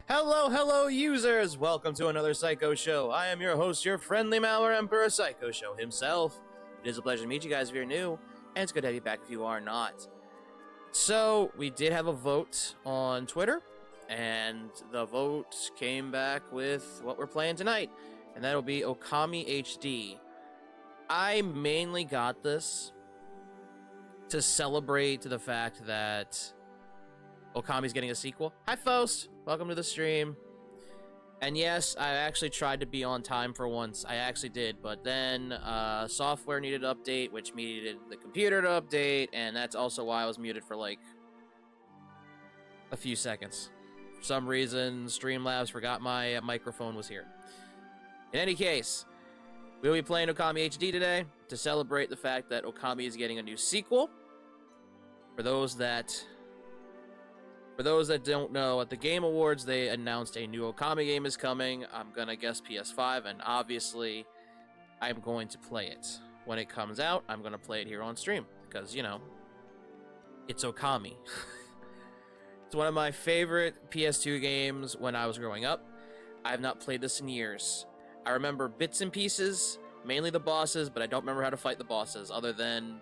Hello, hello, users! Welcome to another Psycho Show. I am your host, your friendly malware emperor, Psycho Show himself. It is a pleasure to meet you guys if you're new, and it's good to have you back if you are not. So, we did have a vote on Twitter, and the vote came back with what we're playing tonight, and that'll be Okami HD. I mainly got this to celebrate the fact that Okami's getting a sequel. Hi, Faust! Welcome to the stream. And yes, I actually tried to be on time for once. I actually did, but then software needed to update, which needed the computer to update, and that's also why I was muted for like a few seconds. For some reason, Streamlabs forgot my microphone was here. In any case, we'll be playing Okami HD today to celebrate the fact that Okami is getting a new sequel. For those that don't know, at the Game Awards, they announced a new Okami game is coming. I'm gonna guess PS5, and obviously, I'm going to play it. When it comes out, I'm gonna play it here on stream, because, you know, it's Okami. It's one of my favorite PS2 games when I was growing up. I have not played this in years. I remember bits and pieces, mainly the bosses, but I don't remember how to fight the bosses, other than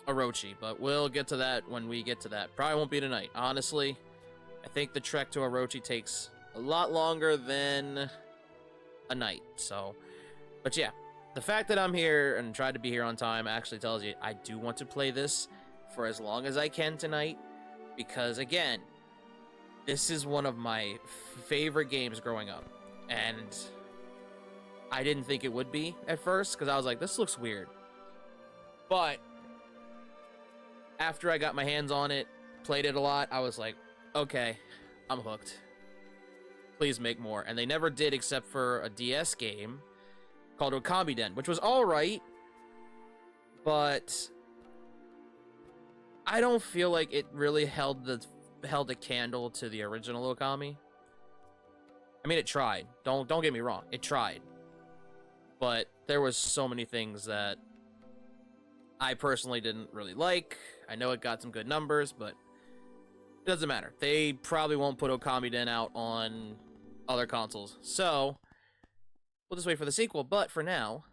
Orochi, but we'll get to that when we get to that. Probably won't be tonight. Honestly, I think the trek to Orochi takes a lot longer than a night, so. But yeah, the fact that I'm here and tried to be here on time actually tells you I do want to play this for as long as I can tonight, because again, this is one of my favorite games growing up, and I didn't think it would be at first, because I was like, this looks weird. But after I got my hands on it, played it a lot, I was like, okay, I'm hooked. Please make more. And they never did, except for a DS game called Okami Den, which was alright, but I don't feel like it really held a candle to the original Okami. I mean, it tried. Don't get me wrong, it tried. But there was so many things that I personally didn't really like. I know it got some good numbers, but it doesn't matter. They probably won't put Okami Den out on other consoles. So, we'll just wait for the sequel. But for now,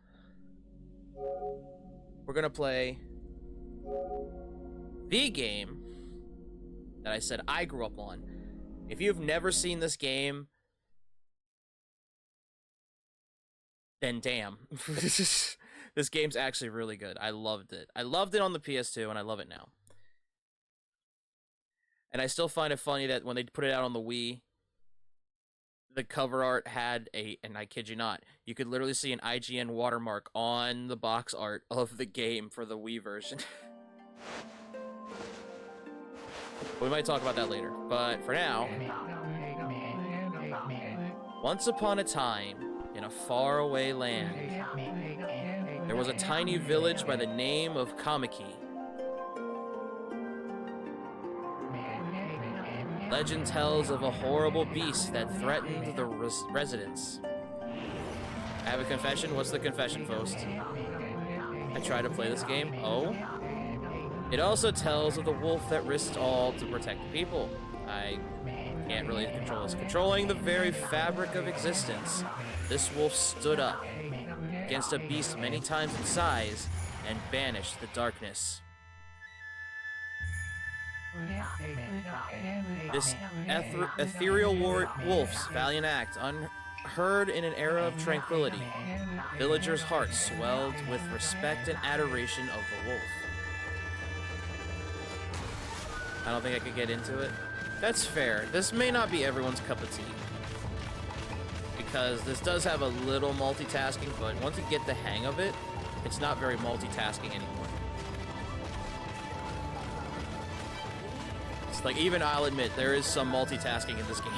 we're going to play the game that I said I grew up on. If you've never seen this game, then damn. This game's actually really good. I loved it. I loved it on the PS2, and I love it now. And I still find it funny that when they put it out on the Wii, the cover art had and I kid you not, you could literally see an IGN watermark on the box art of the game for the Wii version. We might talk about that later. But for now, once upon a time, in a faraway land, there was a tiny village by the name of Kamiki. Legend tells of a horrible beast that threatened the residents. I have a confession. What's the confession, Faust? I tried to play this game. Oh? It also tells of the wolf that risked all to protect the people. I can't really control this. Controlling the very fabric of existence, this wolf stood up against a beast many times in size and banished the darkness. This ethereal wolf's valiant act unheard in an era of tranquility. Villagers' hearts swelled with respect and adoration of the wolf. I don't think I could get into it. That's fair. This may not be everyone's cup of tea, because this does have a little multitasking, but once you get the hang of it, it's not very multitasking anymore. It's like, even I'll admit, there is some multitasking in this game.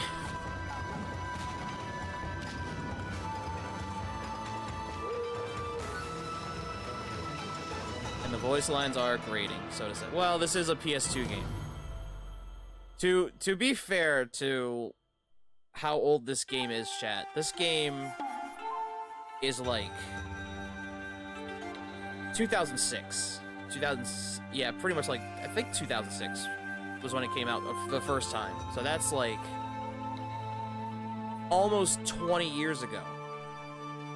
And the voice lines are grating, so to say. Well, this is a PS2 game. To be fair to how old this game is, chat, this game is like 2006. Yeah, pretty much like, I think 2006 was when it came out the first time. So that's like almost 20 years ago.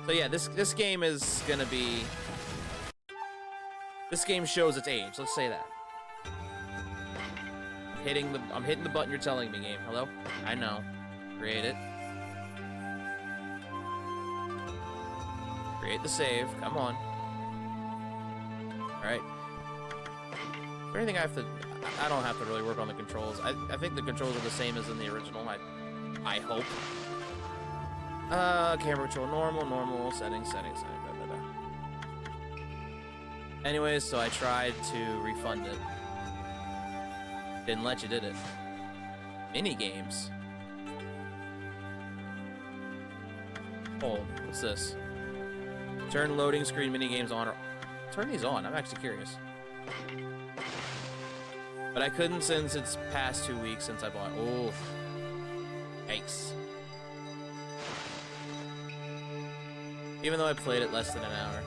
So yeah, this game is gonna be... This game shows its age, let's say that. I'm hitting the button you're telling me, game. Hello? I know. Create it. Create the save. Come on. Alright. Is there anything I have to... I don't have to really work on the controls. I think the controls are the same as in the original. I hope. Camera control, normal, settings. Da, da, da. Anyways, so I tried to refund it. Didn't let you, did it? Mini games. Oh, what's this? Turn loading screen mini games on or turn these on. I'm actually curious. But I couldn't since it's past 2 weeks since I bought. Oh, yikes! Even though I played it less than an hour.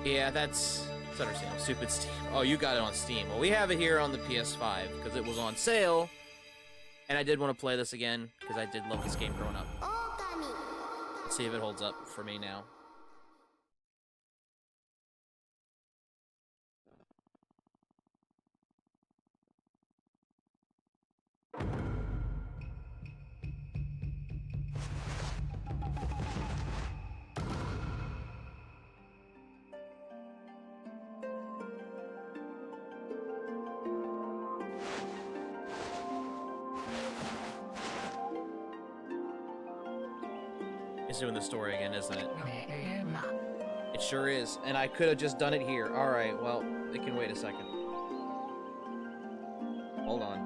Yeah, that's understandable. Stupid Steam. Oh, you got it on Steam. Well, we have it here on the PS5 because it was on sale, and I did want to play this again because I did love this game growing up. Okami. Let's see if it holds up for me now. It's doing the story again, isn't it? It sure is. And I could have just done it here. Alright, well, it can wait a second. Hold on.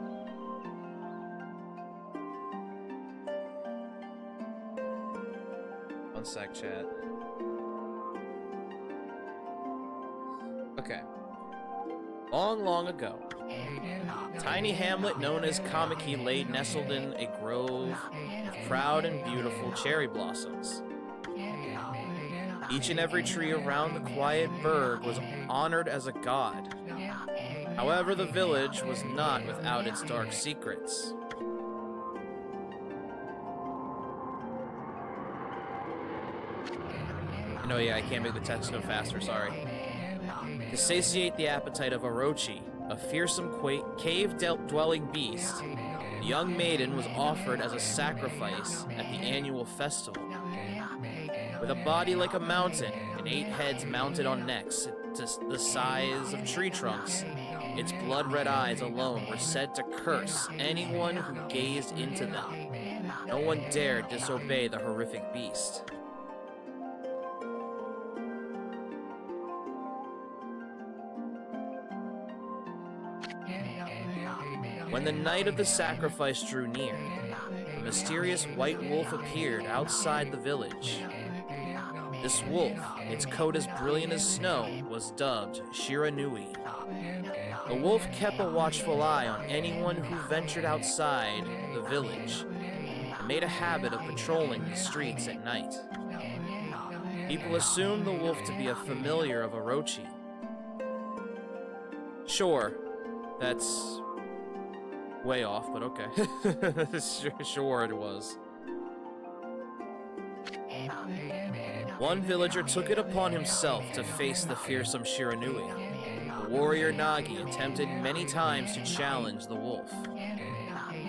One sec, chat. Okay. Long ago, a tiny hamlet known as Kamiki lay nestled in a grove of proud and beautiful cherry blossoms. Each and every tree around the quiet burg was honored as a god. However, the village was not without its dark secrets. No, yeah, I can't make the text go faster, sorry. To satiate the appetite of Orochi, a fearsome cave-dwelling beast, the young maiden was offered as a sacrifice at the annual festival. With a body like a mountain and 8 heads mounted on necks the size of tree trunks, its blood-red eyes alone were said to curse anyone who gazed into them. No one dared disobey the horrific beast. When the night of the sacrifice drew near, a mysterious white wolf appeared outside the village. This wolf, its coat as brilliant as snow, was dubbed Shiranui. The wolf kept a watchful eye on anyone who ventured outside the village and made a habit of patrolling the streets at night. People assumed the wolf to be a familiar of Orochi. Sure, that's way off, but okay. Sure it was. One villager took it upon himself to face the fearsome Shiranui. The warrior Nagi attempted many times to challenge the wolf,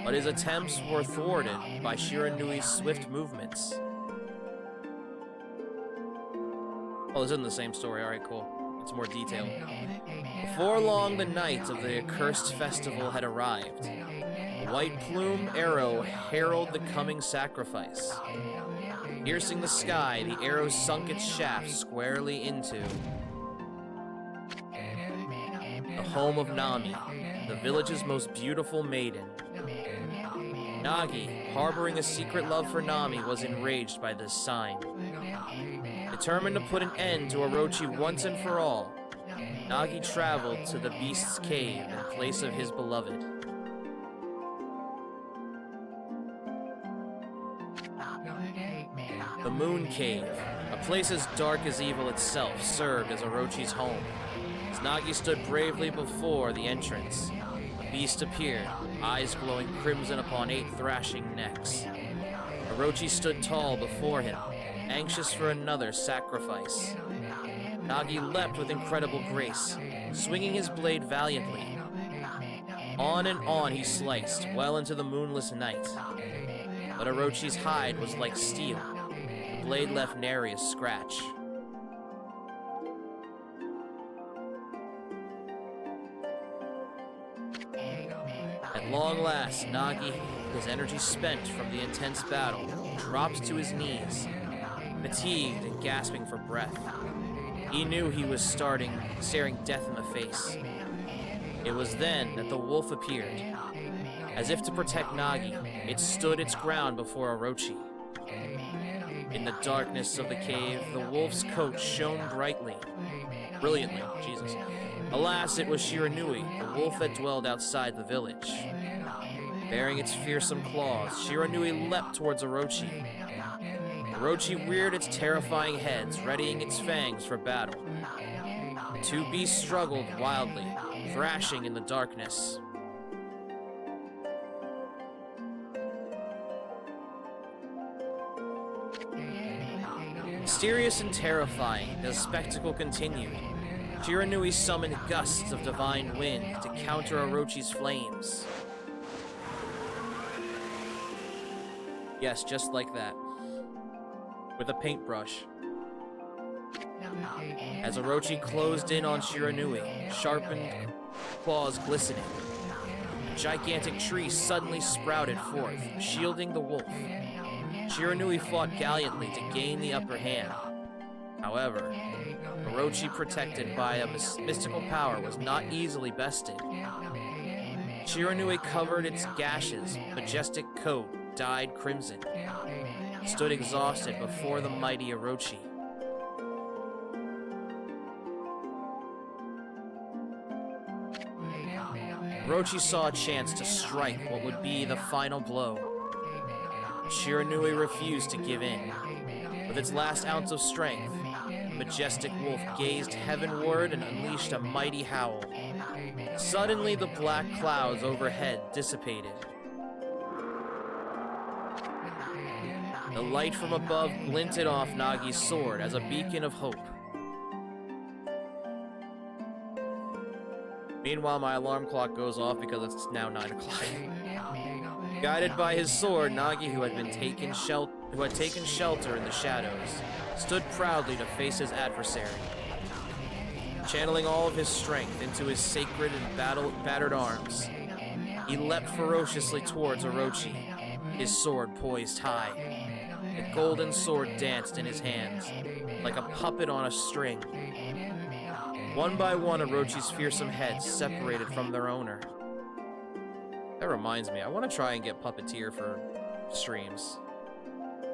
but his attempts were thwarted by Shiranui's swift movements. Oh, this isn't the same story. Alright, cool. It's more detailed. Before long, the night of the accursed festival had arrived. A white plume arrow heralded the coming sacrifice. Piercing the sky, the arrow sunk its shaft squarely into the home of Nami, the village's most beautiful maiden. Nagi, harboring a secret love for Nami, was enraged by this sign. Determined to put an end to Orochi once and for all, Nagi traveled to the beast's cave in place of his beloved. The Moon Cave, a place as dark as evil itself, served as Orochi's home. As Nagi stood bravely before the entrance, a beast appeared, eyes glowing crimson upon 8 thrashing necks. Orochi stood tall before him, anxious for another sacrifice. Nagi leapt with incredible grace, swinging his blade valiantly. On and on he sliced, well into the moonless night. But Orochi's hide was like steel. The blade left nary a scratch. At long last, Nagi, his energy spent from the intense battle, dropped to his knees, fatigued and gasping for breath. He knew he was staring death in the face. It was then that the wolf appeared. As if to protect Nagi, it stood its ground before Orochi. In the darkness of the cave, the wolf's coat shone brilliantly, Jesus. Alas, it was Shiranui, the wolf that dwelled outside the village. Bearing its fearsome claws, Shiranui leapt towards Orochi. Orochi reared its terrifying heads, readying its fangs for battle. The two beasts struggled wildly, thrashing in the darkness. Mysterious and terrifying, the spectacle continued. Shiranui summoned gusts of divine wind to counter Orochi's flames. Yes, just like that. With a paintbrush. As Orochi closed in on Shiranui, sharpened claws glistening, a gigantic tree suddenly sprouted forth, shielding the wolf. Shiranui fought gallantly to gain the upper hand. However, Orochi, protected by a mystical power, was not easily bested. Shiranui covered its gashes, majestic coat dyed crimson, stood exhausted before the mighty Orochi. Orochi saw a chance to strike what would be the final blow. Shiranui refused to give in. With its last ounce of strength, the majestic wolf gazed heavenward and unleashed a mighty howl. Suddenly, the black clouds overhead dissipated. The light from above glinted off Nagi's sword as a beacon of hope. Meanwhile, my alarm clock goes off because it's now 9 o'clock. Guided by his sword, Nagi, who had taken shelter in the shadows, stood proudly to face his adversary. Channeling all of his strength into his sacred and battered arms, he leapt ferociously towards Orochi, his sword poised high. The golden sword danced in his hands, like a puppet on a string. One by one, Orochi's fearsome heads separated from their owner. That reminds me, I want to try and get Puppeteer for streams.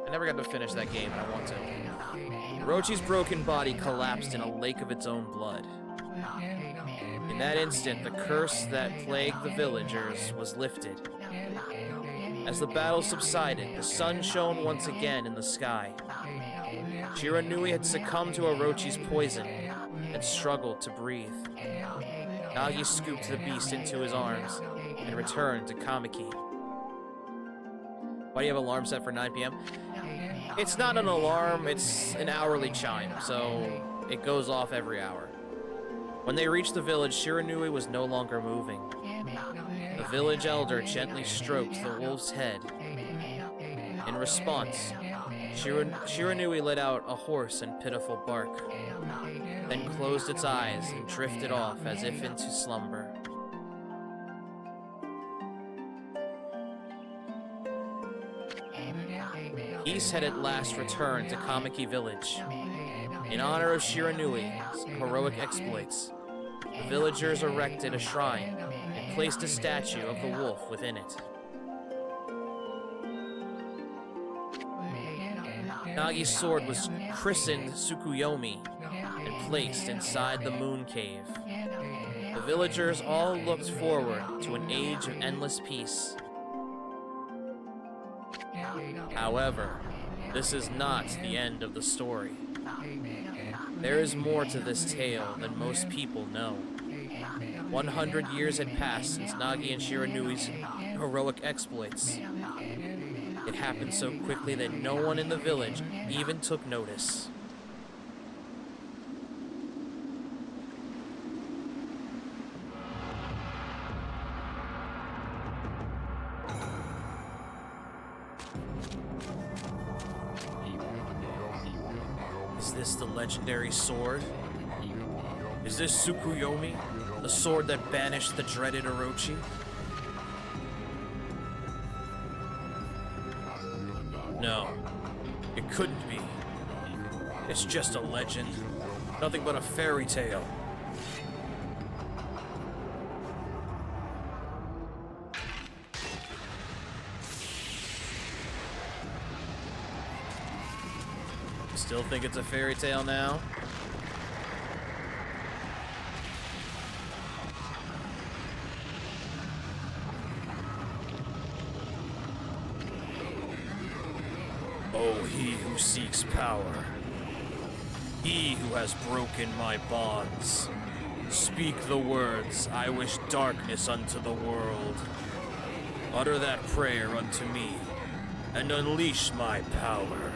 I never got to finish that game, and I want to. Orochi's broken body collapsed in a lake of its own blood. In that instant, the curse that plagued the villagers was lifted. As the battle subsided, the sun shone once again in the sky. Shiranui had succumbed to Orochi's poison and struggled to breathe. Nagi scooped the beast into his arms and returned to Kamiki. Why do you have an alarm set for 9 p.m.? It's not an alarm, it's an hourly chime, so it goes off every hour. When they reached the village, Shiranui was no longer moving. The village elder gently stroked the wolf's head. In response, Shiranui let out a hoarse and pitiful bark, then closed its eyes and drifted off as if into slumber. Peace had at last returned to Kamiki village. In honor of Shiranui's heroic exploits, the villagers erected a shrine and placed a statue of the wolf within it. Nagi's sword was christened Tsukuyomi and placed inside the moon cave. The villagers all looked forward to an age of endless peace. However, this is not the end of the story. There is more to this tale than most people know. 100 years had passed since Nagi and Shiranui's heroic exploits. It happened so quickly that no one in the village even took notice. Is this the legendary sword? Is this Tsukuyomi, the sword that banished the dreaded Orochi? No, it couldn't be. It's just a legend. Nothing but a fairy tale. Still think it's a fairy tale now? Oh, he who seeks power, he who has broken my bonds, speak the words, I wish darkness unto the world. Utter that prayer unto me, and unleash my power.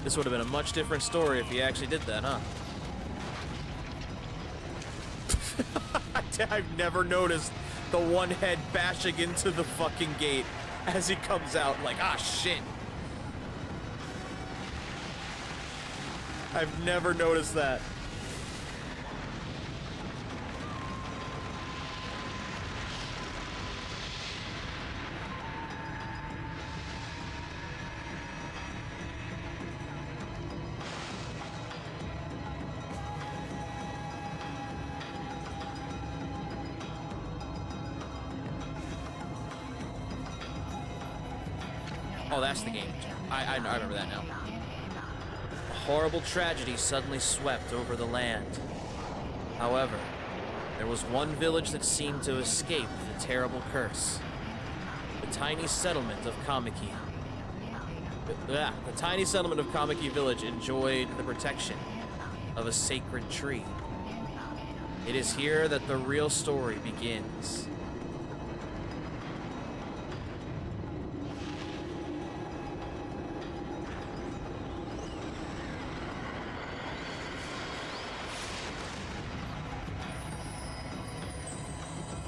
This would have been a much different story if he actually did that, huh? I've never noticed the one head bashing into the fucking gate as he comes out, like, ah, shit. I've never noticed that. Oh, that's the game. I remember that now. A horrible tragedy suddenly swept over the land. However, there was one village that seemed to escape the terrible curse. The tiny settlement of Kamiki. The tiny settlement of Kamiki village enjoyed the protection of a sacred tree. It is here that the real story begins.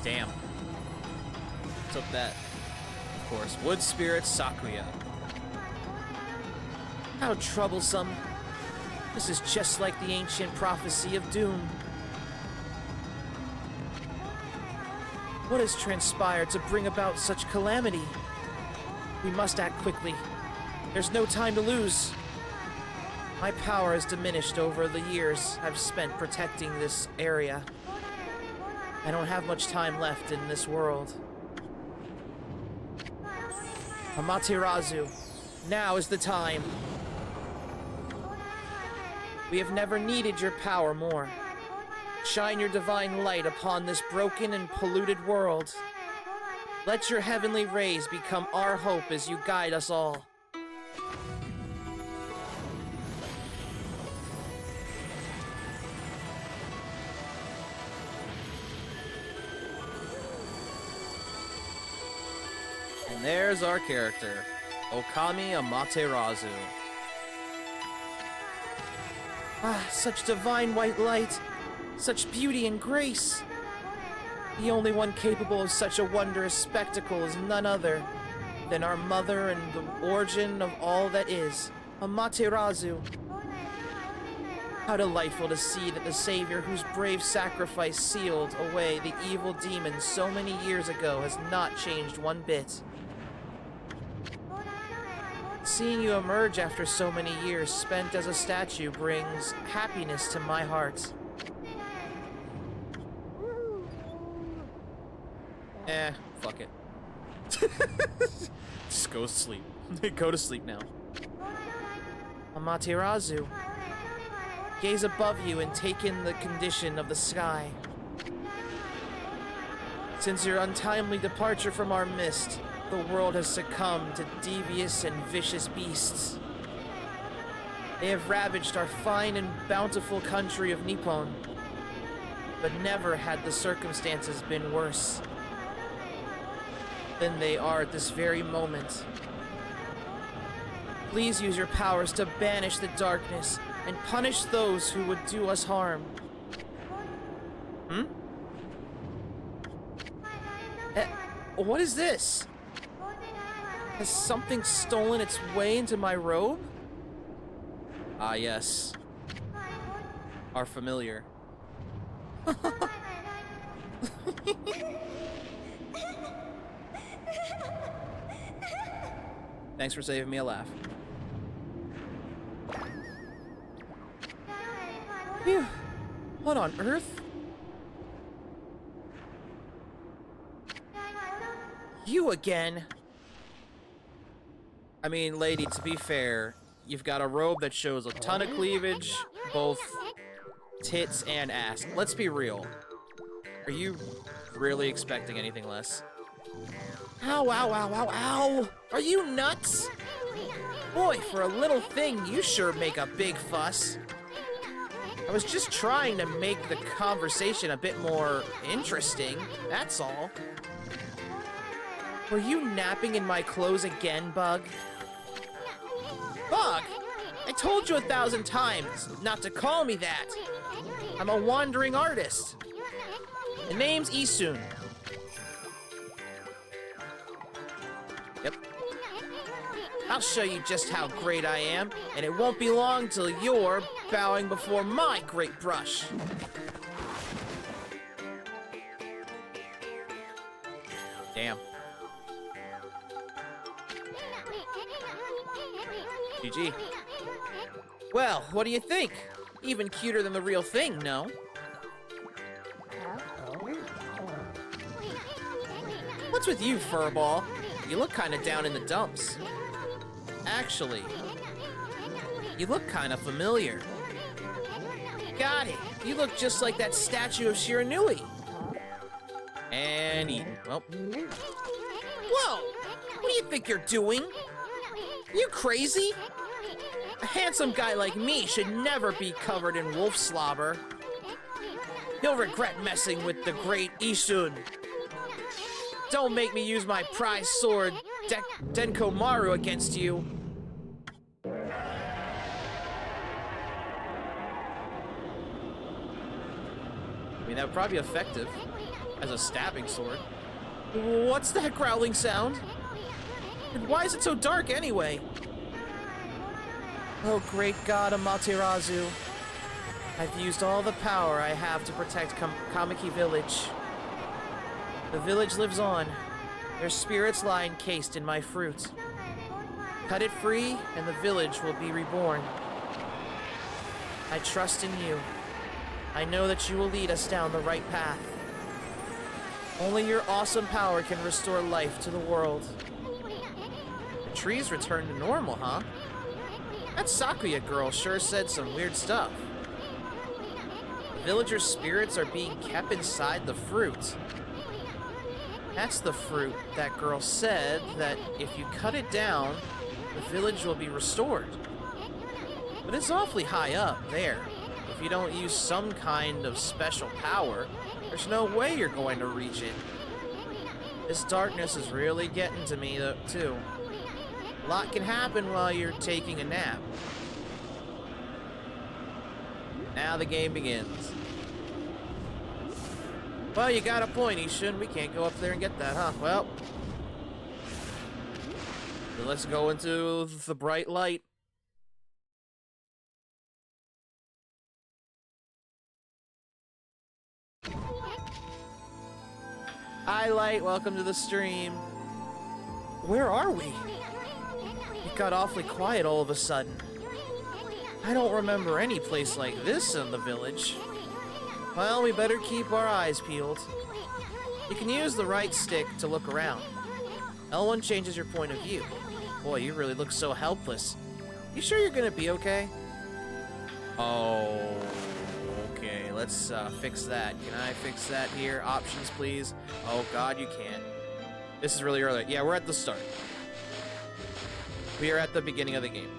Damn. Took that. Of course. Wood Spirit Sakuya. How troublesome. This is just like the ancient prophecy of doom. What has transpired to bring about such calamity? We must act quickly. There's no time to lose. My power has diminished over the years I've spent protecting this area. I don't have much time left in this world. Amaterasu, now is the time. We have never needed your power more. Shine your divine light upon this broken and polluted world. Let your heavenly rays become our hope as you guide us all. And there's our character, Okami Amaterasu. Ah, such divine white light, such beauty and grace. The only one capable of such a wondrous spectacle is none other than our mother and the origin of all that is, Amaterasu. How delightful to see that the Savior whose brave sacrifice sealed away the evil demons so many years ago has not changed one bit. Seeing you emerge after so many years spent as a statue brings happiness to my heart. Fuck it. Just go to sleep. Go to sleep now. Amaterasu, Gaze above you and take in the condition of the sky. Since your untimely departure from our midst, the world has succumbed to devious and vicious beasts. They have ravaged our fine and bountiful country of Nippon, but never had the circumstances been worse than they are at this very moment. Please use your powers to banish the darkness and punish those who would do us harm. What is this? Has something stolen its way into my robe? Ah, yes. Our familiar. Thanks for saving me a laugh. Phew. What on earth? You again? I mean, lady, to be fair, you've got a robe that shows a ton of cleavage, both tits and ass. Let's be real. Are you really expecting anything less? Ow, ow, ow, ow, ow! Are you nuts? Boy, for a little thing, you sure make a big fuss. I was just trying to make the conversation a bit more interesting, that's all. Were you napping in my clothes again, Bug? Bug! I told you 1,000 times not to call me that. I'm a wandering artist. The name's Isun. Yep. I'll show you just how great I am, and it won't be long till you're bowing before my great brush. Damn. GG. Well, what do you think? Even cuter than the real thing, no? What's with you, Furball? You look kinda down in the dumps. Actually, you look kinda familiar. Got it. You look just like that statue of Shiranui. And eaten. Well. Whoa! What do you think you're doing? You crazy? A handsome guy like me should never be covered in wolf slobber. You'll regret messing with the great Isun. Don't make me use my prize sword, Denkomaru, against you. I mean, that would probably be effective as a stabbing sword. What's that growling sound? And why is it so dark anyway? Oh, great god Amaterasu. I've used all the power I have to protect Kamiki Village. The village lives on. Their spirits lie encased in my fruit. Cut it free, and the village will be reborn. I trust in you. I know that you will lead us down the right path. Only your awesome power can restore life to the world. The trees return to normal, huh? That Sakuya girl sure said some weird stuff. Villagers' spirits are being kept inside the fruit. That's the fruit that girl said that if you cut it down, the village will be restored. But it's awfully high up there. If you don't use some kind of special power, there's no way you're going to reach it. This darkness is really getting to me, too. A lot can happen while you're taking a nap. Now the game begins. Well, you got a point, Ishin. We can't go up there and get that, huh? Well, let's go into the bright light. Hi, Light. Welcome to the stream. Where are we? It got awfully quiet all of a sudden. I don't remember any place like this in the village. Well, we better keep our eyes peeled. You can use the right stick to look around. L1 changes your point of view. Boy, you really look so helpless. You sure you're gonna be okay? Oh. let's fix that. Can I fix that here? Options, please. Oh god, you can't. This is really early. Yeah, we're at the start. We are at the beginning of the game.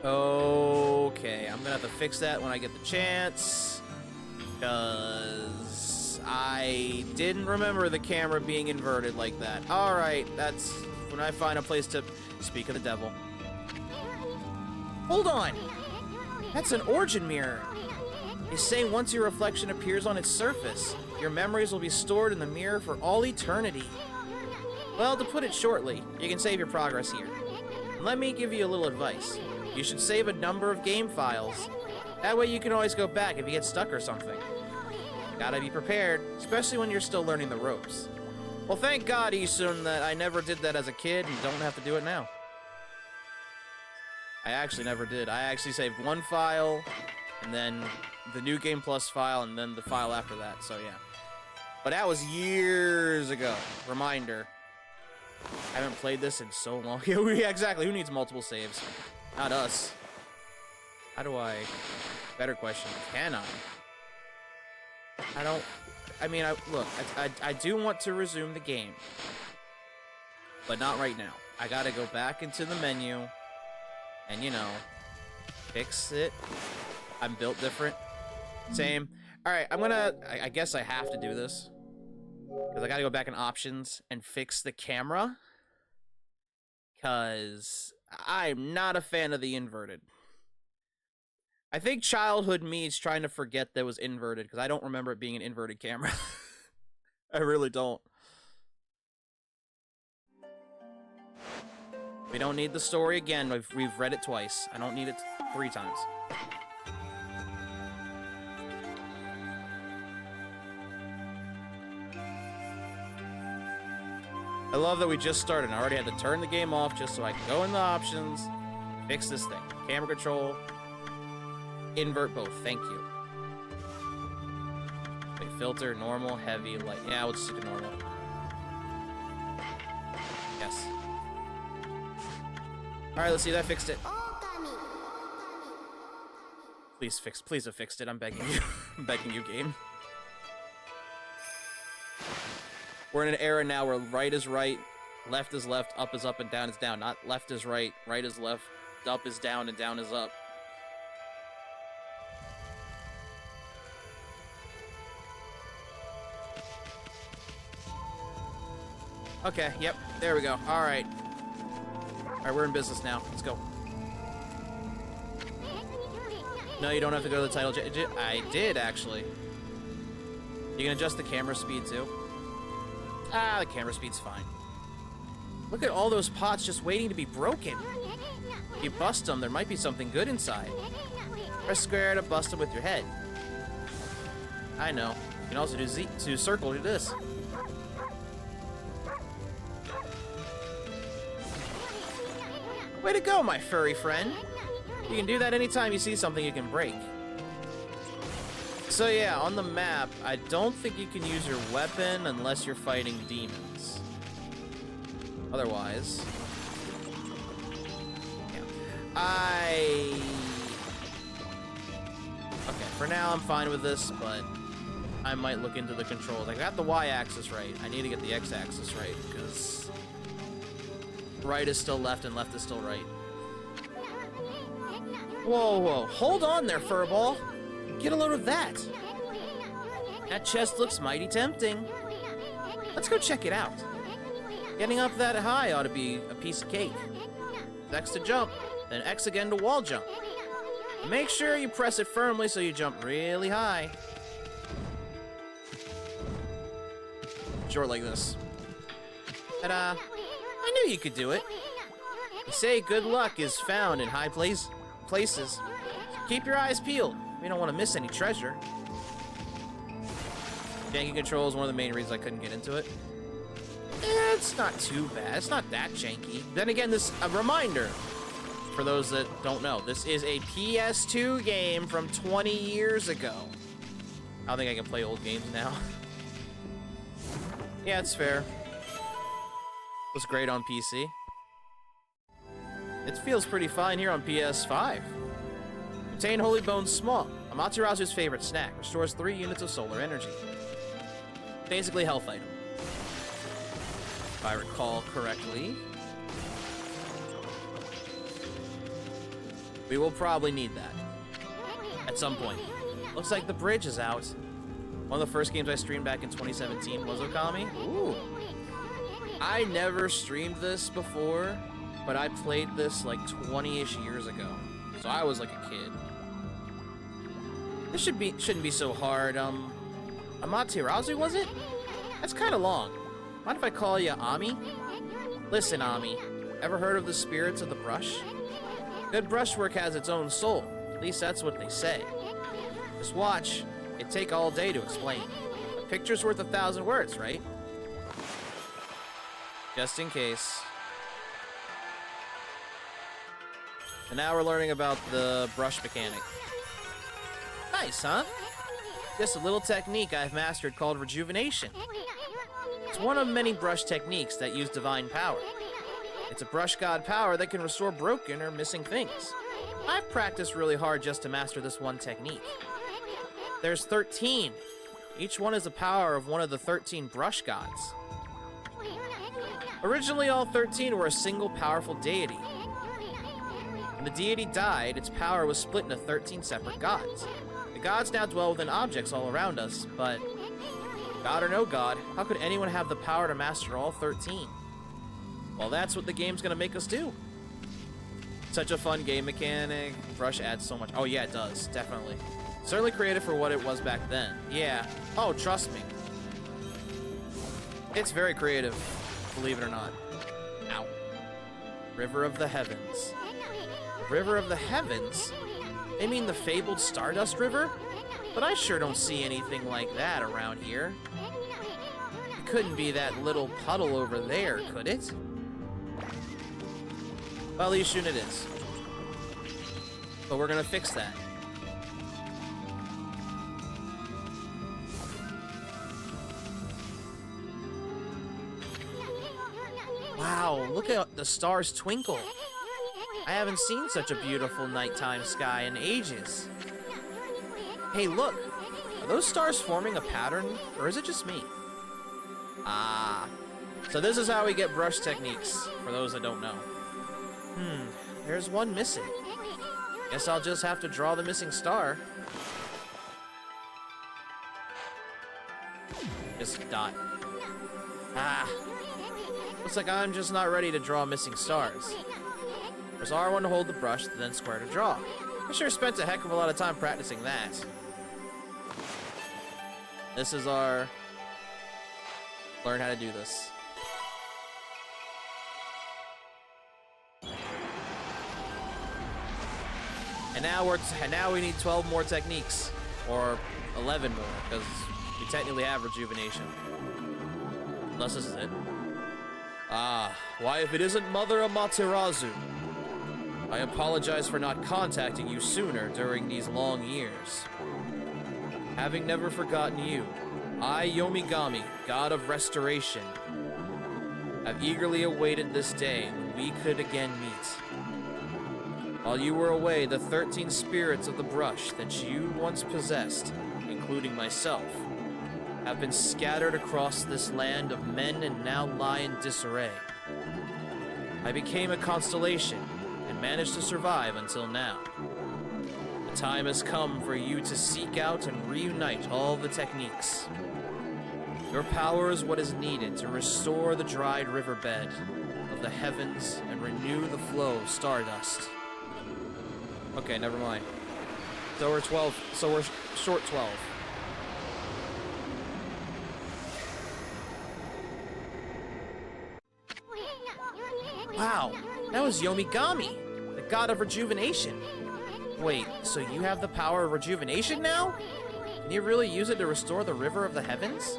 Okay, I'm gonna have to fix that when I get the chance. Because I didn't remember the camera being inverted like that. Alright, that's when I find a place to speak of the devil. Hold on! That's an origin mirror. They say once your reflection appears on its surface, your memories will be stored in the mirror for all eternity. Well, to put it shortly, you can save your progress here. And let me give you a little advice. You should save a number of game files. That way you can always go back if you get stuck or something. Gotta be prepared, especially when you're still learning the ropes. Well, thank God, Isun, that I never did that as a kid and don't have to do it now. I actually never did. I actually saved one file, and then the New Game Plus file, and then the file after that, so yeah. But that was years ago. Reminder. I haven't played this in so long. Yeah, exactly. Who needs multiple saves? Not us. How do I... Better question. Can I? I don't... I mean, look, I do want to resume the game. But not right now. I gotta go back into the menu... And, you know, fix it. I'm built different. Same. Alright, I'm gonna... I guess I have to do this. Because I gotta go back in options and fix the camera. Because I'm not a fan of the inverted. I think childhood me is trying to forget that it was inverted. Because I don't remember it being an inverted camera. I really don't. We don't need the story again. We've read it twice. I don't need it 3 times. I love that we just started. I already had to turn the game off just so I can go in the options, fix this thing. Camera control, invert both. Thank you. Wait, filter, normal, heavy, light. Yeah, we'll just stick to normal. Yes. Alright, let's see if that fixed it. Please have fixed it. I'm begging you. I'm begging you, game. We're in an era now where right is right, left is left, up is up, and down is down. Not left is right, right is left, up is down, and down is up. Okay, yep, there we go. Alright. Alright, we're in business now. Let's go. No, you don't have to go to the title. I did, actually. You can adjust the camera speed, too. Ah, the camera speed's fine. Look at all those pots just waiting to be broken. If you bust them, there might be something good inside. Press square to bust them with your head. I know. You can also do Z to circle to this. Way to go, my furry friend. You can do that anytime you see something you can break. So yeah, on the map, I don't think you can use your weapon unless you're fighting demons. Otherwise... yeah. Okay, for now I'm fine with this, but I might look into the controls. I got the Y-axis right. I need to get the X-axis right, because... right is still left and left is still right. Whoa, whoa. Hold on there, Furball. Get a load of that. That chest looks mighty tempting. Let's go check it out. Getting up that high ought to be a piece of cake. X to jump, then X again to wall jump. Make sure you press it firmly so you jump really high. Short like this. Ta-da. I knew you could do it. They say good luck is found in high places. Keep your eyes peeled. We don't want to miss any treasure. Janky control is one of the main reasons I couldn't get into it. It's not too bad. It's not that janky. Then again, a reminder, for those that don't know, this is a PS2 game from 20 years ago. I don't think I can play old games now. Yeah, it's fair. It was great on PC. It feels pretty fine here on PS5. Contain holy bones small. Amaterasu's favorite snack. Restores 3 units of solar energy. Basically health item. If I recall correctly. We will probably need that. At some point. Looks like the bridge is out. One of the first games I streamed back in 2017 was Okami. Ooh. I never streamed this before, but I played this like 20-ish years ago. So I was like a kid. This shouldn't be so hard. Amaterasu, was it? That's kind of long. Mind if I call you Ami? Listen, Ami. Ever heard of the spirits of the brush? Good brushwork has its own soul. At least that's what they say. Just watch. It'd take all day to explain. A picture's worth 1,000 words, right? Just in case. And now we're learning about the brush mechanic. Nice, huh? Just a little technique I've mastered called rejuvenation. It's one of many brush techniques that use divine power. It's a brush god power that can restore broken or missing things. I've practiced really hard just to master this one technique. There's 13. Each one is the power of one of the 13 brush gods. Originally, all 13 were a single powerful deity. When the deity died, its power was split into 13 separate gods. The gods now dwell within objects all around us, but god or no god, how could anyone have the power to master all 13? Well, that's what the game's gonna make us do. Such a fun game mechanic. Brush adds so much. Oh yeah, it does, definitely. Certainly creative for what it was back then. Yeah. Oh, trust me. It's very creative, believe it or not. Ow. River of the Heavens. River of the Heavens? They mean the fabled Stardust River? But I sure don't see anything like that around here. It couldn't be that little puddle over there, could it? Well, at least soon it is. But we're gonna fix that. Wow, look at the stars twinkle. I haven't seen such a beautiful nighttime sky in ages. Hey, look. Are those stars forming a pattern, or is it just me? Ah. So this is how we get brush techniques, for those that don't know. There's one missing. Guess I'll just have to draw the missing star. Just dot. Ah. Looks like I'm just not ready to draw missing stars. There's R1 to hold the brush, then square to draw. I sure spent a heck of a lot of time practicing that. This is our... learn how to do this. And now we need 12 more techniques. Or 11 more, because we technically have rejuvenation. Unless this is it. Ah, why if it isn't Mother Amaterasu? I apologize for not contacting you sooner during these long years. Having never forgotten you, I, Yomigami, God of Restoration, have eagerly awaited this day when we could again meet. While you were away, the 13 spirits of the brush that you once possessed, including myself, have been scattered across this land of men and now lie in disarray. I became a constellation and managed to survive until now. The time has come for you to seek out and reunite all the techniques. Your power is what is needed to restore the dried riverbed of the heavens and renew the flow of stardust. Okay, never mind. So we're short 12. Wow, that was Yomigami, the god of rejuvenation. Wait, so you have the power of rejuvenation now? Can you really use it to restore the river of the heavens?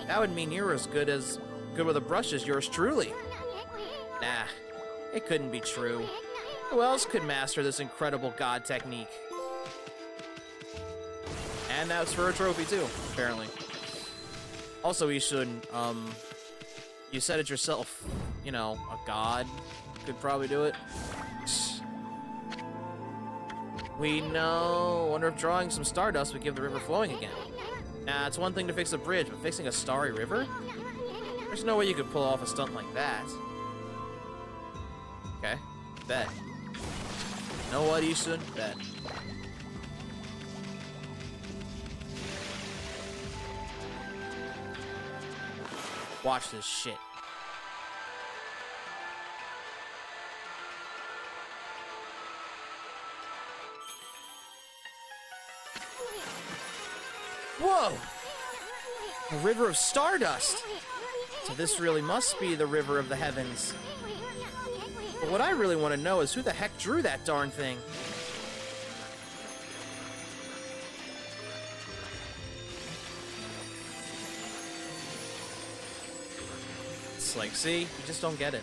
That would mean you're as good with a brush as yours truly. Nah, it couldn't be true. Who else could master this incredible god technique? And that's for a trophy too, apparently. Also, you should, you said it yourself, you know, a god could probably do it. We know. Wonder if drawing some stardust would give the river flowing again. Nah, it's one thing to fix a bridge, but fixing a starry river? There's no way you could pull off a stunt like that. Okay, bet. You know what, Isun? Bet. Watch this shit. Whoa! A river of stardust! So this really must be the river of the heavens. But what I really want to know is who the heck drew that darn thing? It's like, see? You just don't get it.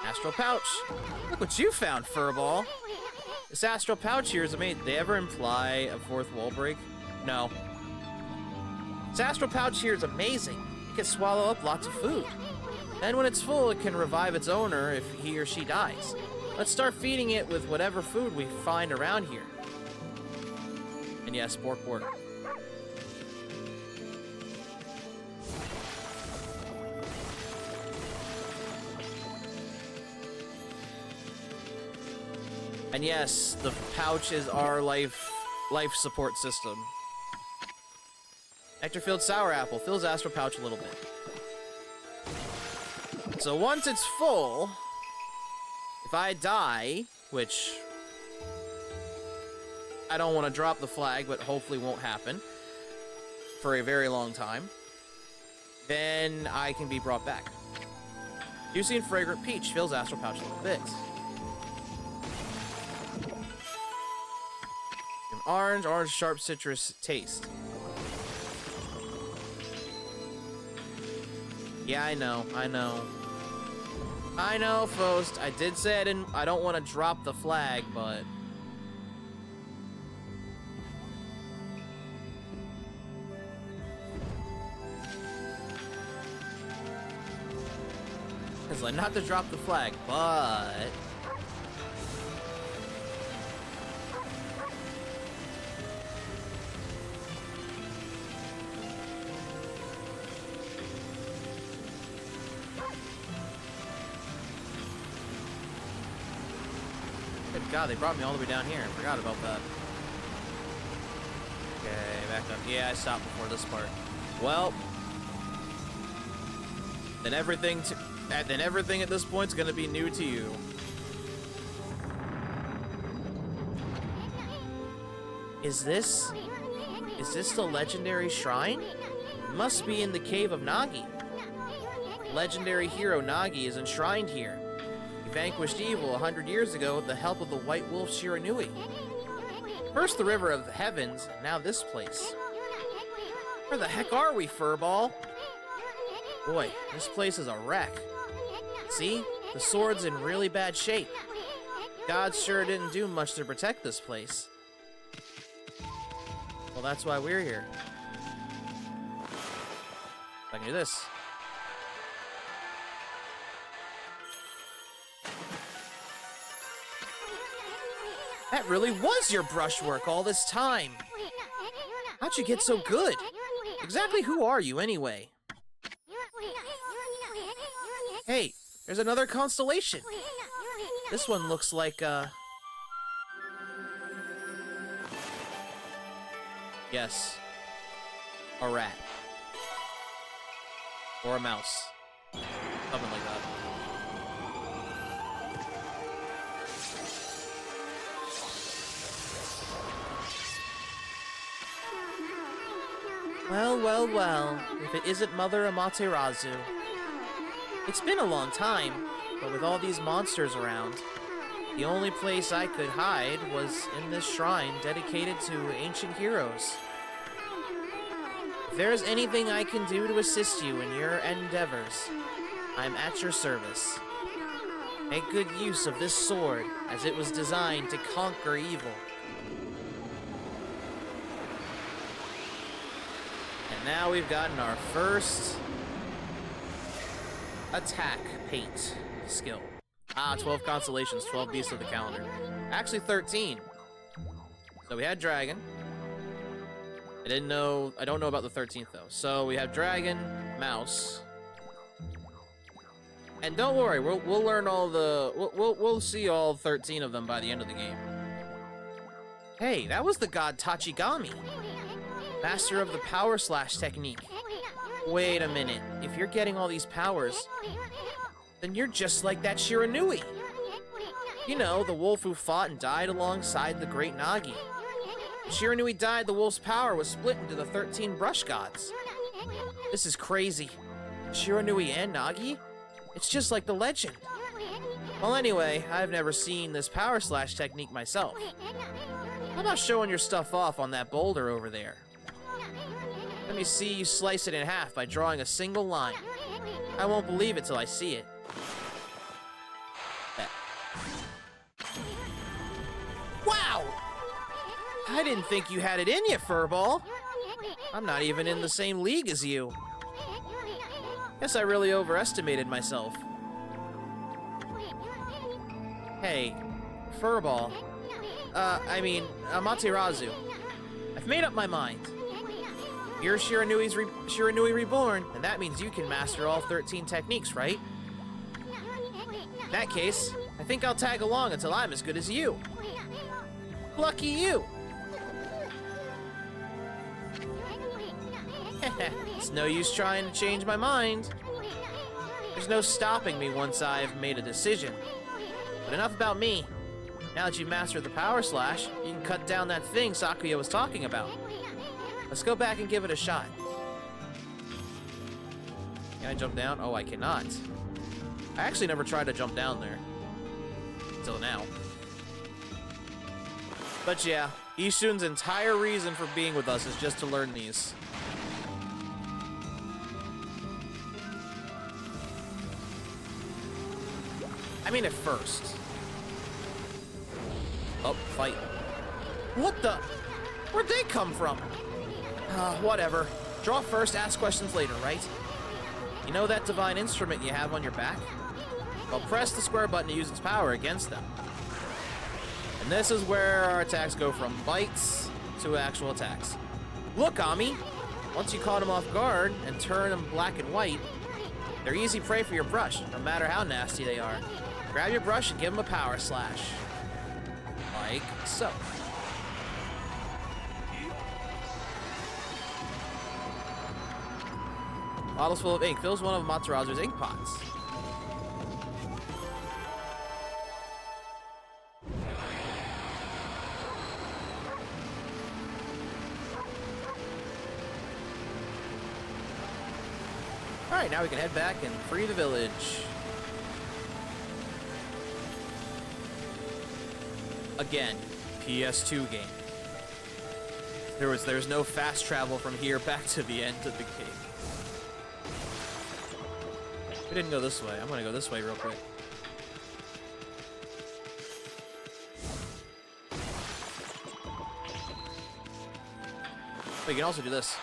Astral pouch. Look what you found, Furball. This astral pouch here is amazing. Did they ever imply a fourth wall break? No. This astral pouch here is amazing. It can swallow up lots of food. Then when it's full, it can revive its owner if he or she dies. Let's start feeding it with whatever food we find around here. And yes, pork. And yes, the pouch is our life support system. Nectar-filled sour apple fills astral pouch a little bit. So once it's full, if I die, which I don't want to drop the flag, but hopefully won't happen for a very long time, then I can be brought back. Juicy and fragrant peach fills astral pouch a little bit. Orange sharp citrus taste. Yeah, I know, Faust. I did say I don't want to drop the flag, but it's like not to drop the flag, but God, they brought me all the way down here. I forgot about that. Okay, back up. Yeah, I stopped before this part. Well, then everything at this point is gonna be new to you. Is this the legendary shrine? It must be in the cave of Nagi. Legendary hero Nagi is enshrined here. He vanquished evil 100 years ago with the help of the White Wolf Shiranui. First the river of the heavens, and now this place. Where the heck are we, Furball? Boy, this place is a wreck. See? The sword's in really bad shape. God sure didn't do much to protect this place. Well, that's why we're here. If I can do this. That really was your brushwork all this time. How'd you get so good? Exactly who are you, anyway? Hey, there's another constellation. This one looks like, yes. A rat. Or a mouse. Something like that. Well, if it isn't Mother Amaterasu. It's been a long time, but with all these monsters around, the only place I could hide was in this shrine dedicated to ancient heroes. If there is anything I can do to assist you in your endeavors, I'm at your service. Make good use of this sword, as it was designed to conquer evil. And now we've gotten our first attack paint skill. 12 constellations, 12 beasts of the calendar. Actually 13. So we had dragon. I don't know about the 13th though. So we have dragon, mouse. And don't worry, we'll learn all the we'll see all 13 of them by the end of the game. Hey, that was the god Tachigami, master of the power slash technique. Wait a minute, if you're getting all these powers, then you're just like that Shiranui. You know, the wolf who fought and died alongside the great Nagi. When Shiranui died, the wolf's power was split into the 13 brush gods. This is crazy. Shiranui and Nagi? It's just like the legend. Well, anyway, I've never seen this power slash technique myself. How about showing your stuff off on that boulder over there? Let me see you slice it in half by drawing a single line. I won't believe it till I see it. Wow! I didn't think you had it in you, Furball. I'm not even in the same league as you. Guess I really overestimated myself. Hey, Furball. Amaterasu. I've made up my mind. You're Shiranui Reborn, and that means you can master all 13 techniques, right? In that case, I think I'll tag along until I'm as good as you. Lucky you! It's no use trying to change my mind. There's no stopping me once I've made a decision. But enough about me. Now that you've mastered the power slash, you can cut down that thing Sakuya was talking about. Let's go back and give it a shot. Can I jump down? Oh, I cannot. I actually never tried to jump down there. Until now. But yeah, Ishun's entire reason for being with us is just to learn these. I mean, at first. Oh, fight. What the? Where'd they come from? Whatever. Draw first, ask questions later, right? You know that divine instrument you have on your back? Well, press the square button to use its power against them. And this is where our attacks go from bites to actual attacks. Look, Ami! Once you caught them off guard and turn them black and white, they're easy prey for your brush, no matter how nasty they are. Grab your brush and give them a power slash. Like so. Bottles full of ink. Fills one of Amaterasu's ink pots. Alright, now we can head back and free the village. Again, PS2 game. There's no fast travel from here back to the end of the game. We didn't go this way. I'm gonna go this way real quick. But you can also do this.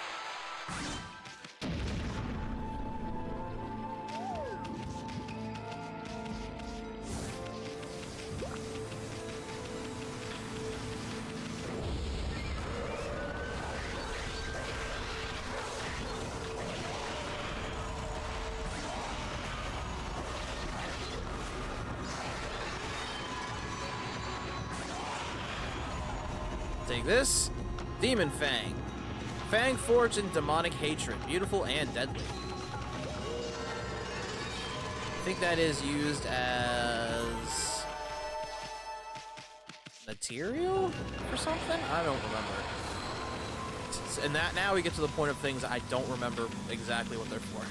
Take this. Demon Fang. Fang forged in demonic hatred. Beautiful and deadly. I think that is used as material for something? I don't remember. And that now we get to the point of things I don't remember exactly what they're for.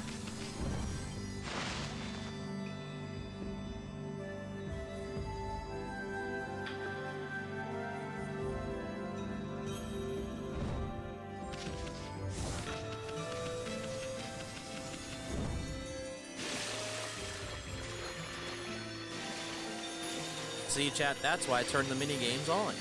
See, chat, that's why I turned the mini games on.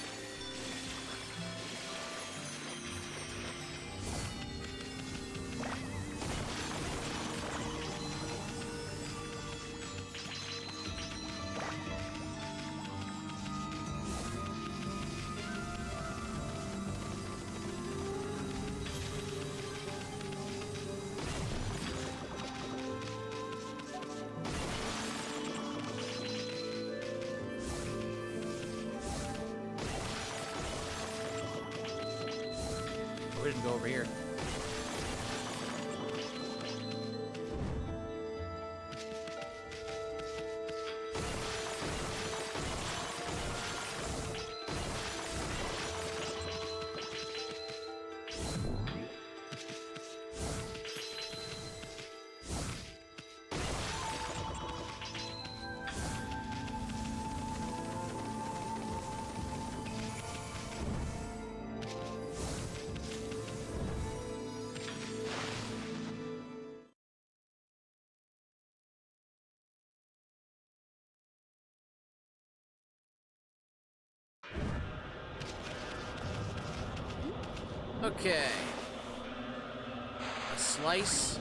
go over here. Okay. A slice.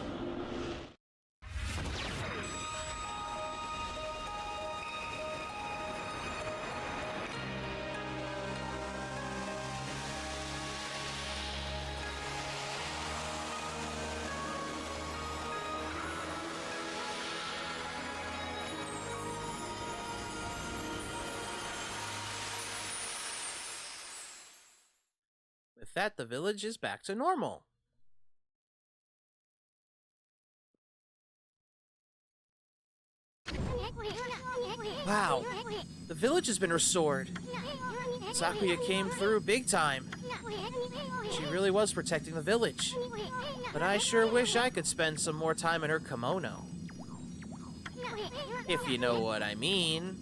With that, the village is back to normal. Wow, the village has been restored. Sakuya came through big time. She really was protecting the village. But I sure wish I could spend some more time in her kimono. If you know what I mean.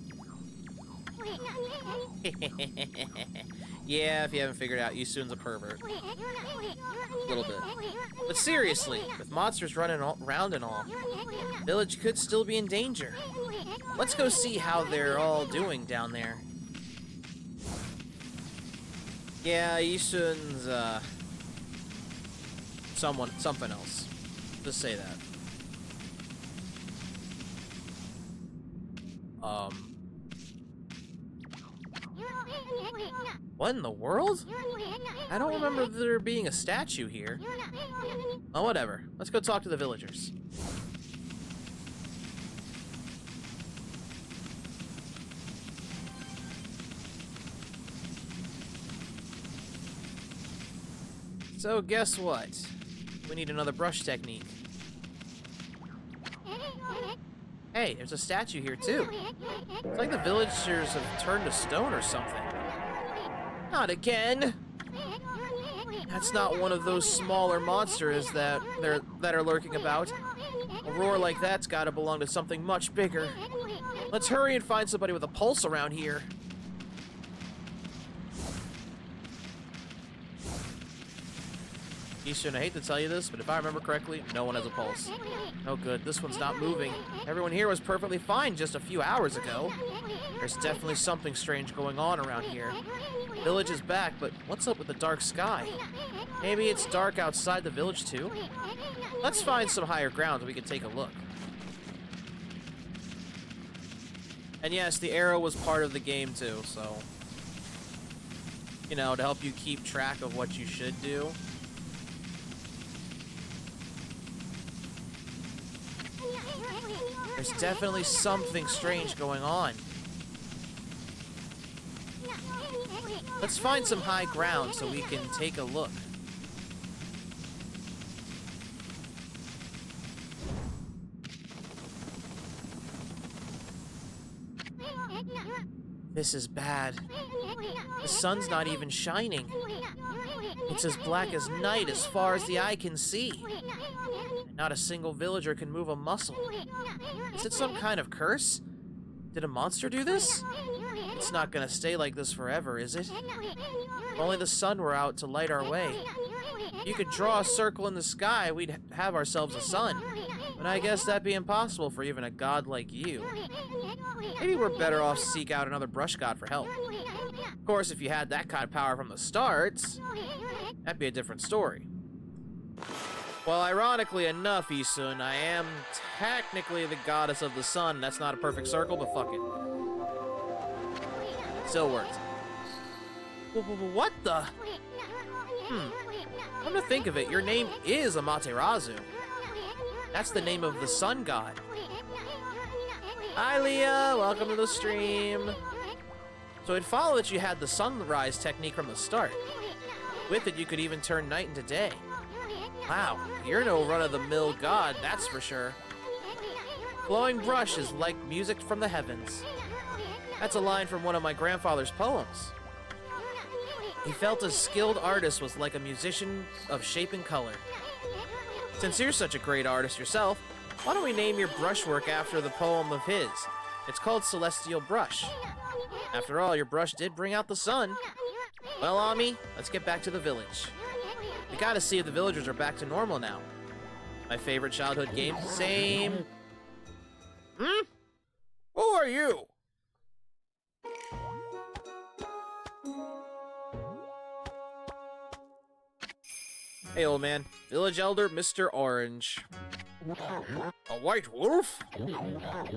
Yeah, if you haven't figured out, Yusun's a pervert. A little bit. But seriously, with monsters running around and all, the village could still be in danger. Let's go see how they're all doing down there. Yeah, Yusun's, something else. Just say that. What in the world? I don't remember there being a statue here. Oh, whatever. Let's go talk to the villagers. So, guess what? We need another brush technique. Hey, there's a statue here, too. It's like the villagers have turned to stone or something. Not again! That's not one of those smaller monsters that are lurking about. A roar like that's gotta belong to something much bigger. Let's hurry and find somebody with a pulse around here. Ishin, I hate to tell you this, but if I remember correctly, no one has a pulse. Oh good, this one's not moving. Everyone here was perfectly fine just a few hours ago. There's definitely something strange going on around here. The village is back, but what's up with the dark sky? Maybe it's dark outside the village too? Let's find some higher ground so we can take a look. And yes, the arrow was part of the game too, so... You know, to help you keep track of what you should do. There's definitely something strange going on. Let's find some high ground so we can take a look. This is bad. The sun's not even shining. It's as black as night as far as the eye can see. And not a single villager can move a muscle. Is it some kind of curse? Did a monster do this? It's not gonna stay like this forever, is it? If only the sun were out to light our way. If you could draw a circle in the sky, we'd have ourselves a sun. But I guess that'd be impossible for even a god like you. Maybe we're better off to seek out another brush god for help. Of course, if you had that kind of power from the start, that'd be a different story. Well, ironically enough, Isun, I am technically the goddess of the sun. That's not a perfect circle, but fuck it. Still works. What the? Come to think of it, your name is Amaterasu. That's the name of the sun god. Hi, Leah. Welcome to the stream. So it'd follow that you had the sunrise technique from the start. With it, you could even turn night into day. Wow, you're no run-of-the-mill god, that's for sure. Glowing brush is like music from the heavens. That's a line from one of my grandfather's poems. He felt a skilled artist was like a musician of shape and color. Since you're such a great artist yourself, why don't we name your brushwork after the poem of his? It's called Celestial Brush. After all, your brush did bring out the sun. Well, Ami, let's get back to the village. We gotta see if the villagers are back to normal now. My favorite childhood game, same. Who are you? Hey, old man. Village Elder, Mr. Orange. A white wolf?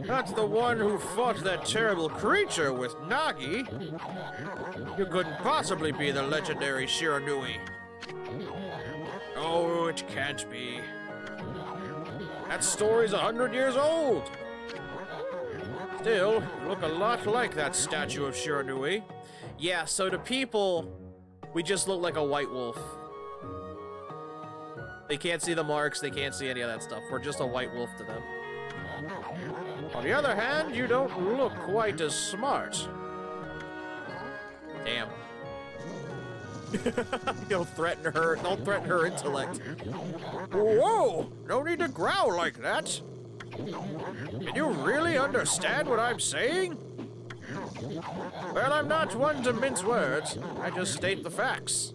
That's the one who fought that terrible creature with Nagi. You couldn't possibly be the legendary Shiranui. Oh, it can't be. That story's 100 years old. Still, you look a lot like that statue of Shiranui. Yeah, so to people, we just look like a white wolf. They can't see the marks, they can't see any of that stuff. We're just a white wolf to them. On the other hand, you don't look quite as smart. Damn. Don't threaten her. Don't threaten her intellect. Whoa! No need to growl like that. Can you really understand what I'm saying? Well, I'm not one to mince words. I just state the facts.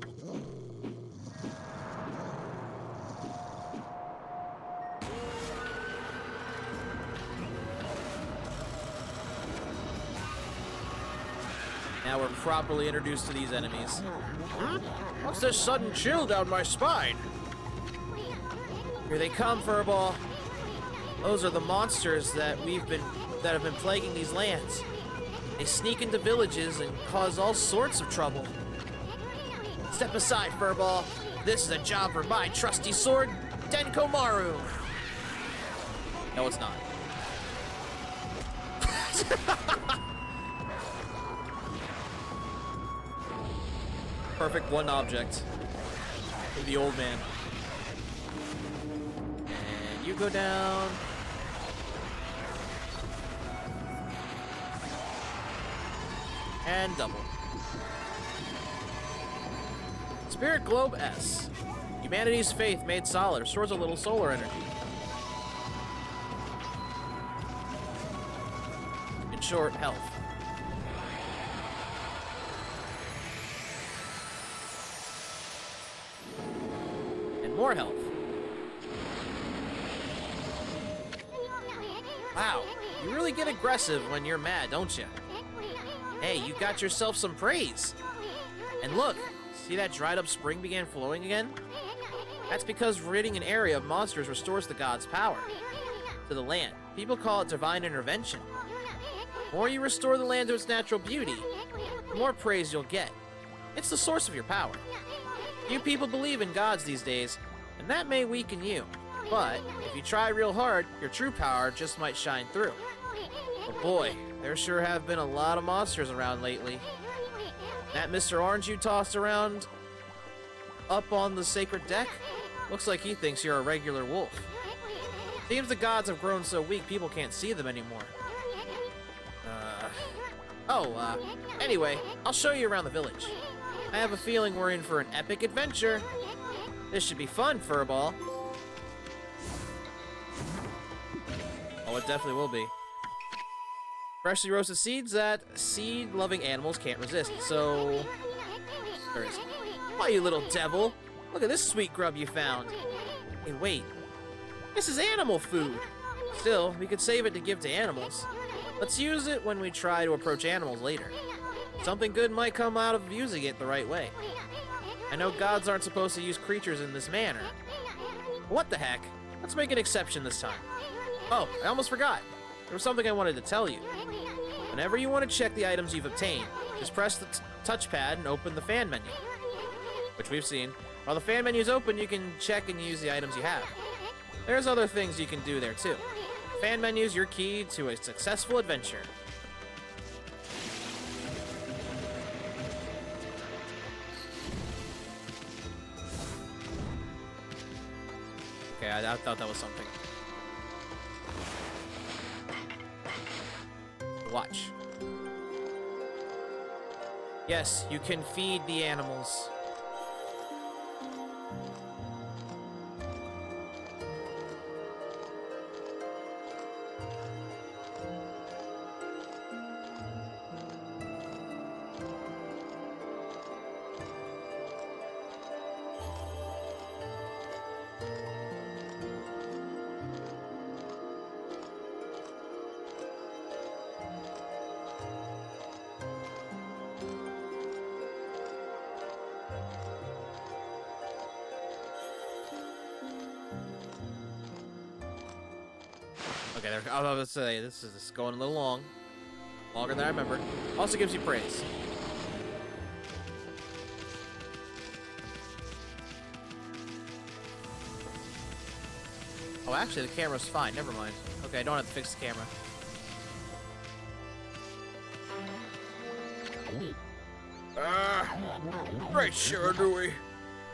Now we're properly introduced to these enemies. What's this sudden chill down my spine? Here they come, Furball. Those are the monsters that have been plaguing these lands. They sneak into villages and cause all sorts of trouble. Step aside, Furball. This is a job for my trusty sword, Denkomaru. No, it's not. Perfect one object. The old man. And you go down. And double. Spirit Globe S. Humanity's faith made solid. Restores a little solar energy. In short, health. More health. Wow, you really get aggressive when you're mad, don't you? Hey, you got yourself some praise. And look, see that dried up spring began flowing again? That's because ridding an area of monsters restores the god's power to the land. People call it divine intervention. The more you restore the land to its natural beauty, the more praise you'll get. It's the source of your power. Few people believe in gods these days, and that may weaken you. But if you try real hard, your true power just might shine through. But boy, there sure have been a lot of monsters around lately. That Mr. Orange you tossed around up on the sacred deck? Looks like he thinks you're a regular wolf. Seems the gods have grown so weak people can't see them anymore. Anyway, I'll show you around the village. I have a feeling we're in for an epic adventure. This should be fun, Furball. Oh, it definitely will be. Freshly roasted seeds that seed-loving animals can't resist, so... Where is it? Why, you little devil! Look at this sweet grub you found. Hey, wait. This is animal food! Still, we could save it to give to animals. Let's use it when we try to approach animals later. Something good might come out of using it the right way. I know gods aren't supposed to use creatures in this manner. What the heck? Let's make an exception this time. Oh, I almost forgot. There was something I wanted to tell you. Whenever you want to check the items you've obtained, just press the touchpad and open the fan menu, which we've seen. While the fan menu is open, you can check and use the items you have. There's other things you can do there too. Fan menu is your key to a successful adventure. I thought that was something. Watch. Yes, you can feed the animals. Okay, I was about to say, this is going a little long. Longer than I remembered. Also gives you praise. Oh, actually, the camera's fine. Never mind. Okay, I don't have to fix the camera. Right, sure, do we?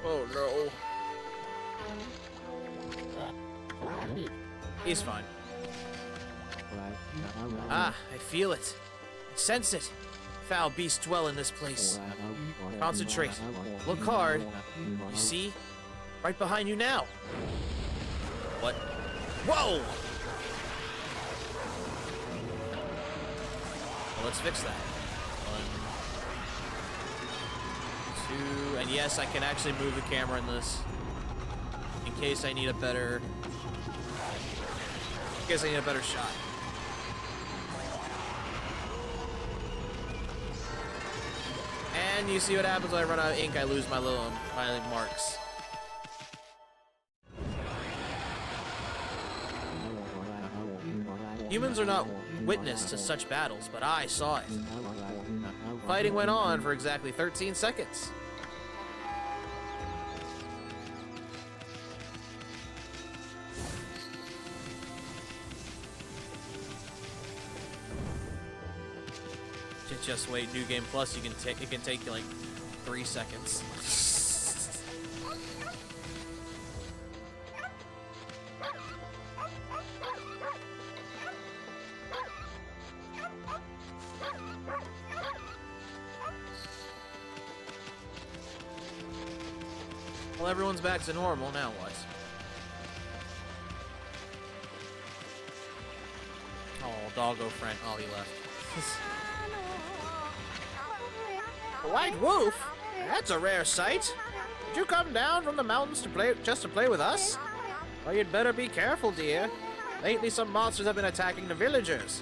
Oh, no. He's fine. Ah, I feel it. I sense it. Foul beasts dwell in this place. Concentrate. Look hard. You see? Right behind you now. What? Whoa! Well, let's fix that. 1, 2, and yes, I can actually move the camera in this. In case I need a better... shot. And you see what happens when I run out of ink, I lose my marks. Humans are not witness to such battles, but I saw it. Fighting went on for exactly 13 seconds. Just wait, New Game Plus, it can take you like 3 seconds. Well, everyone's back to normal, now what? Oh, doggo friend. Oh, he left. A white wolf? That's a rare sight. Did you come down from the mountains to play with us? Well, you'd better be careful, dear. Lately, some monsters have been attacking the villagers.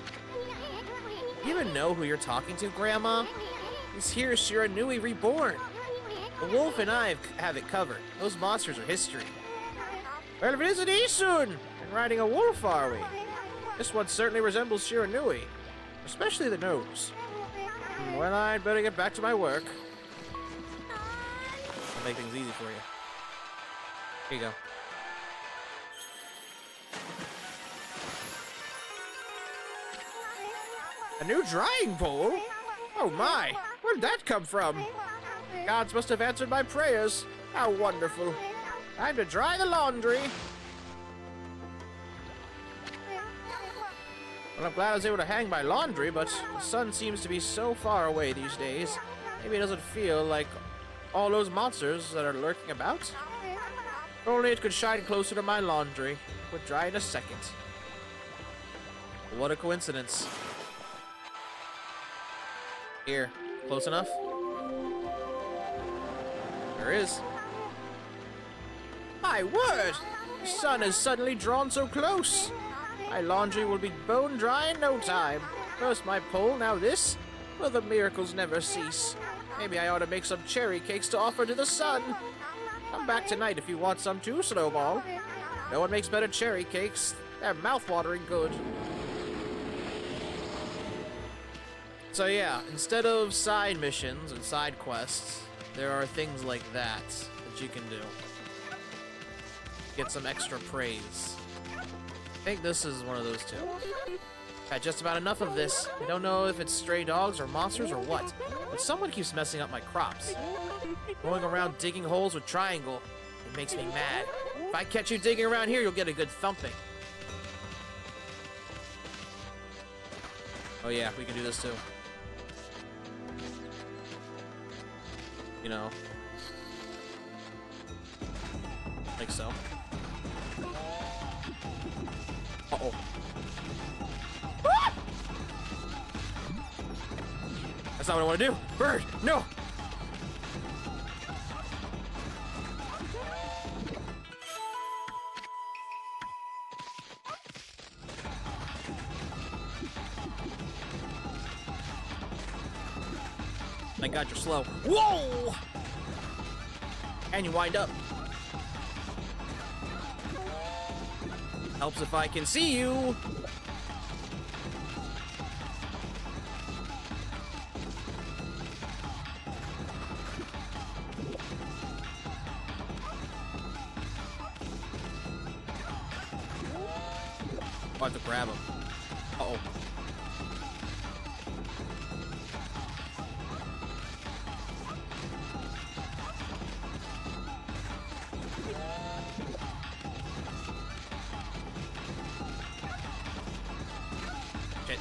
You even know who you're talking to, Grandma? Here's Shiranui reborn. The wolf and I have it covered. Those monsters are history. Well, visit Isun! And riding a wolf, are we? This one certainly resembles Shiranui, especially the nose. Well, I'd better get back to my work. I'll make things easy for you. Here you go. A new drying pole? Oh my! Where'd that come from? Gods must have answered my prayers. How wonderful. Time to dry the laundry. Well, I'm glad I was able to hang my laundry, but the sun seems to be so far away these days. Maybe it doesn't feel like all those monsters that are lurking about. If only it could shine closer to my laundry. It would dry in a second. What a coincidence. Here, close enough? There is. My word! The sun has suddenly drawn so close. My laundry will be bone dry in no time. First my pole, now this. Will the miracles never cease? Maybe I ought to make some cherry cakes to offer to the sun. Come back tonight if you want some too, Snowball. No one makes better cherry cakes. They're mouth-watering good. So yeah, instead of side missions and side quests, there are things like that you can do. Get some extra praise. I think this is one of those two. Had just about enough of this. I don't know if it's stray dogs or monsters or what, but someone keeps messing up my crops. Going around digging holes with triangle. It makes me mad. If I catch you digging around here, you'll get a good thumping. Oh yeah, we can do this too. You know. Like so. Uh-oh. Ah! That's not what I want to do. Bird, no! Thank God you're slow. Whoa! And you wind up. Helps if I can see you. I have to grab him. Uh-oh. Shit.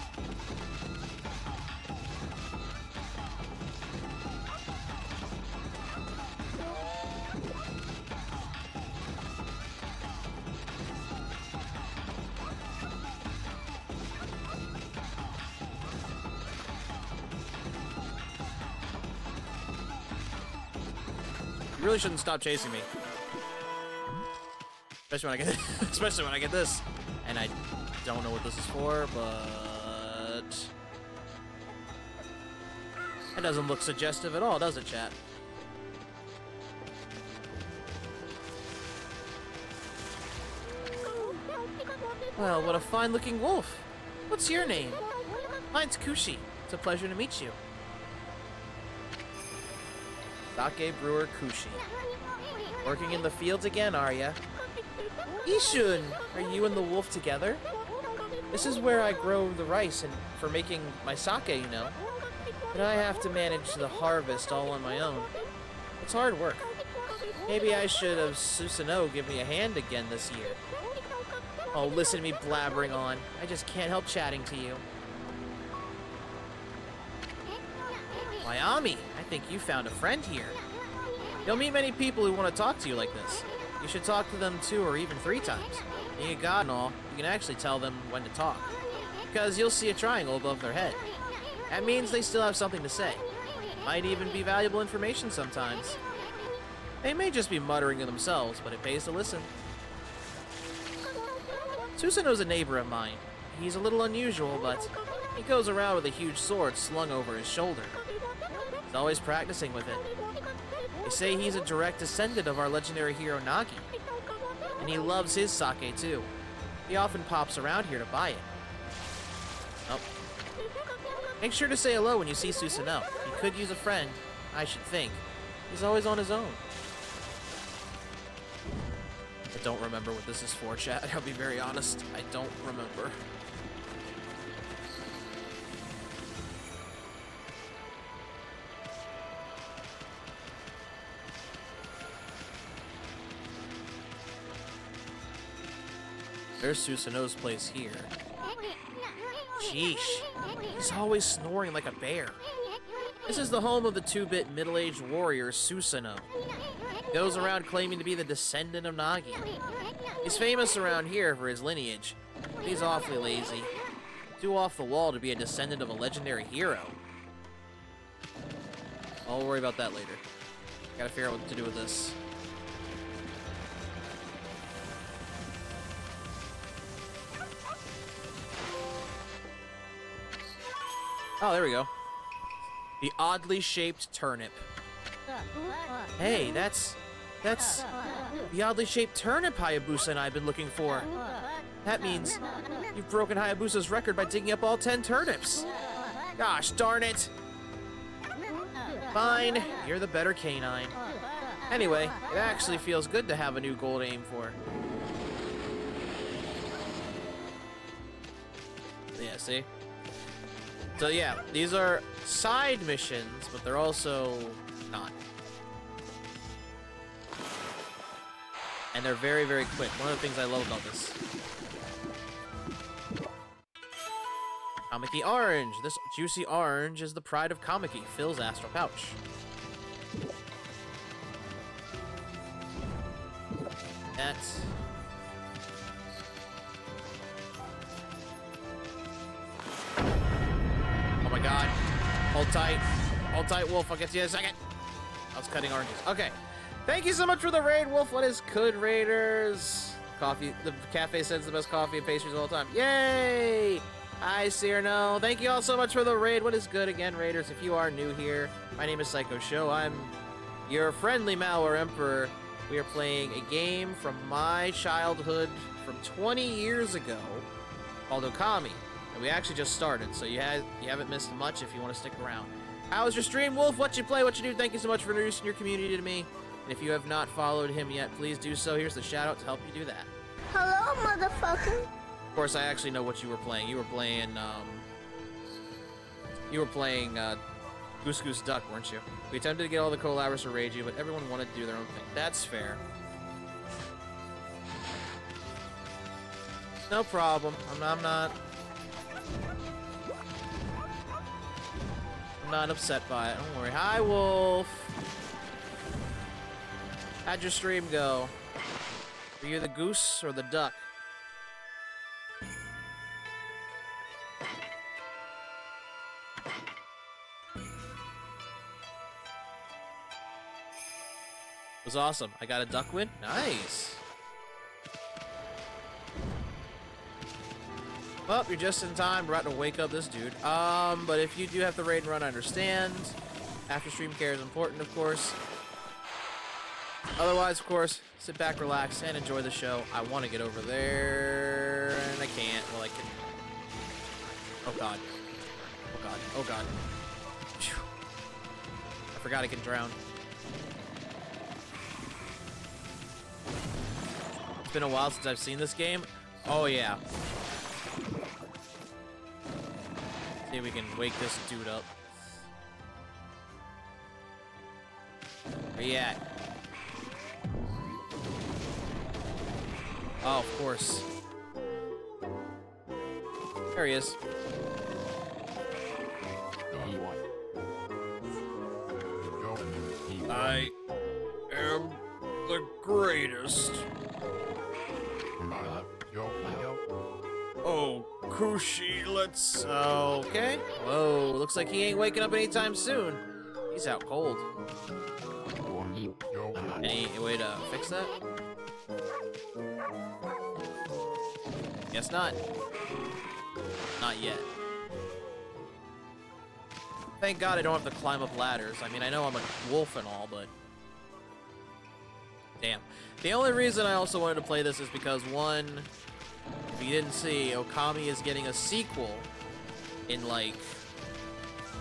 You really shouldn't stop chasing me. Especially when I get especially when I get this. And I don't know what this is for, but it doesn't look suggestive at all, does it, chat? Well, what a fine-looking wolf. What's your name? Mine's Kushi. It's a pleasure to meet you. Sake brewer Kushi. Working in the fields again, are ya? Ishun! Are you and the wolf together? This is where I grow the rice and for making my sake, you know. But I have to manage the harvest all on my own. It's hard work. Maybe I should have Susanoo give me a hand again this year. Oh, listen to me blabbering on. I just can't help chatting to you. Miami, I think you found a friend here. You'll meet many people who want to talk to you like this. You should talk to them 2 or even 3 times. Being a god and all, you can actually tell them when to talk. Because you'll see a triangle above their head. That means they still have something to say. Might even be valuable information sometimes. They may just be muttering to themselves, but it pays to listen. Susanoo's a neighbor of mine. He's a little unusual, but he goes around with a huge sword slung over his shoulder. He's always practicing with it. They say he's a direct descendant of our legendary hero Nagi. And he loves his sake too. He often pops around here to buy it. Oh. Make sure to say hello when you see Susanoo. He could use a friend, I should think. He's always on his own. I don't remember what this is for, chat. I'll be very honest. I don't remember. There's Susanoo's place here. Sheesh. He's always snoring like a bear. This is the home of the 2-bit middle-aged warrior Susanoo. He goes around claiming to be the descendant of Nagi. He's famous around here for his lineage. But he's awfully lazy. Too off the wall to be a descendant of a legendary hero. I'll worry about that later. Gotta figure out what to do with this. Oh, there we go. The oddly shaped turnip. Hey, that's the oddly shaped turnip Hayabusa and I have been looking for. That means you've broken Hayabusa's record by digging up all 10 turnips. Gosh darn it. Fine, you're the better canine. Anyway, it actually feels good to have a new goal to aim for. Yeah, see? So yeah, these are side missions, but they're also not. and they're very, very quick. One of the things I love about this. Kamiki Orange. This juicy orange is the pride of Kamiki. Fills astral pouch. That's... Oh my god. Hold tight. Hold tight, Wolf. I'll get to you in a second. I was cutting oranges. Okay. Thank you so much for the raid, Wolf. What is good, Raiders? Coffee. The cafe sends the best coffee and pastries of all time. Yay! Hi, Cyrano. Thank you all so much for the raid. What is good again, Raiders? If you are new here, my name is Psycho Show. I'm your friendly malware emperor. We are playing a game from my childhood from 20 years ago called Okami. And we actually just started, so you haven't missed much if you want to stick around. How was your stream, Wolf? What you play? What you do? Thank you so much for introducing your community to me. And if you have not followed him yet, please do so. Here's the shout out to help you do that. Hello, motherfucker. Of course, I actually know what you were playing. You were playing Goose Goose Duck, weren't you? We attempted to get all the collabers to raid you, but everyone wanted to do their own thing. That's fair. No problem. I'm not upset by it. Don't worry. Hi, Wolf. How'd your stream go? Were you the goose or the duck? It was awesome. I got a duck win. Nice. Well, you're just in time. We're about to wake up this dude. But if you do have to raid and run, I understand. After stream care is important, of course. Otherwise, of course, sit back, relax, and enjoy the show. I want to get over there, and I can't. Well, I can. Oh god. Oh god. Oh god. Phew. I forgot I can drown. It's been a while since I've seen this game. Oh yeah. See if we can wake this dude up. Where you at? Oh, of course. There he is. I am the greatest. Oh, Kushi, let's... Okay. Whoa, looks like he ain't waking up anytime soon. He's out cold. Any way to fix that? Guess not. Not yet. Thank God I don't have to climb up ladders. I mean, I know I'm a wolf and all, but... Damn. The only reason I also wanted to play this is because, one, if you didn't see, Okami is getting a sequel in, like...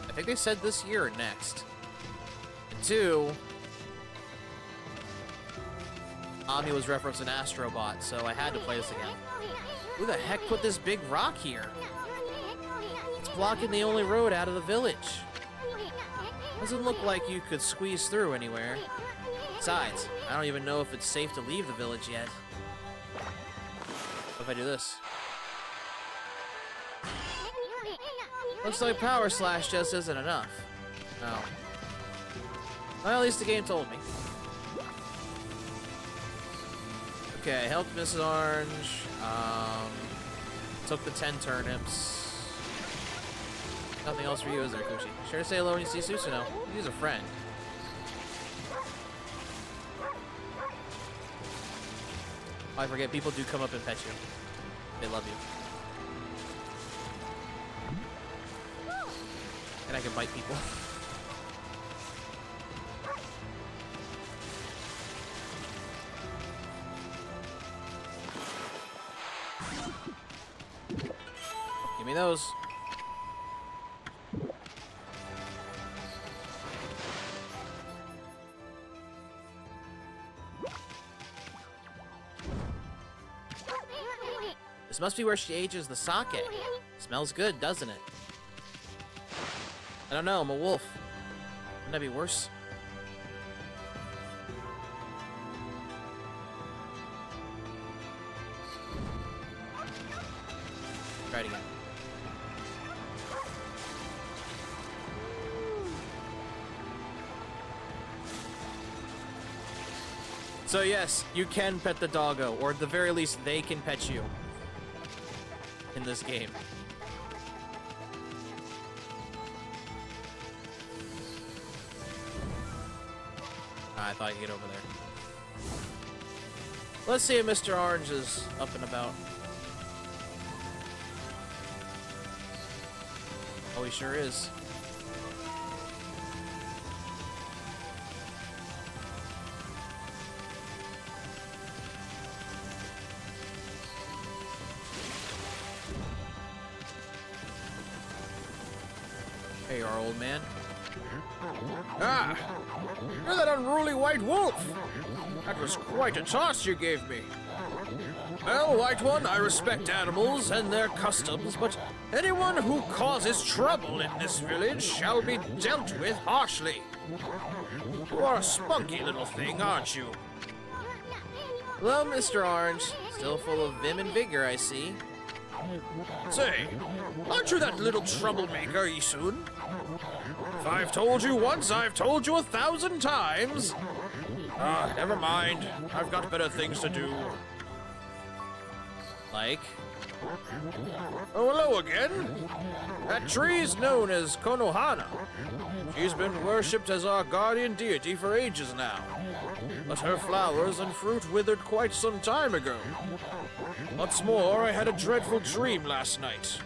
I think they said this year or next. And two... Ami was referencing Astrobot, so I had to play this again. Who the heck put this big rock here? It's blocking the only road out of the village. Doesn't look like you could squeeze through anywhere. Besides, I don't even know if it's safe to leave the village yet. What if I do this? Looks like Power Slash just isn't enough. No. Well, at least the game told me. Okay, helped Mrs. Orange. Took the 10 turnips. Nothing else for you, is there, Kushi? Sure to say hello when you see Susanoo. He's a friend. Oh, I forget, people do come up and pet you. They love you. And I can bite people. Give me those. This must be where she ages the sake. Smells good, doesn't it? I don't know, I'm a wolf. Wouldn't that be worse? So yes, you can pet the doggo, or at the very least, they can pet you in this game. I thought I could get over there. Let's see if Mr. Orange is up and about. Oh, he sure is. There you are, old man. Ah! You're that unruly white wolf! That was quite a toss you gave me. Well, White One, I respect animals and their customs, but anyone who causes trouble in this village shall be dealt with harshly. You are a spunky little thing, aren't you? Hello, Mr. Orange. Still full of vim and vigor, I see. Say, aren't you that little troublemaker, Isun? If I've told you once, I've told you 1,000 times. Ah, never mind. I've got better things to do. Like? Oh, hello again. That tree's known as Konohana. She's been worshipped as our guardian deity for ages now. But her flowers and fruit withered quite some time ago. What's more, I had a dreadful dream last night.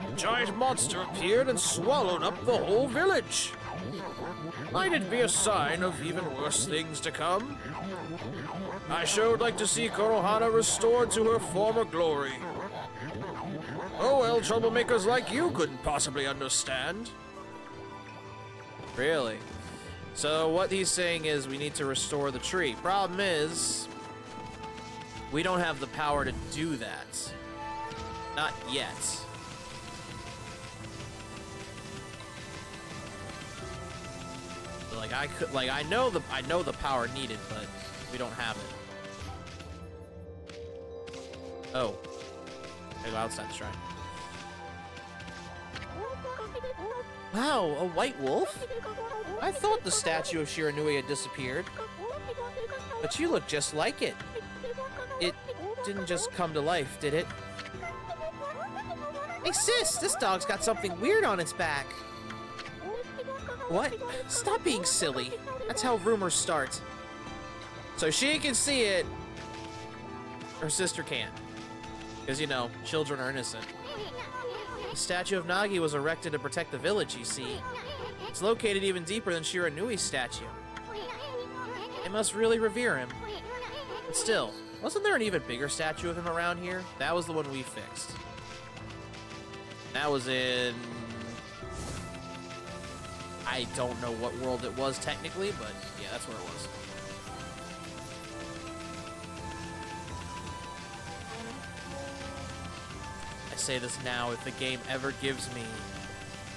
A giant monster appeared and swallowed up the whole village. Might it be a sign of even worse things to come? I sure would like to see Konohana restored to her former glory. Oh well, troublemakers like you couldn't possibly understand. Really? So what he's saying is we need to restore the tree. Problem is, we don't have the power to do that. Not yet. Like I know the power needed, but we don't have it. Oh. Gotta go outside the shrine. Wow, a white wolf? I thought the statue of Shiranui had disappeared. But you look just like it. It didn't just come to life, did it? Hey sis, this dog's got something weird on its back. What? Stop being silly. That's how rumors start. So she can see it. Her sister can't. Because, you know, children are innocent. The statue of Nagi was erected to protect the village, you see. It's located even deeper than Shiranui's statue. They must really revere him. But still, wasn't there an even bigger statue of him around here? That was the one we fixed. That was in... I don't know what world it was technically, but yeah, that's where it was. I say this now, if the game ever gives me...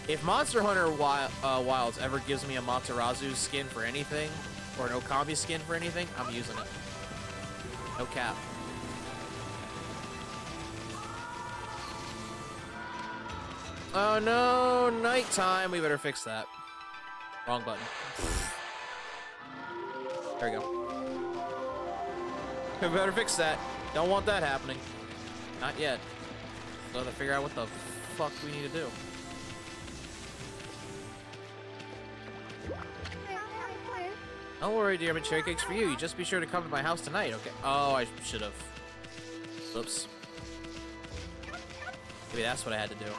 If Monster Hunter Wilds ever gives me a Matarazu skin for anything, or an Okami skin for anything, I'm using it. No cap. Oh no, nighttime. We better fix that. Wrong button. There we go. We better fix that. Don't want that happening. Not yet. So I have to figure out what the fuck we need to do. Don't worry, dear, but cherry cake's for you. You just be sure to come to my house tonight, okay? Oh, I should have. Oops. Maybe that's what I had to do.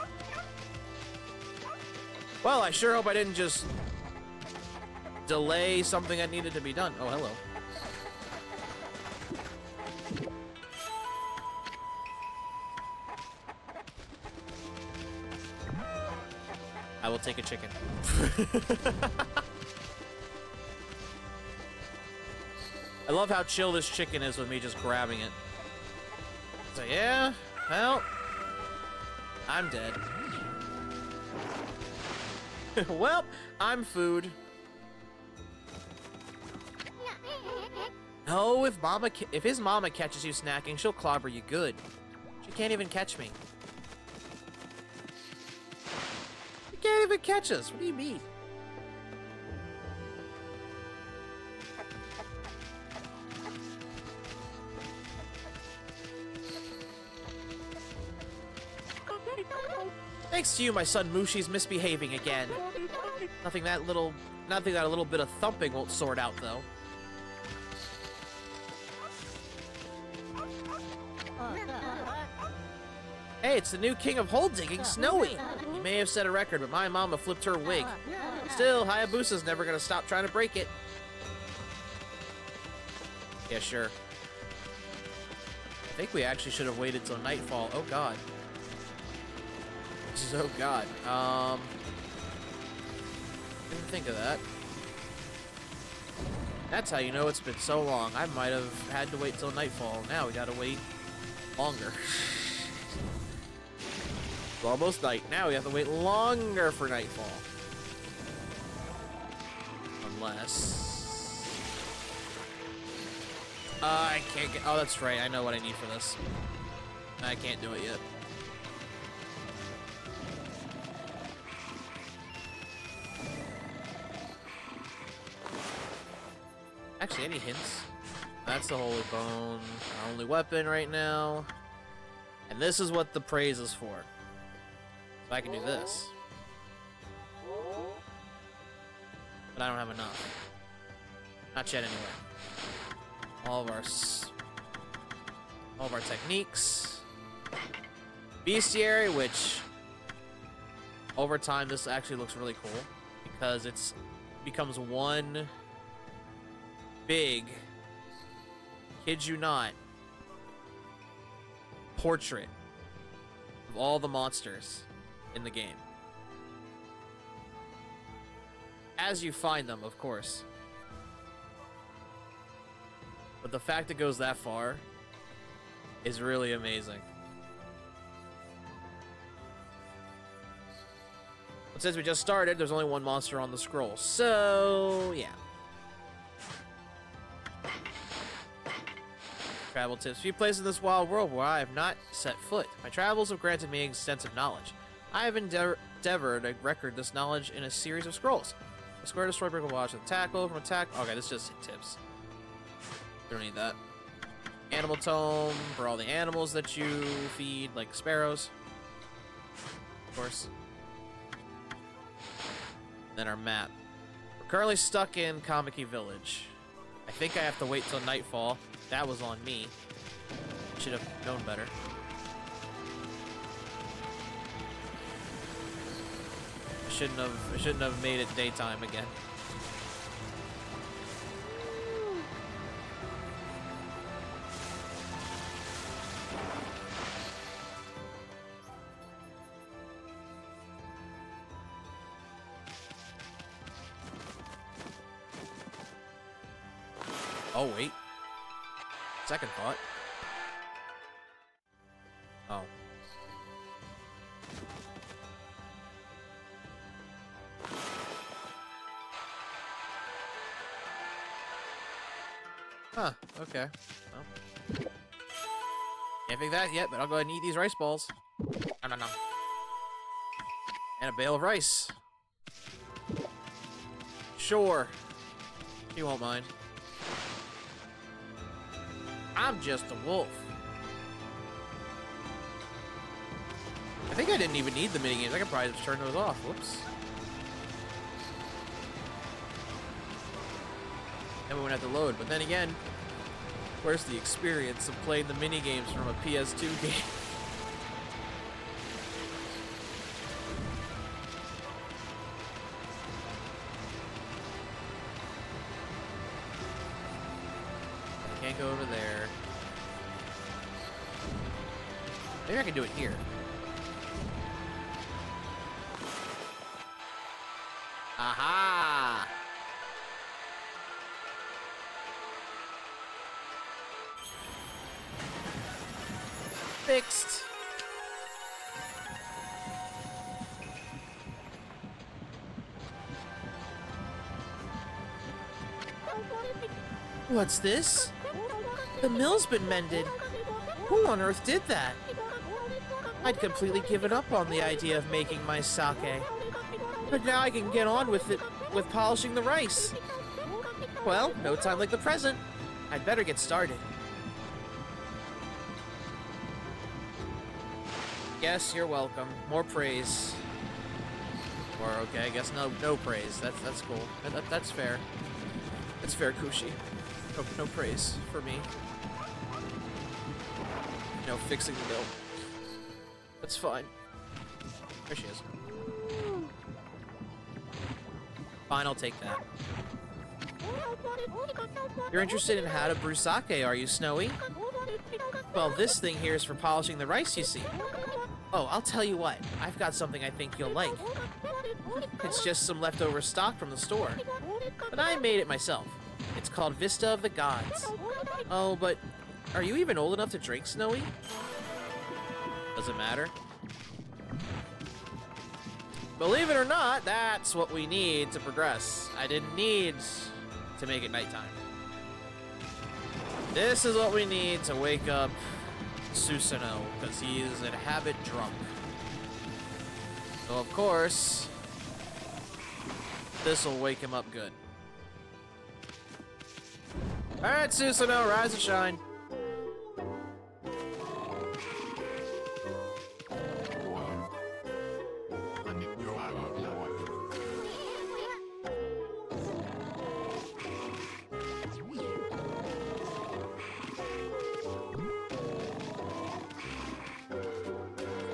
Well, I sure hope I didn't just delay something that needed to be done. Oh, hello. I will take a chicken. I love how chill this chicken is with me just grabbing it. So yeah, well, I'm dead. Well, I'm food. No, if his mama catches you snacking, she'll clobber you good. She can't even catch me. She can't even catch us. What do you mean? Thanks to you, my son Mushi's misbehaving again. Nothing that a little bit of thumping won't sort out, though. Hey, it's the new king of hole digging, Snowy. He may have set a record, but my mama flipped her wig. Still, Hayabusa's never gonna stop trying to break it. Yeah, sure. I think we actually should have waited till nightfall. Oh god. Oh god. Didn't think of that. That's how you know it's been so long. I might have had to wait till nightfall. Now we gotta wait longer. It's almost night. Now we have to wait longer for nightfall. Unless... I can't get... Oh, that's right. I know what I need for this. I can't do it yet. Actually, any hints? That's the Holy Bone. Our only weapon right now. And this is what the praise is for. So I can do this. But I don't have enough. Not yet, anyway. All of our techniques. Bestiary, which over time this actually looks really cool because it's becomes one big, kid you not, portrait of all the monsters in the game. As you find them, of course. But the fact it goes that far is really amazing. But since we just started, there's only one monster on the scroll. So, yeah. Travel tips. Few places in this wild world where I have not set foot. My travels have granted me extensive knowledge. I have endeavored to record this knowledge in a series of scrolls. A square destroy brick will watch with tackle from attack. Okay, this is just tips. Don't need that. Animal tome for all the animals that you feed, like sparrows. Of course. Then our map. We're currently stuck in Kamiki Village. I think I have to wait till nightfall. That was on me. Should have known better. I shouldn't have made it daytime again. Oh, wait. Second thought. Oh. Huh, okay. Well. Can't figure that yet, but I'll go ahead and eat these rice balls. No, no, no. And a bale of rice. Sure. She won't mind. I'm just a wolf. I think I didn't even need the minigames. I could probably just turn those off. Whoops. Then we wouldn't have to load. But then again, where's the experience of playing the minigames from a PS2 game? Can't go over there. Maybe I can do it here. Aha! Fixed. What's this? The mill's been mended. Who on earth did that? I'd completely given up on the idea of making my sake. But now I can get on with it, with polishing the rice. Well, no time like the present. I'd better get started. Yes, you're welcome. More praise. Or okay, I guess no praise. That's cool. That's fair. That's fair, Kushi. No praise for me. No fixing the bill. That's fine. There she is. Fine, I'll take that. You're interested in how to brew sake, are you, Snowy? Well, this thing here is for polishing the rice, you see. Oh, I'll tell you what. I've got something I think you'll like. It's just some leftover stock from the store. But I made it myself. It's called Vista of the Gods. Oh, but are you even old enough to drink, Snowy? Does it matter? Believe it or not, that's what we need to progress. I didn't need to make it nighttime. This is what we need to wake up Susanoo, because he is in habit drunk. So of course, this will wake him up good. Alright, Susanoo, rise and shine.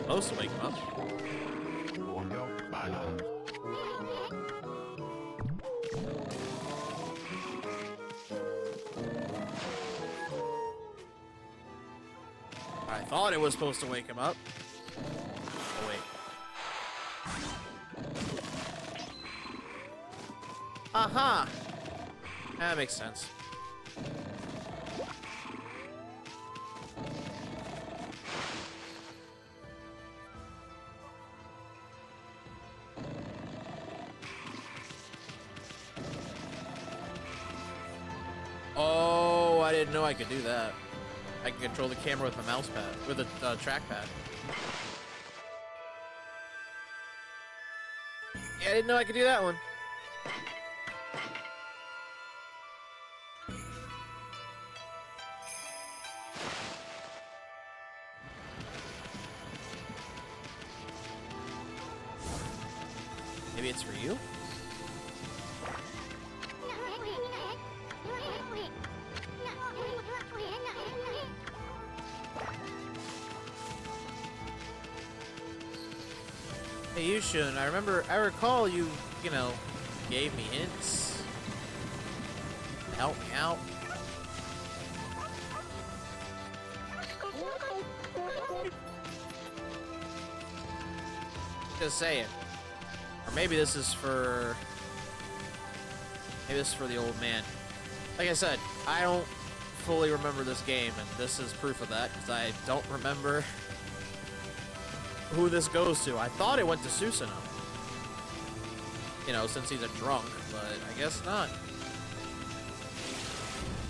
Supposed to wake him up. I thought it was supposed to wake him up. Oh, wait. Aha! That makes sense. Oh, I didn't know I could do that. I can control the camera with my mouse pad, with a trackpad. Yeah, I didn't know I could do that one. Maybe it's for you? Hey, Yushun, I recall you know, gave me hints. Help me out. Just saying. Or maybe this is for... Maybe this is for the old man. Like I said, I don't fully remember this game, and this is proof of that, because I don't remember who this goes to. I thought it went to Susanoo. You know, since he's a drunk, but I guess not.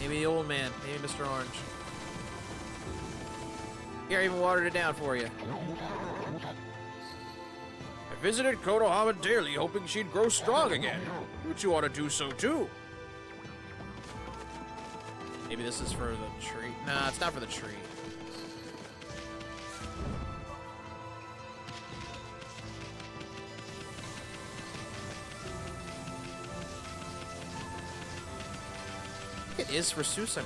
Maybe the old man, maybe Mr. Orange. Here, I even watered it down for you. I visited Konohama daily, hoping she'd grow strong again. But you ought to do so too. Maybe this is for the tree. Nah, it's not for the tree. It is for Susanoo.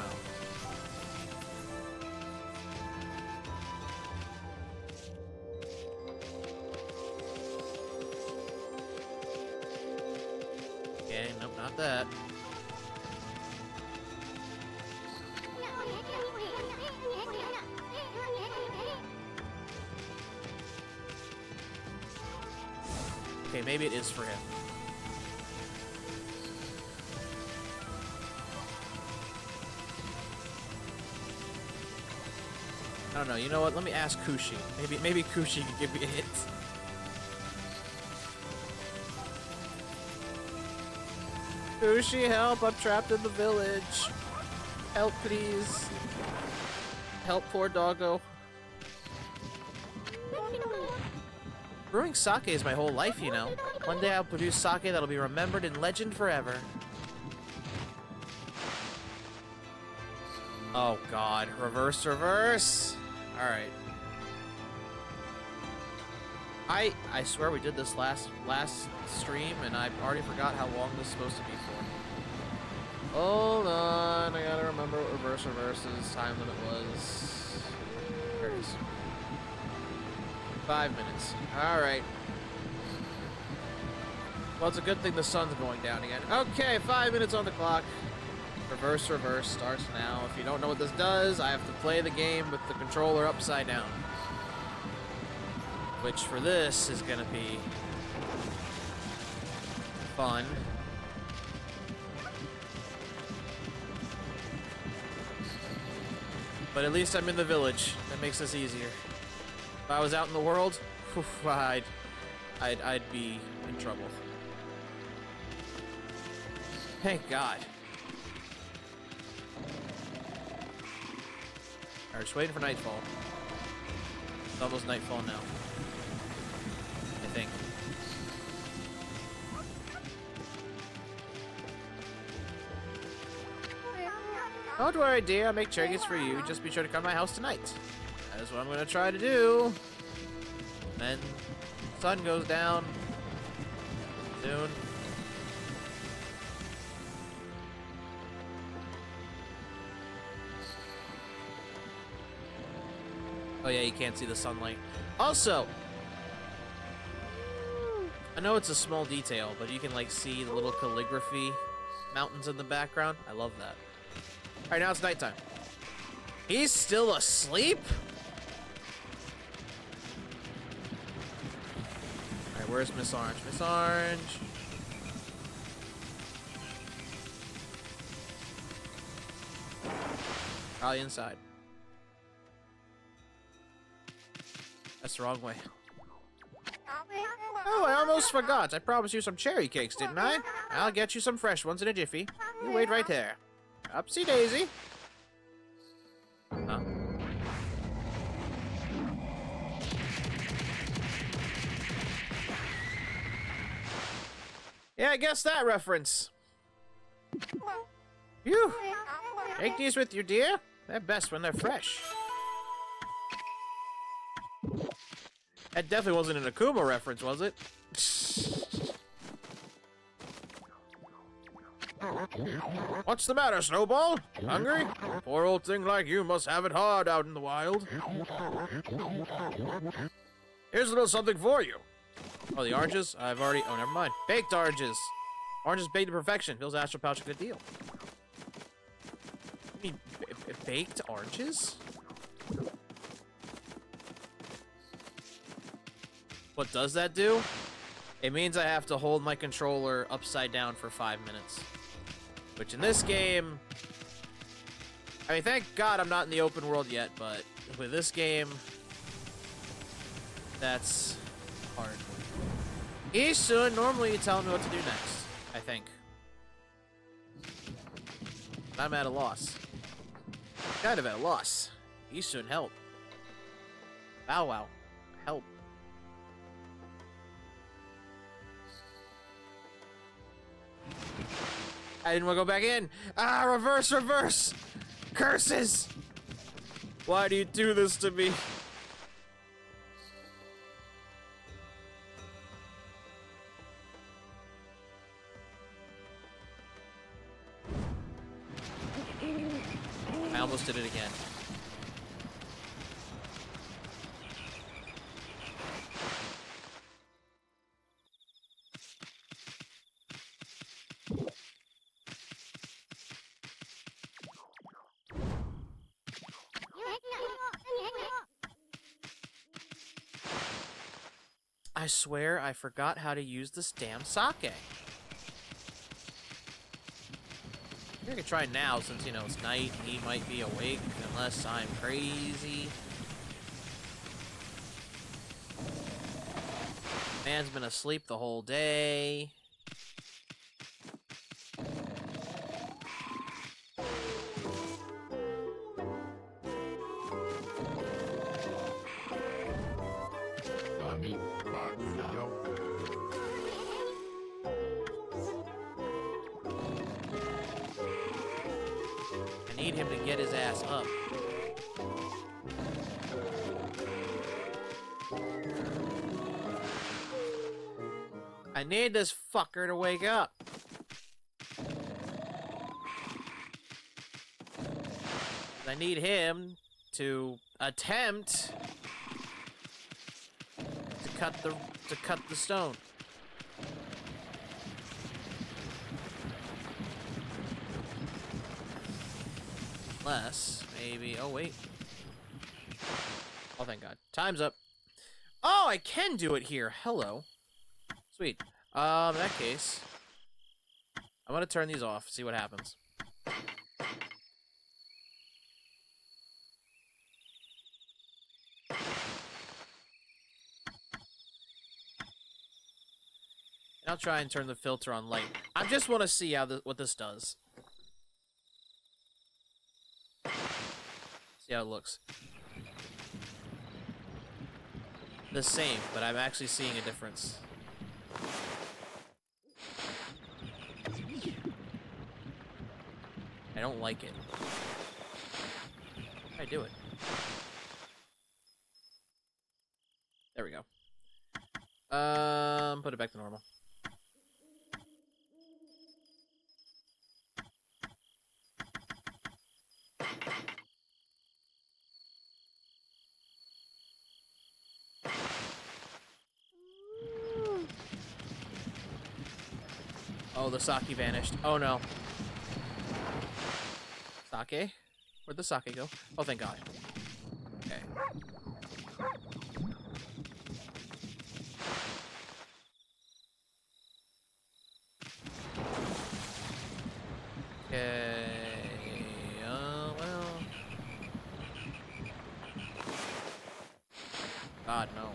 Okay, nope, not that. Okay, maybe it is for him. I don't know. You know what? Let me ask Kushi. Maybe Kushi can give me a hint. Kushi, help! I'm trapped in the village. Help, please. Help, poor doggo. Brewing sake is my whole life, you know. One day I'll produce sake that'll be remembered in legend forever. Oh God! Reverse, reverse. All right. I swear we did this last stream, and I already forgot how long this is supposed to be for. Hold on, I gotta remember what reverse's time limit was. There it is. 5 minutes. Alright. Well, it's a good thing the sun's going down again. Okay, 5 minutes on the clock. Reverse starts now. If you don't know what this does, I have to play the game with the controller upside down. Which for this is gonna be fun. But at least I'm in the village. That makes this easier. If I was out in the world, I'd be in trouble. Thank God. Alright, just waiting for nightfall. It's almost nightfall now. I think. Don't worry, dear. I'll make cherries for you. Just be sure to come to my house tonight. That is what I'm gonna try to do. Then, sun goes down soon. Oh yeah, you can't see the sunlight. Also, I know it's a small detail, but you can like see the little calligraphy mountains in the background. I love that. All right, now it's nighttime. He's still asleep? All right, where's Miss Orange? Miss Orange. Probably inside. That's the wrong way. Oh, I almost forgot. I promised you some cherry cakes, didn't I? I'll get you some fresh ones in a jiffy. You wait right there. Upsy daisy. Huh? Yeah, I guess that reference. Phew. Take these with you, dear. They're best when they're fresh. That definitely wasn't an Akuma reference, was it? What's the matter, Snowball? Hungry? Poor old thing like you must have it hard out in the wild. Here's a little something for you. Oh, the oranges? I've already... Oh, never mind. Baked oranges. Oranges baked to perfection. Feels Astral Pouch a good deal. You mean baked oranges? What does that do? It means I have to hold my controller upside down for 5 minutes. Which in this game... I mean, thank God I'm not in the open world yet, but with this game... That's hard. Soon, normally you tell me what to do next, I think. I'm at a loss. Kind of at a loss. Soon, help. Bow wow. Help. I didn't want to go back in. Ah, reverse! Curses! Why do you do this to me? I almost did it again. I swear I forgot how to use this damn sake. I could try now since, you know, it's night. He might be awake unless I'm crazy. Man's been asleep the whole day. I need him to get his ass up. I need this fucker to wake up. I need him to attempt to cut the stone. Unless maybe. Oh wait. Oh thank God. Time's up. Oh, I can do it here. Hello. Sweet. In that case, I'm gonna turn these off. See what happens. And I'll try and turn the filter on light. I just want to see how what this does. See how it looks. The same, but I'm actually seeing a difference. I don't like it. I do it. There we go. Put it back to normal. Oh, the sake vanished. Oh no. Sake? Where'd the sake go? Oh, thank God. Okay. Okay. Well. God, no.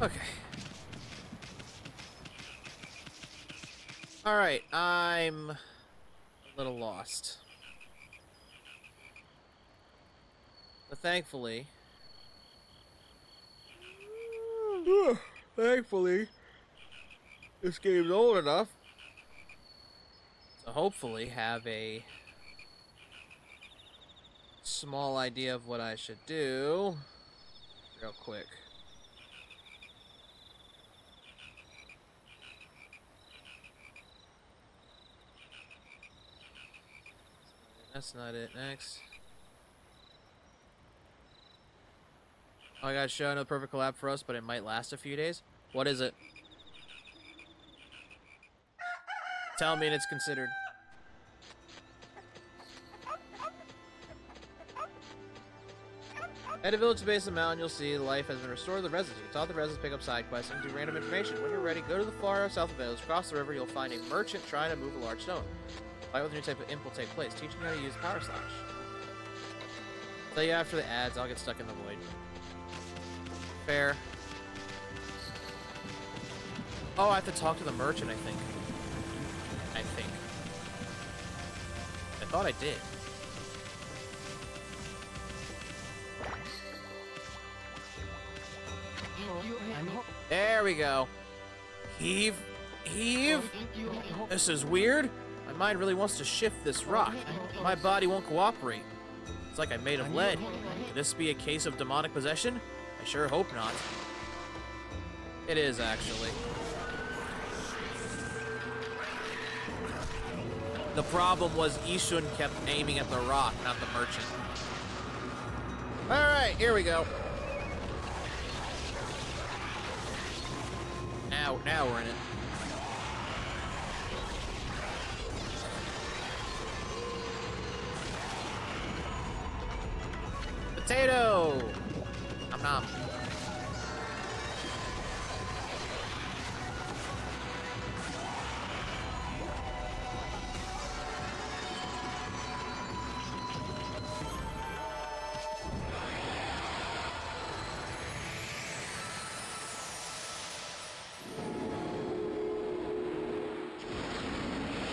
Okay. Alright, I'm a little lost. But thankfully... thankfully, this game's old enough to hopefully have a small idea of what I should do real quick. That's not it. Next. Oh, I got show another perfect collab for us, but it might last a few days. What is it? Tell me and it's considered. At a village to base of the mountain, you'll see life has been restored to the residents. You taught the residents pick up side quests and do random information. When you're ready, go to the far south of the village. Cross the river, you'll find a merchant trying to move a large stone. Fight with a new type of imp will take place, teaching you how to use Power Slash. Tell you after the ads, I'll get stuck in the void. Fair. Oh, I have to talk to the merchant, I think. I thought I did. There we go. Heave. Heave. This is weird. My mind really wants to shift this rock. My body won't cooperate. It's like I'm made of lead. Could this be a case of demonic possession? I sure hope not. It is, actually. The problem was Ishun kept aiming at the rock, not the merchant. Alright, here we go. Now we're in it. Potato! Nom nom.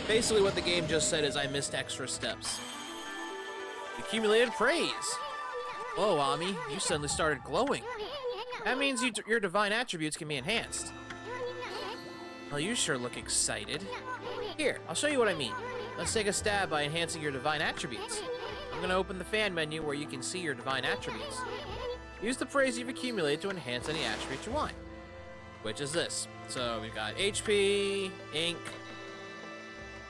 Basically what the game just said is I missed extra steps. Accumulated praise. Whoa, Ami, you suddenly started glowing. That means your divine attributes can be enhanced. Well, you sure look excited. Here, I'll show you what I mean. Let's take a stab by enhancing your divine attributes. I'm gonna open the fan menu where you can see your divine attributes. Use the praise you've accumulated to enhance any attribute you want. Which is this. So we've got HP, ink,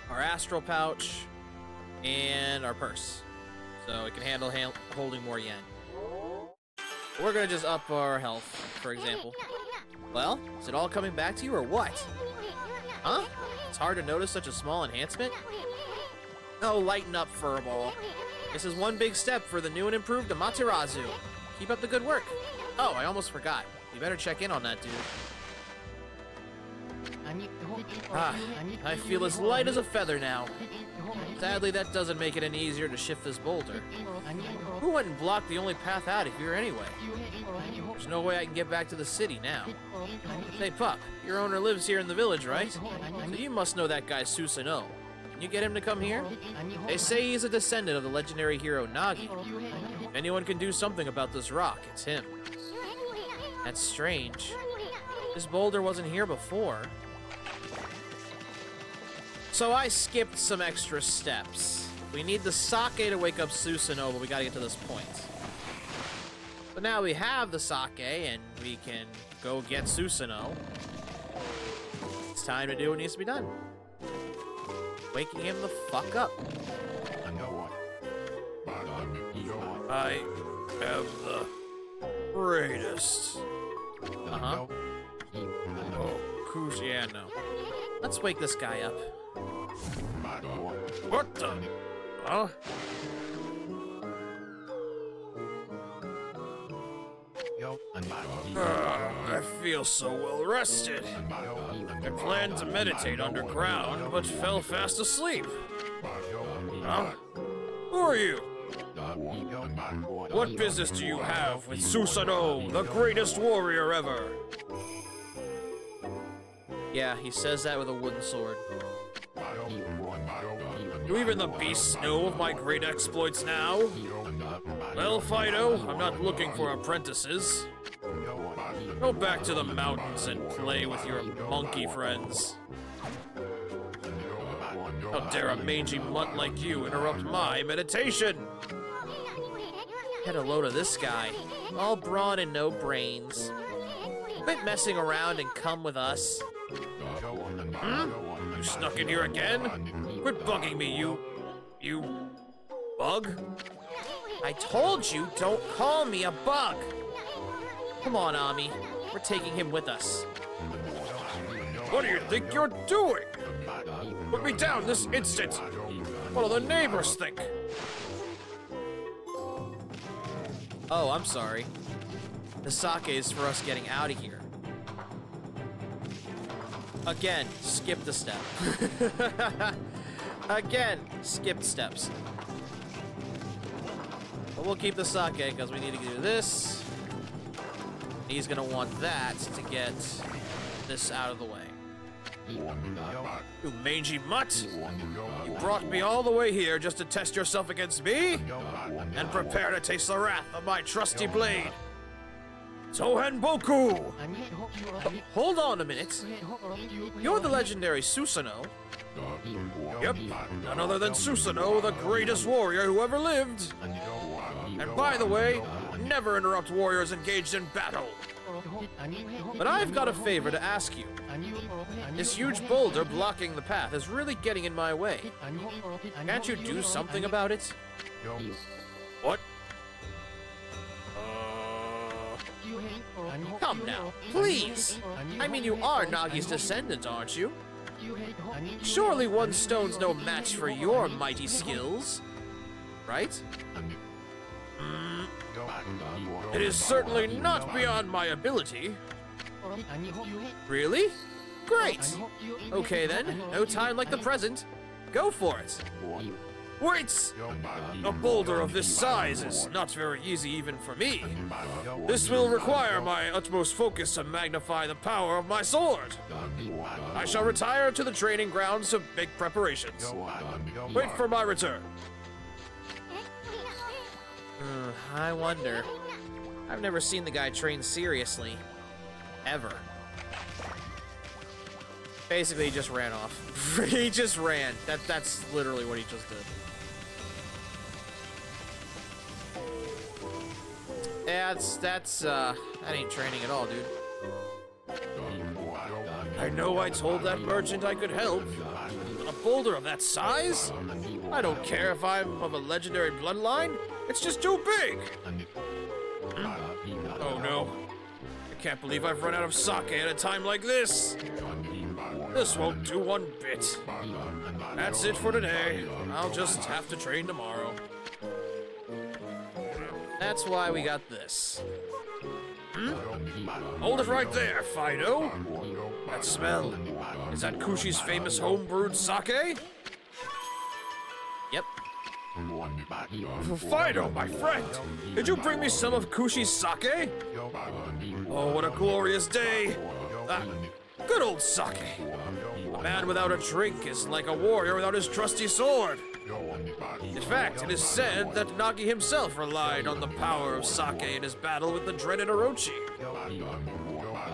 our astral pouch, and our purse. So it can handle holding more yen. We're gonna just up our health, for example. Well, is it all coming back to you or what? Huh? It's hard to notice such a small enhancement? Oh, lighten up, Furball. This is one big step for the new and improved Amaterasu. Keep up the good work. Oh, I almost forgot. You better check in on that dude. Ah, I feel as light as a feather now. Sadly, that doesn't make it any easier to shift this boulder. Who went and blocked the only path out of here anyway? There's no way I can get back to the city now. Hey, Pup, your owner lives here in the village, right? So you must know that guy Susanoo. Can you get him to come here? They say he's a descendant of the legendary hero Nagi. If anyone can do something about this rock, it's him. That's strange. This boulder wasn't here before. So I skipped some extra steps. We need the sake to wake up Susanoo, but we gotta get to this point. But now we have the sake, and we can go get Susanoo. It's time to do what needs to be done. Waking him the fuck up. I am the greatest. Uh-huh. Oh, yeah, no. Let's wake this guy up. What the? Huh? I feel so well rested. I planned to meditate underground, but fell fast asleep. Huh? Who are you? What business do you have with Susanoo, the greatest warrior ever? Yeah, he says that with a wooden sword. Do even the beasts know of my great exploits now? Well, Fido, I'm not looking for apprentices. Go back to the mountains and play with your monkey friends. How dare a mangy mutt like you interrupt my meditation? Get a load of this guy. All brawn and no brains. Quit messing around and come with us. Hmm? You snuck in here again? Quit bugging me, you bug? I told you, don't call me a bug. Come on, Ami. We're taking him with us. What do you think you're doing? Put me down this instant. What'll the neighbors think? Oh, I'm sorry. The sake is for us getting out of here. Again, skip the step. Again, skipped steps. But we'll keep the sake because we need to do this. He's gonna want that to get this out of the way. You mangy mutt! You brought me all the way here just to test yourself against me? And prepare to taste the wrath of my trusty blade. Tohen Boku! Hold on a minute. You're the legendary Susanoo. Yep, none other than Susanoo, the greatest warrior who ever lived. And by the way, never interrupt warriors engaged in battle. But I've got a favor to ask you. This huge boulder blocking the path is really getting in my way. Can't you do something about it? What? Come now, please! I mean, you are Nagi's descendant, aren't you? Surely one stone's no match for your mighty skills, right? It is certainly not beyond my ability. Really? Great! Okay then, no time like the present. Go for it! Wait! A boulder of this size is not very easy even for me. This will require my utmost focus to magnify the power of my sword. I shall retire to the training grounds to make preparations. Wait for my return. I wonder. I've never seen the guy train seriously. Ever. Basically, he just ran off. He just ran. That's literally what he just did. Yeah, that ain't training at all, dude. I know I told that merchant I could help. A boulder of that size? I don't care if I'm of a legendary bloodline. It's just too big. Oh no. I can't believe I've run out of sake at a time like this. This won't do one bit. That's it for today. I'll just have to train tomorrow. That's why we got this. Hold it right there, Fido. That smell. Is that Kushi's famous homebrewed sake? Yep. Fido, my friend! Did you bring me some of Kushi's sake? Oh, what a glorious day! Ah, good old sake. A man without a drink is like a warrior without his trusty sword. In fact, it is said that Nagi himself relied on the power of sake in his battle with the dreaded Orochi.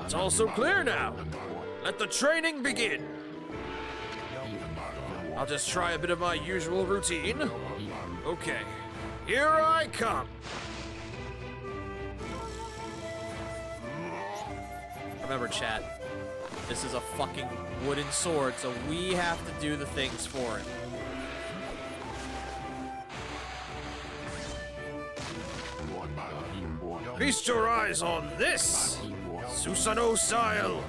It's all so clear now. Let the training begin. I'll just try a bit of my usual routine. Okay, here I come. Remember, chat, this is a fucking wooden sword, so we have to do the things for it. Feast your eyes on this! Susanoo style!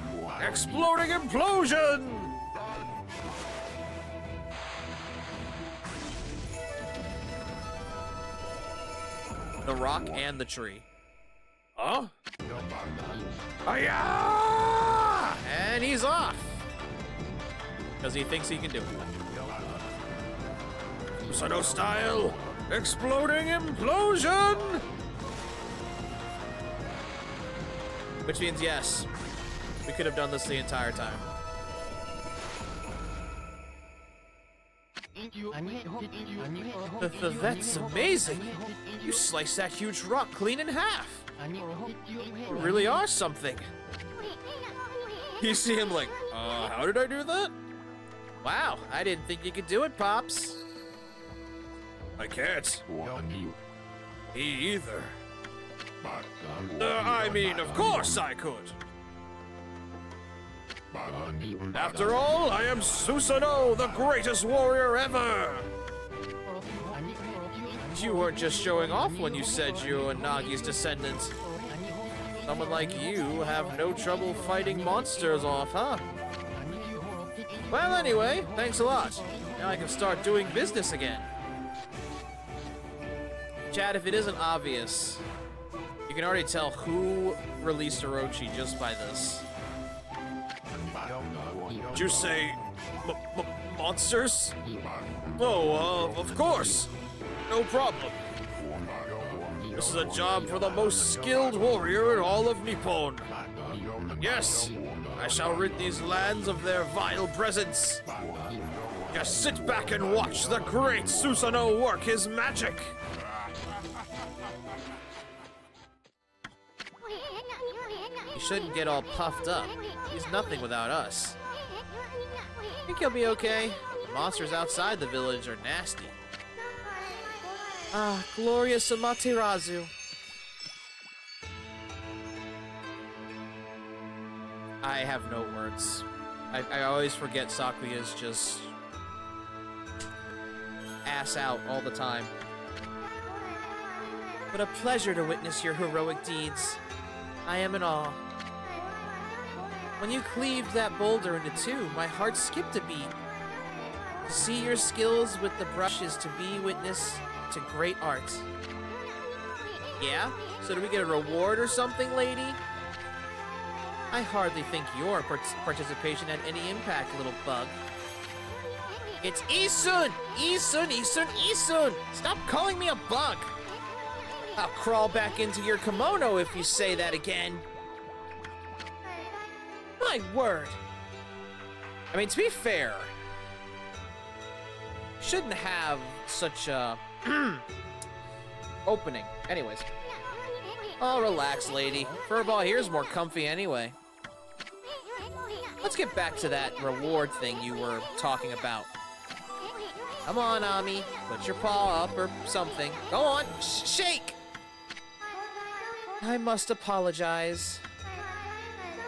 Exploding implosion! The rock and the tree. Huh? Hi-ya! And he's off! Because he thinks he can do it. Susanoo style! Exploding implosion! Which means yes, we could have done this the entire time. That's amazing! You sliced that huge rock clean in half! You really are something! You see him like, how did I do that? Wow, I didn't think you could do it, Pops. I can't. Me either. I mean, of course I could. After all, I am Susanoo, the greatest warrior ever! You weren't just showing off when you said you were Nagi's descendant. Someone like you have no trouble fighting monsters off, huh? Well, anyway, thanks a lot. Now I can start doing business again. Chad, if it isn't obvious, you can already tell who released Orochi just by this. Did you say monsters? Oh, of course. No problem. This is a job for the most skilled warrior in all of Nippon. Yes, I shall rid these lands of their vile presence. Just sit back and watch the great Susanoo work his magic. You shouldn't get all puffed up. He's nothing without us. I think he'll be okay. The monsters outside the village are nasty. Ah, glorious Amaterasu. I have no words. I always forget Sakuya's just ass out all the time. What a pleasure to witness your heroic deeds. I am in awe. When you cleaved that boulder into two, my heart skipped a beat. To see your skills with the brush is to be witness to great art. Yeah? So do we get a reward or something, lady? I hardly think your participation had any impact, little bug. It's Isun! Isun, Isun, Isun! Stop calling me a bug! I'll crawl back into your kimono if you say that again. My word. I mean, to be fair, shouldn't have such a opening. Anyways. Oh, relax, lady. Furball here's more comfy anyway. let's get back to that reward thing you were talking about. Come on, Ami. Put your paw up or something. Go on, shake! I must apologize.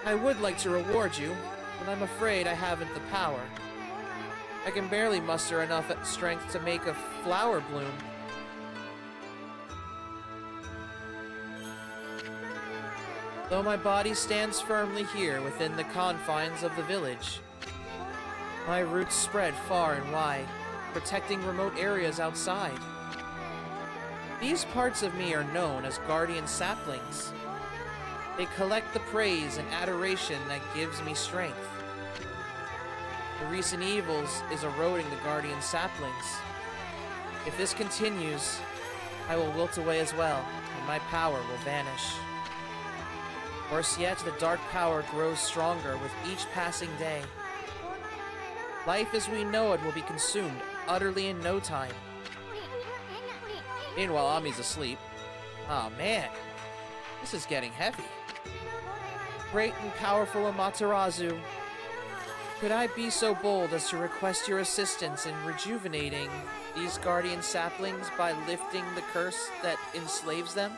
I would like to reward you, but I'm afraid I haven't the power. I can barely muster enough strength to make a flower bloom. Though my body stands firmly here within the confines of the village, my roots spread far and wide, protecting remote areas outside. These parts of me are known as guardian saplings. They collect the praise and adoration that gives me strength. The recent evils is eroding the guardian saplings. If this continues, I will wilt away as well, and my power will vanish. Worse yet, the dark power grows stronger with each passing day. Life as we know it will be consumed utterly in no time. Meanwhile, Ami's asleep. Oh man, this is getting heavy. Great and powerful Amaterasu, could I be so bold as to request your assistance in rejuvenating these guardian saplings by lifting the curse that enslaves them?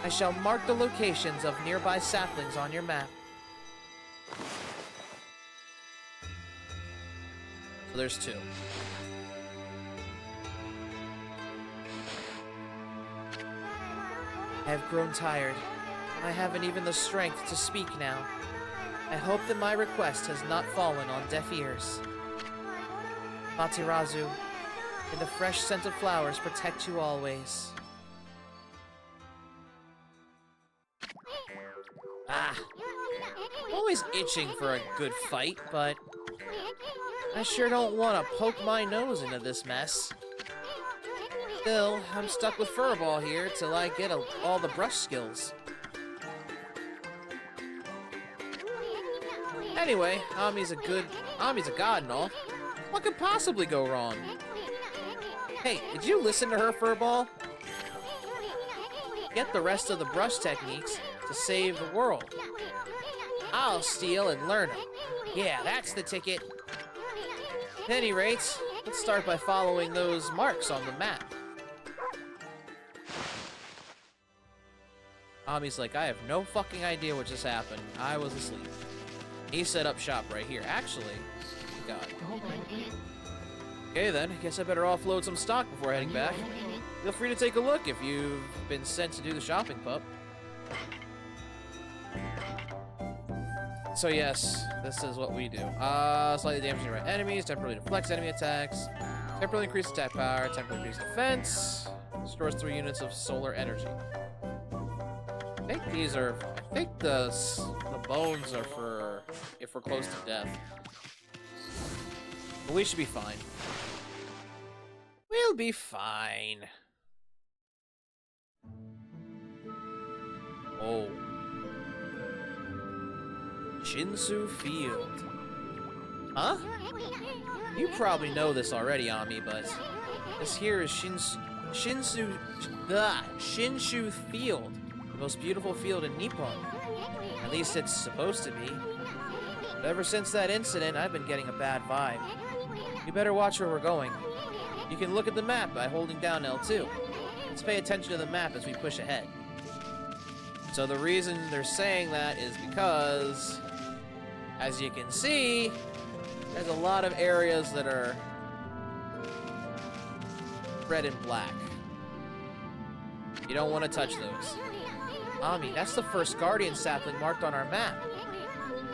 I shall mark the locations of nearby saplings on your map. So there's two. I have grown tired. I haven't even the strength to speak now. I hope that my request has not fallen on deaf ears. Materazu, may the fresh scent of flowers protect you always. Ah, I'm always itching for a good fight, but I sure don't want to poke my nose into this mess. Still, I'm stuck with Furball here till I get all the brush skills. Anyway, Ami's a god and all. What could possibly go wrong? Hey, did you listen to her, Furball? Get the rest of the brush techniques to save the world. I'll steal and learn them. Yeah, that's the ticket. At any rate, let's start by following those marks on the map. Ami's like, I have no fucking idea what just happened. I was asleep. He set up shop right here. Actually, God. Okay then, I guess I better offload some stock before heading back. Feel free to take a look if you've been sent to do the shopping, pup. So yes, this is what we do. Slightly damaging right enemies, temporarily deflects enemy attacks, temporarily increase attack power, temporarily increase defense, stores 3 units of solar energy. I think these are, I think the bones are for if we're close to death. But we should be fine. We'll be fine. Oh. Shinsu Field. Huh? You probably know this already, Ami, but this here is Shinshu Field, the most beautiful field in Nippon. At least it's supposed to be. But ever since that incident, I've been getting a bad vibe. You better watch where we're going. You can look at the map by holding down L2. Let's pay attention to the map as we push ahead. So the reason they're saying that is because, as you can see, there's a lot of areas that are red and black. You don't want to touch those. Ami, that's the first guardian sapling marked on our map.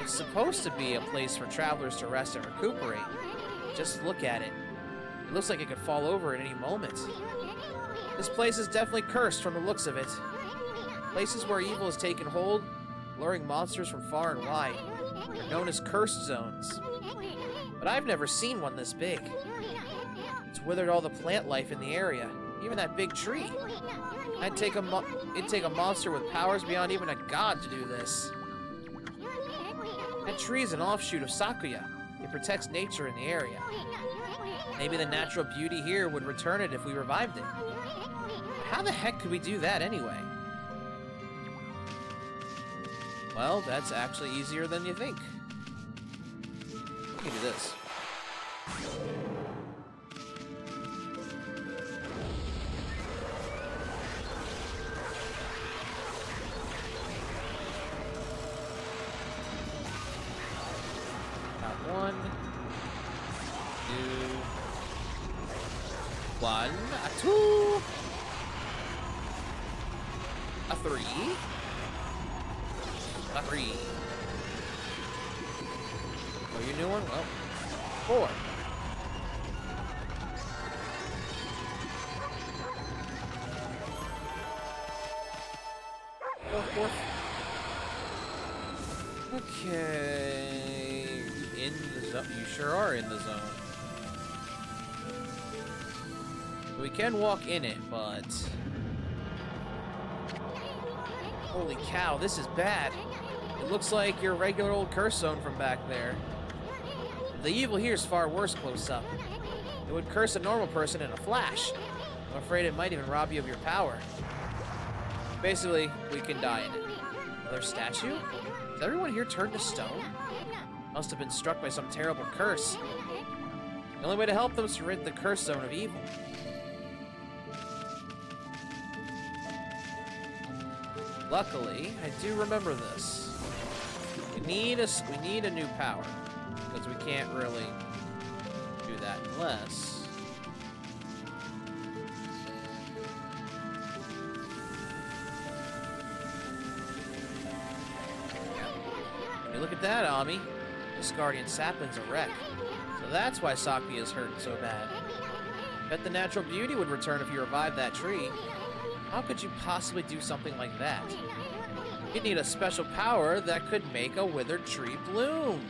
It's supposed to be a place for travelers to rest and recuperate. Just look at it. It looks like it could fall over at any moment. This place is definitely cursed from the looks of it. Places where evil has taken hold, luring monsters from far and wide. They're known as cursed zones. But I've never seen one this big. It's withered all the plant life in the area, even that big tree. It'd take a monster with powers beyond even a god to do this. That tree is an offshoot of Sakuya. It protects nature in the area. Maybe the natural beauty here would return it if we revived it. How the heck could we do that anyway? Well, that's actually easier than you think. can do this. Got 1, 2, 1, a 2, a 3, a 3. Oh, you new one? Well, 4. Fourth. Okay. In the zone. You sure are in the zone. We can walk in it, but... Holy cow, this is bad. It looks like your regular old curse zone from back there. The evil here is far worse close up. It would curse a normal person in a flash. I'm afraid it might even rob you of your power. Basically, we can die in it. Another statue? Is everyone here turned to stone? Must have been struck by some terrible curse. The only way to help them is to rid the curse zone of evil. Luckily, I do remember this. We need a new power, because we can't really do that unless... Hey, look at that, Ami. This guardian sapling's a wreck. So that's why Saki is hurt so bad. Bet the natural beauty would return if you revived that tree. How could you possibly do something like that? You'd need a special power that could make a withered tree bloom.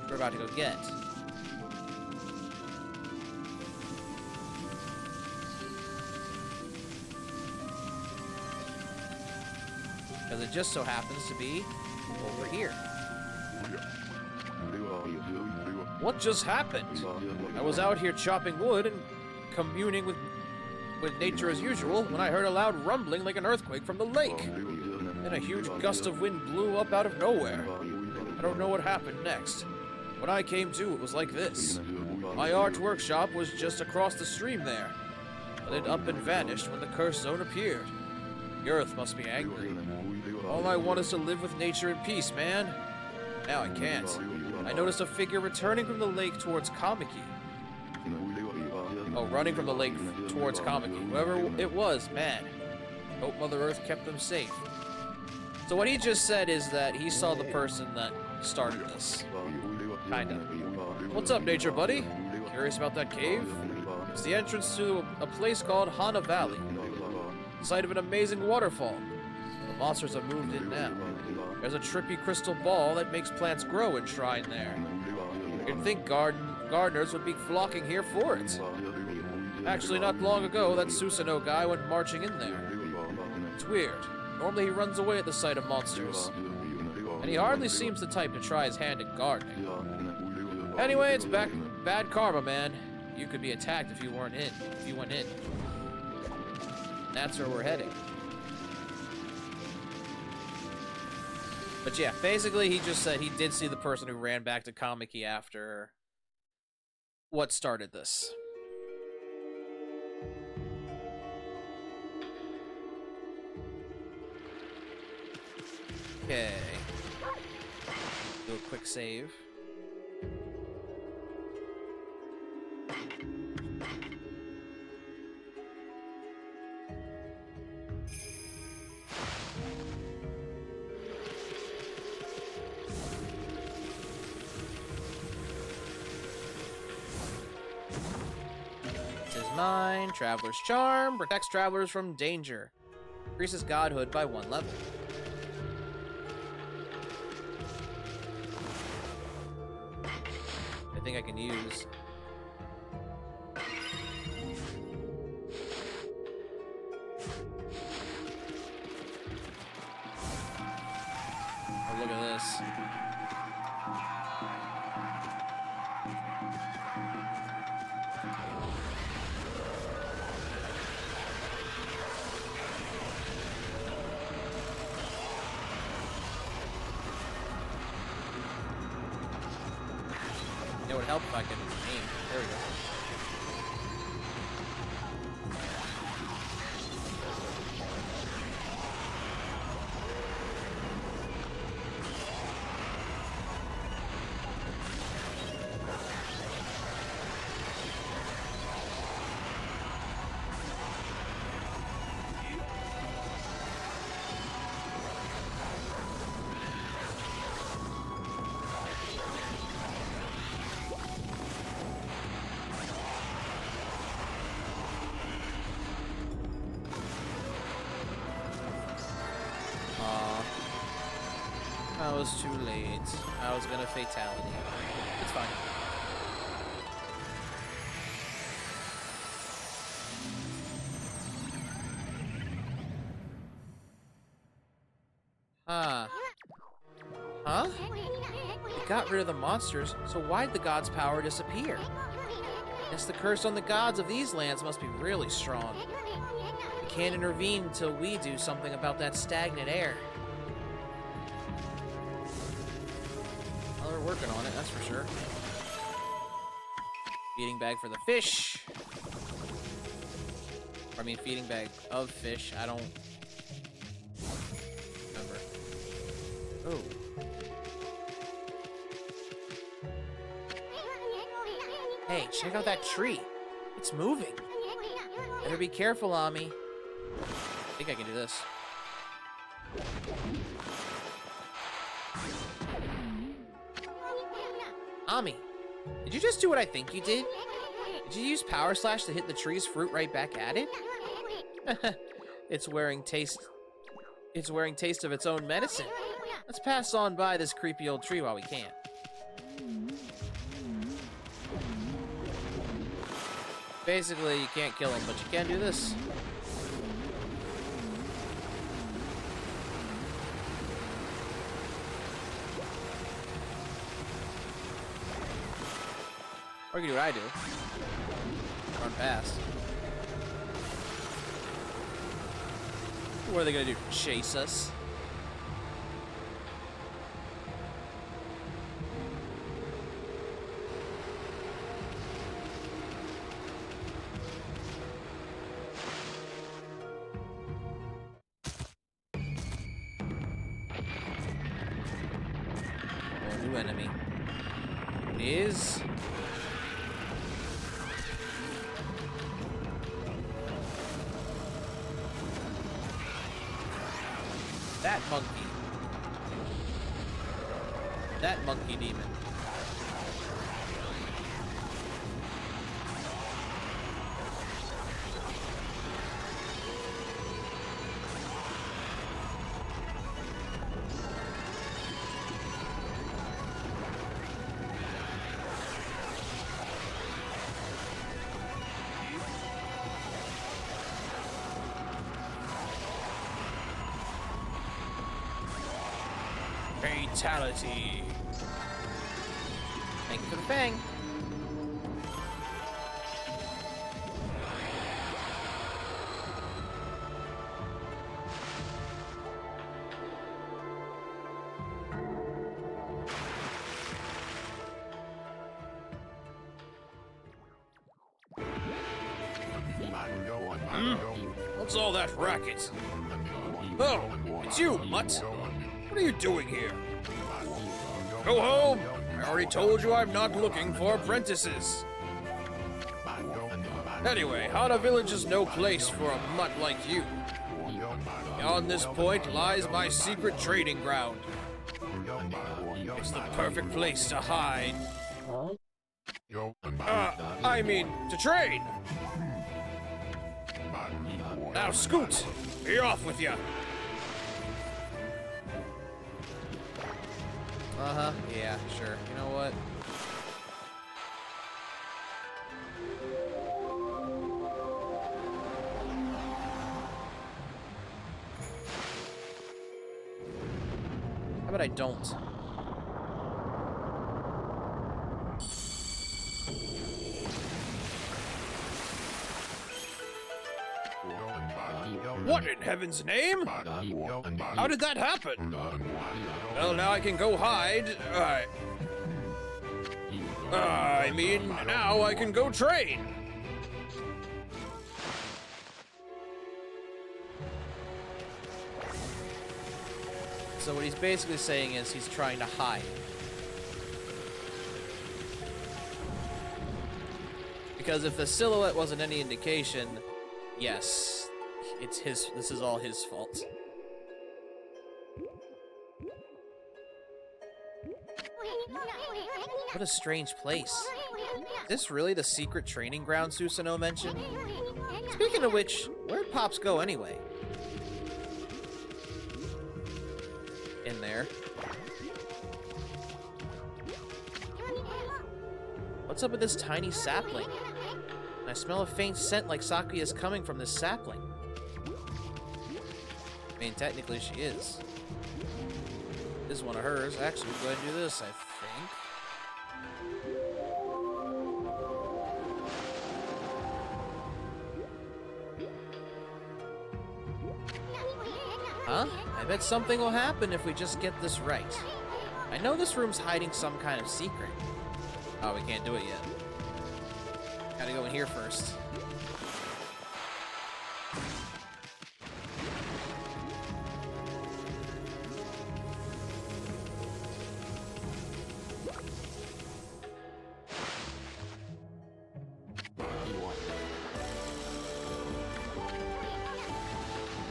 We're about to go get. Because it just so happens to be over here. What just happened? I was out here chopping wood and communing with nature as usual when I heard a loud rumbling like an earthquake from the lake. Then a huge gust of wind blew up out of nowhere. I don't know what happened next. When I came to, it was like this. My art workshop was just across the stream there. But it up and vanished when the curse zone appeared. The earth must be angry. All I want is to live with nature in peace, man. Now I can't. I noticed a figure returning from the lake towards Kamiki. Oh, running from the lake towards Kamiki. Whoever it was, man. Hope Mother Earth kept them safe. So what he just said is that he saw the person that started this. Kinda. What's up, nature buddy? Curious about that cave? It's the entrance to a place called Hana Valley. The site of an amazing waterfall. The monsters have moved in now. There's a trippy crystal ball that makes plants grow enshrined there. You'd think gardeners would be flocking here for it. Actually, not long ago, that Susanoo guy went marching in there. It's weird. Normally he runs away at the sight of monsters. And he hardly seems the type to try his hand at gardening. Anyway, it's bad karma, man. You could be attacked if you went in. That's where we're heading. But yeah, basically he just said he did see the person who ran back to Kamiki after what started this. Okay. Do a quick save. This is mine. Traveler's Charm. Protects travelers from danger. Increases godhood by 1 level. I think I can use. Oh, look at this. It would help if I could aim. There we go. I was too late. I was gonna fatality. It's fine. Huh? It got rid of the monsters, so why'd the gods' power disappear? Guess the curse on the gods of these lands must be really strong. We can't intervene until we do something about that stagnant air. Well, they're working on it, that's for sure. Feeding bag for the fish. I mean, feeding bag of fish. I don't remember. Oh. Hey, check out that tree. It's moving. Better be careful, Ami. I think I can do this. Ami, did you just do what I think you did? Did you use Power Slash to hit the tree's fruit right back at it? It's wearing taste of its own medicine. Let's pass on by this creepy old tree while we can. Basically, you can't kill him, but you can do this. Or you can do what I do. Run past. What are they gonna do? Chase us? Oh, new enemy. It is... that monkey. That monkey demon. Fatality. Thank you for the fang. What's all that racket? Oh, it's you, mutt. What are you doing here? Go home! I already told you I'm not looking for apprentices. Anyway, Hana Village is no place for a mutt like you. Beyond this point lies my secret trading ground. It's the perfect place to hide. I mean, to trade! Now scoot! Be off with ya! Uh-huh, yeah, sure. You know what? How about I don't? What in heaven's name? How did that happen? Well, now I can go hide. I mean, now I can go train. So what he's basically saying is he's trying to hide. Because if the silhouette wasn't any indication, yes, this is all his fault. What a strange place. Is this really the secret training ground Susanoo mentioned? Speaking of which, where'd Pops go anyway? In there. What's up with this tiny sapling? I smell a faint scent like Saki is coming from this sapling. I mean, technically she is. This is one of hers. Actually, we'll go ahead and do this, I think. Huh? I bet something will happen if we just get this right. I know this room's hiding some kind of secret. Oh, we can't do it yet. Gotta go in here first.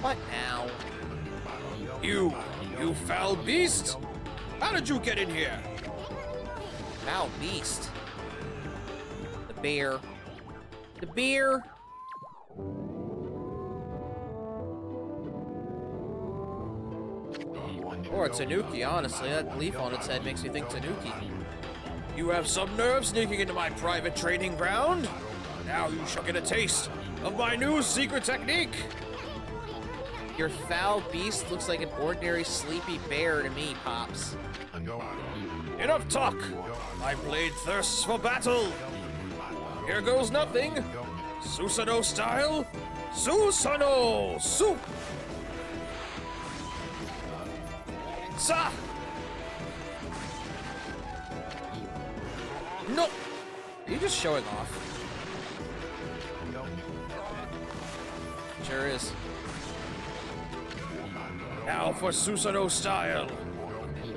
What now? You foul beast! How did you get in here? Foul beast? The bear. The bear! Or a Tanuki, honestly. That leaf on its head makes me think Tanuki. You have some nerve sneaking into my private training ground? Now you shall get a taste of my new secret technique! Your foul beast looks like an ordinary sleepy bear to me, Pops. Enough talk! My blade thirsts for battle! Here goes nothing! Susanoo style! Susanoo! Sa! No! Are you just showing off? Sure is. Now for Susanoo style!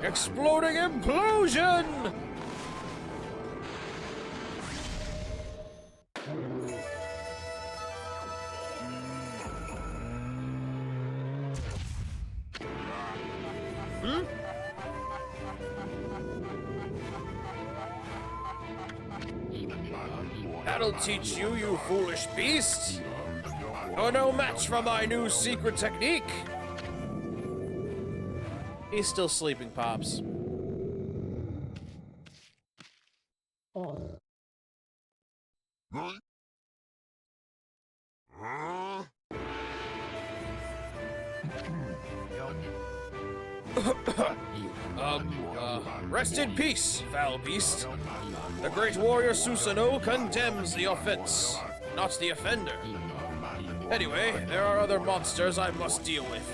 Exploding implosion! That'll teach you, you foolish beast! You're no match for my new secret technique! He's still sleeping, Pops. Rest in peace, foul beast. The great warrior Susanoo condemns the offense, not the offender. Anyway, there are other monsters I must deal with.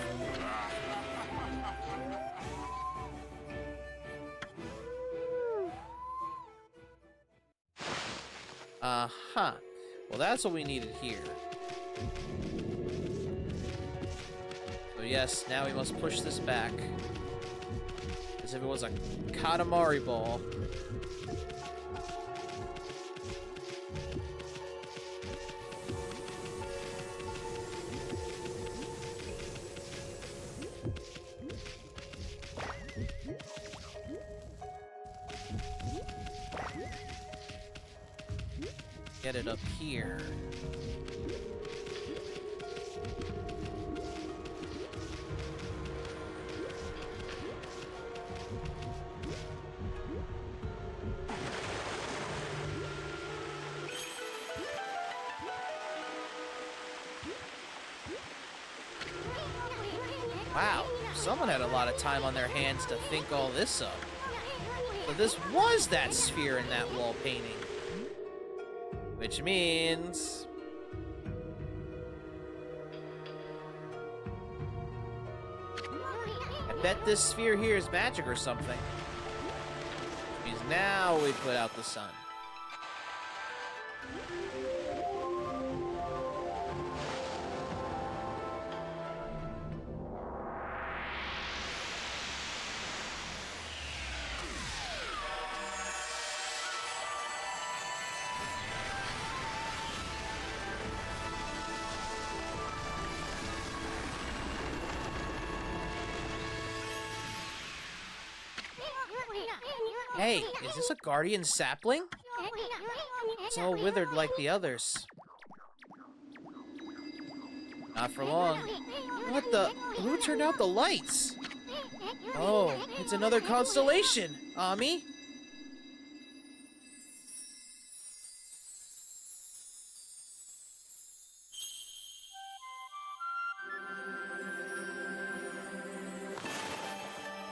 Uh-huh. Well, that's what we needed here. So yes, now we must push this back. As if it was a Katamari ball. Get it up here. Wow, someone had a lot of time on their hands to think all this up. So this was that sphere in that wall painting. Which means... I bet this sphere here is magic or something. Means now we put out the sun. Hey, is this a guardian sapling? It's all withered like the others. Not for long. What the? Who turned out the lights? Oh, it's another constellation, Ami.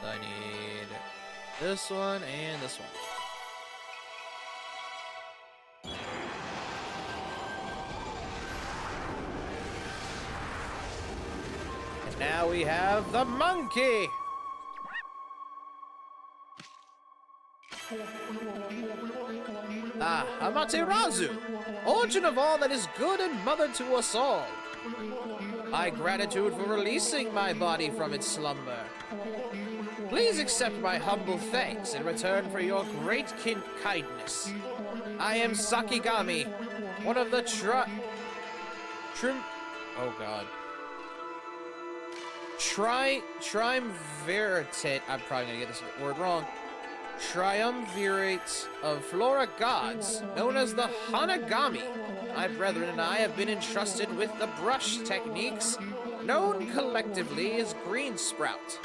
I need this one and this one. And now we have the monkey! Ah, Amaterasu! Origin of all that is good and mother to us all! My gratitude for releasing my body from its slumber. Please accept my humble thanks in return for your great kindness. I am Sakigami, one of the oh god. Triumvirate, I'm probably gonna get this word wrong. Triumvirate of Flora gods, known as the Hanagami. My brethren and I have been entrusted with the brush techniques, known collectively as Green Sprout.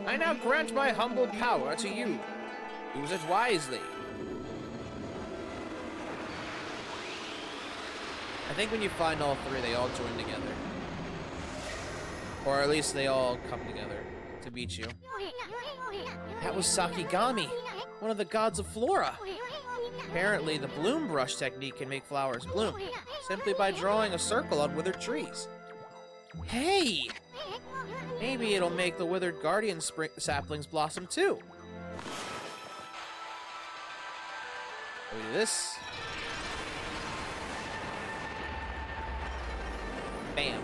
I now grant my humble power to you. Use it wisely. I think when you find all three, they all join together. Or at least they all come together to beat you. That was Sakigami, one of the gods of Flora. Apparently, the bloom brush technique can make flowers bloom, simply by drawing a circle on withered trees. Hey! Maybe it'll make the withered guardian saplings blossom too. We do this. Bam.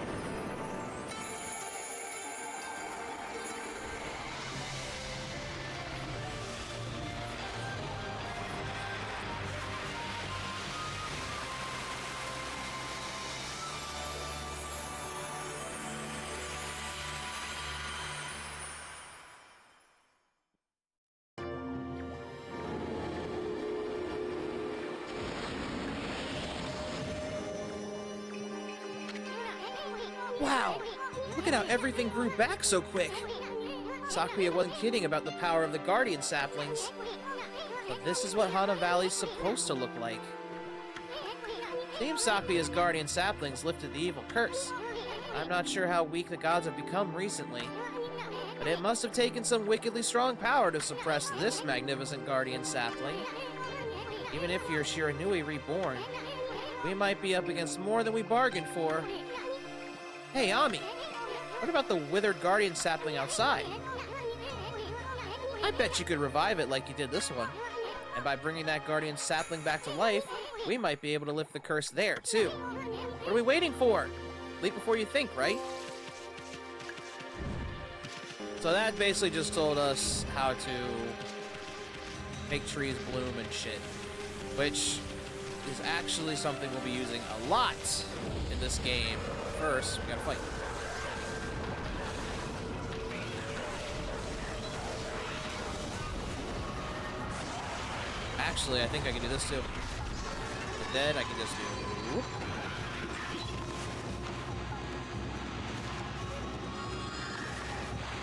Wow! Look at how everything grew back so quick! Sakuya wasn't kidding about the power of the guardian saplings. But this is what Hana Valley's supposed to look like. Seems Sakuya's guardian saplings lifted the evil curse. I'm not sure how weak the gods have become recently, but it must have taken some wickedly strong power to suppress this magnificent guardian sapling. Even if you're Shiranui reborn, we might be up against more than we bargained for. Hey, Ami, what about the withered guardian sapling outside? I bet you could revive it like you did this one. And by bringing that guardian sapling back to life, we might be able to lift the curse there, too. What are we waiting for? Leap before you think, right? So that basically just told us how to make trees bloom and shit. Which is actually something we'll be using a lot in this game. First, we gotta fight. Actually, I think I can do this too. And then I can just do... Whoop.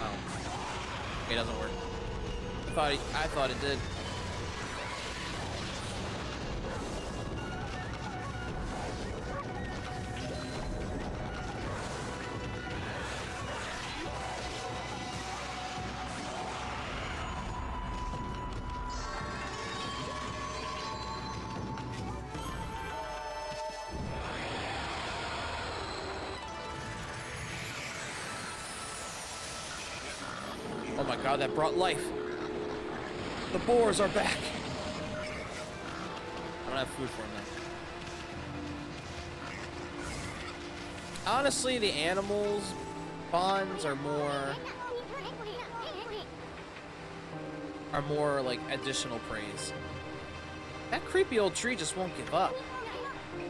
Oh. Okay, it doesn't work. I thought it did. Oh my god, that brought life. The boars are back. I don't have food for them now. Honestly, the animals bonds are more like additional praise. That creepy old tree just won't give up.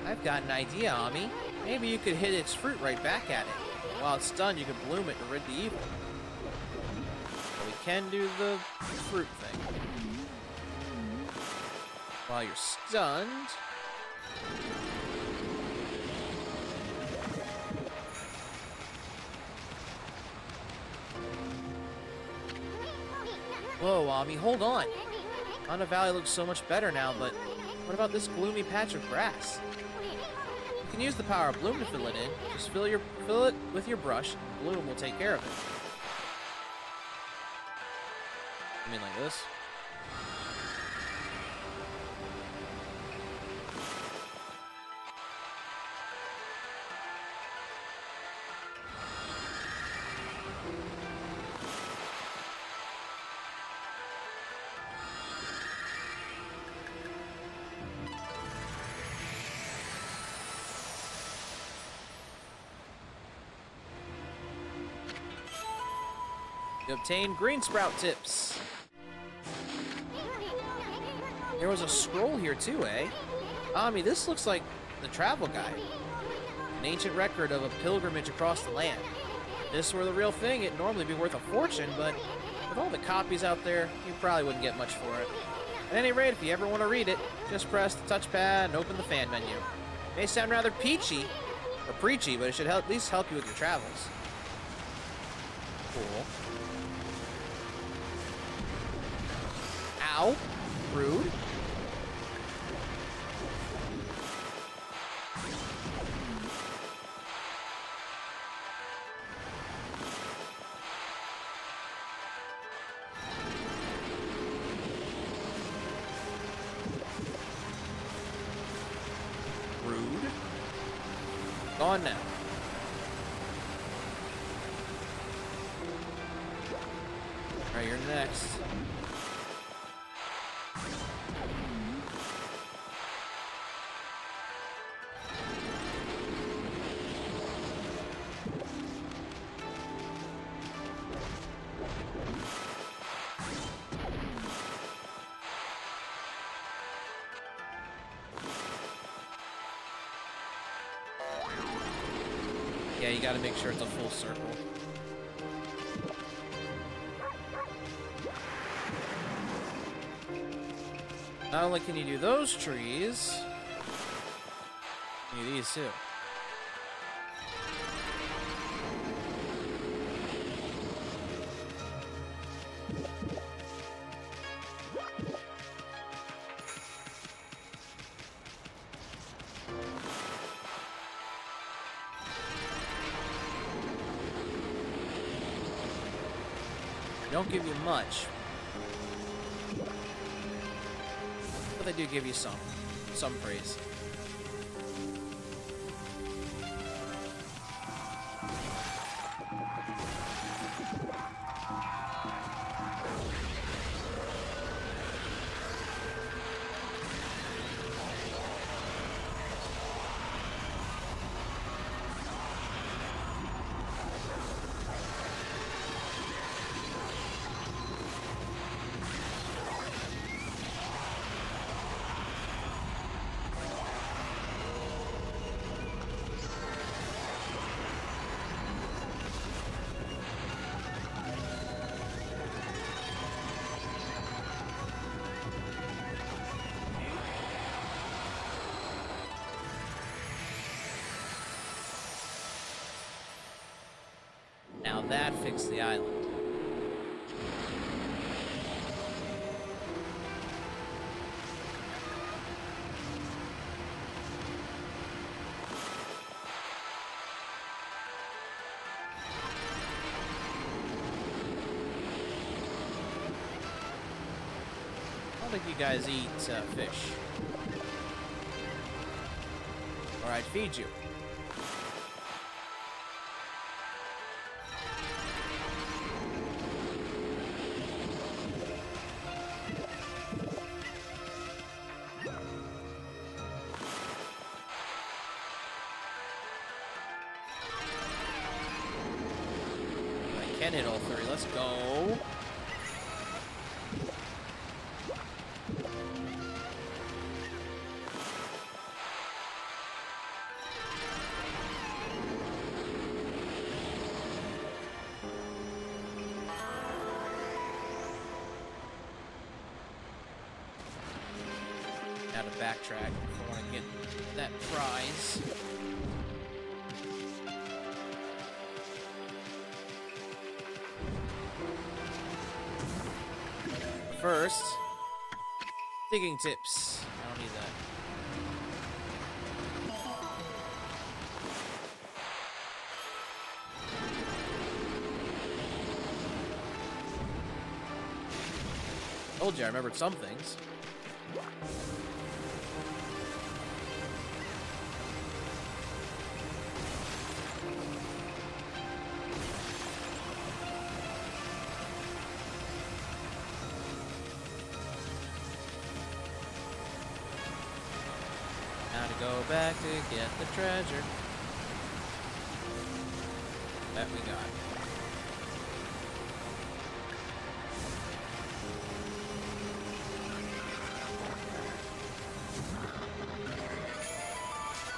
I've got an idea, Ami. Maybe you could hit its fruit right back at it. While it's done, you can bloom it to rid the evil. But we can do the fruit thing. While you're stunned... Whoa, Ami, hold on. Honda Valley looks so much better now, but what about this gloomy patch of grass? You can use the power of Bloom to fill it in. Just fill it with your brush, and Bloom will take care of it. I mean like this? You obtain green sprout tips. There was a scroll here too, eh? Ami, this looks like the travel guide. An ancient record of a pilgrimage across the land. If this were the real thing, it'd normally be worth a fortune, but with all the copies out there, you probably wouldn't get much for it. At any rate, if you ever want to read it, just press the touchpad and open the fan menu. It may sound rather peachy, or preachy, but it should at least help you with your travels. Cool. Ow. Rude. Rude. Gone now. Alright, you're next. Yeah, you gotta make sure it's a full circle. Not only can you do those trees, you can do these too. Don't give you much, but they do give you some praise. Now that fixed the island. I don't think you guys eat fish. Or I'd feed you. can hit all three. Let's go. Now to backtrack if I want to get that prize. First, digging tips. I don't need that. Told you I remembered some things. Now to go back to get the treasure that we got.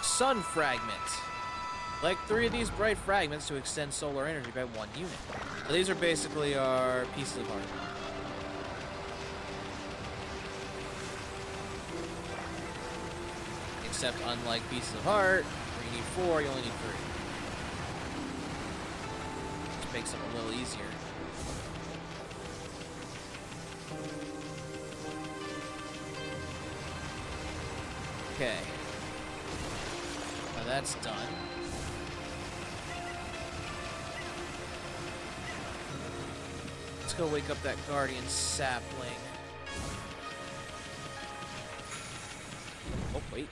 Sun fragment. Like 3 of these bright fragments to extend solar energy by 1 unit. So these are basically our pieces of art. Except unlike pieces of heart, where you need 4, you only need 3. Which makes them a little easier. Okay. Now that's done. Let's go wake up that guardian sapling. Oh, wait.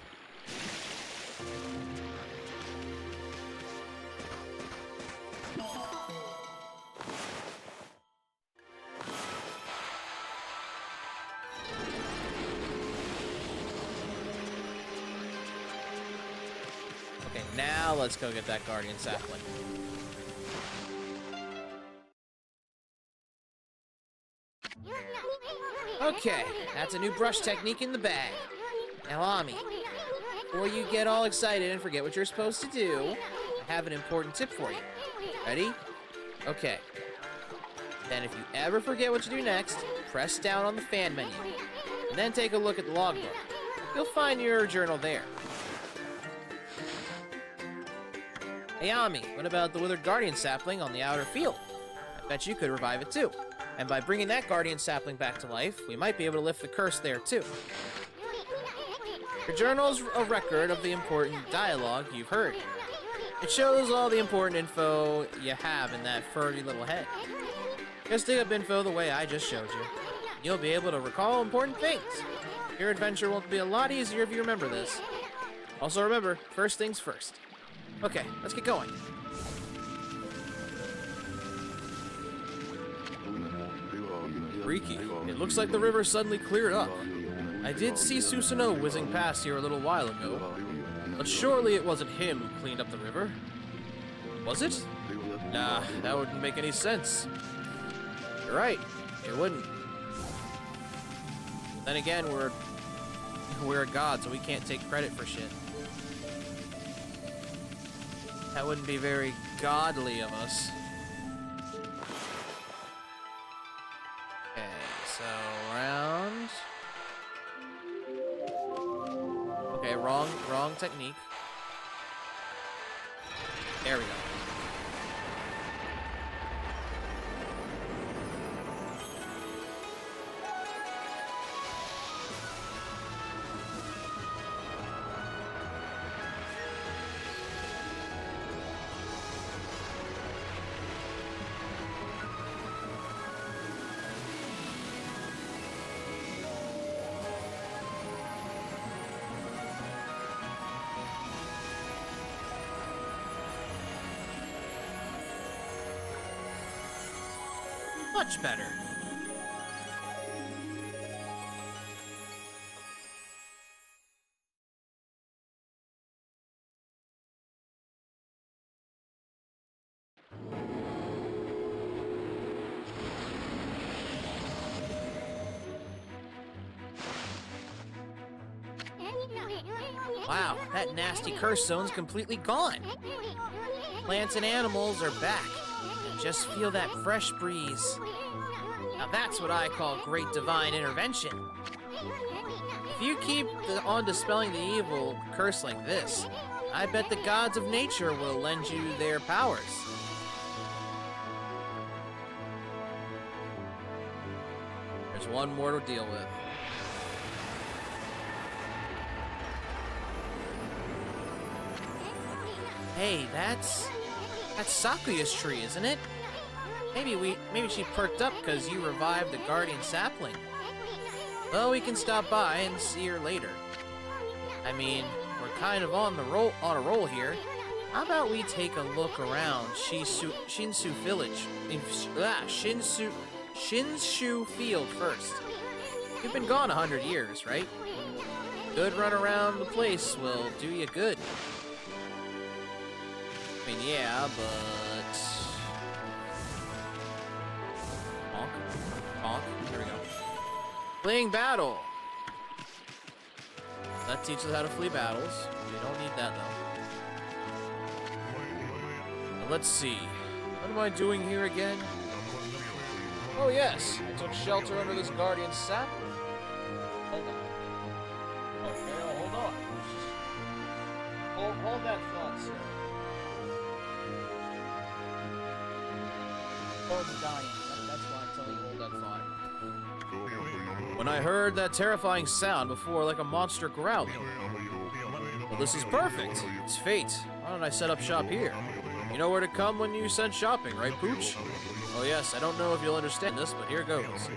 Okay, now let's go get that guardian sapling. Okay, that's a new brush technique in the bag. Now, Ami, before you get all excited and forget what you're supposed to do, I have an important tip for you. Ready? Okay. Then if you ever forget what to do next, press down on the fan menu, and then take a look at the logbook. You'll find your journal there. Hey, Ami, what about the withered guardian sapling on the outer field? I bet you could revive it too. And by bringing that guardian sapling back to life, we might be able to lift the curse there too. Your journal's a record of the important dialogue you've heard. It shows all the important info you have in that furry little head. Just dig up info the way I just showed you. You'll be able to recall important things. Your adventure will be a lot easier if you remember this. Also remember, first things first. Okay, let's get going. Freaky. It looks like the river suddenly cleared up. I did see Susanoo whizzing past here a little while ago, but surely it wasn't him who cleaned up the river. Was it? Nah, that wouldn't make any sense. You're right, it wouldn't. Then again, we're a god, so we can't take credit for shit. That wouldn't be very godly of us. Okay, so round. Okay, wrong technique. There we go. Much better. Wow, that nasty curse zone's completely gone. Plants and animals are back. And just feel that fresh breeze. Now that's what I call great divine intervention. If you keep on dispelling the evil curse like this, I bet the gods of nature will lend you their powers. There's one more to deal with. Hey, that's Sakuya's tree, isn't it? Maybe she perked up because you revived the guardian sapling. Well, we can stop by and see her later. I mean, we're kind of on a roll here. How about we take a look around Shinshu Village, Shinshu Field first. You've been gone 100 years, right? Good run around the place will do you good. I mean, yeah, but... Honk. There we go. Fleeing battle! That teaches us how to flee battles. We don't need that, though. Now, let's see. What am I doing here again? Oh, yes. I took shelter under this guardian sapling. Hold on. Okay, hold on. Hold that thought, sir. Dying. That's why I'm telling you hold that thought. When I heard that terrifying sound before, like a monster growling. Well, this is perfect. It's fate. Why don't I set up shop here? You know where to come when you send shopping, right, Pooch? Oh yes, I don't know if you'll understand this, but here goes.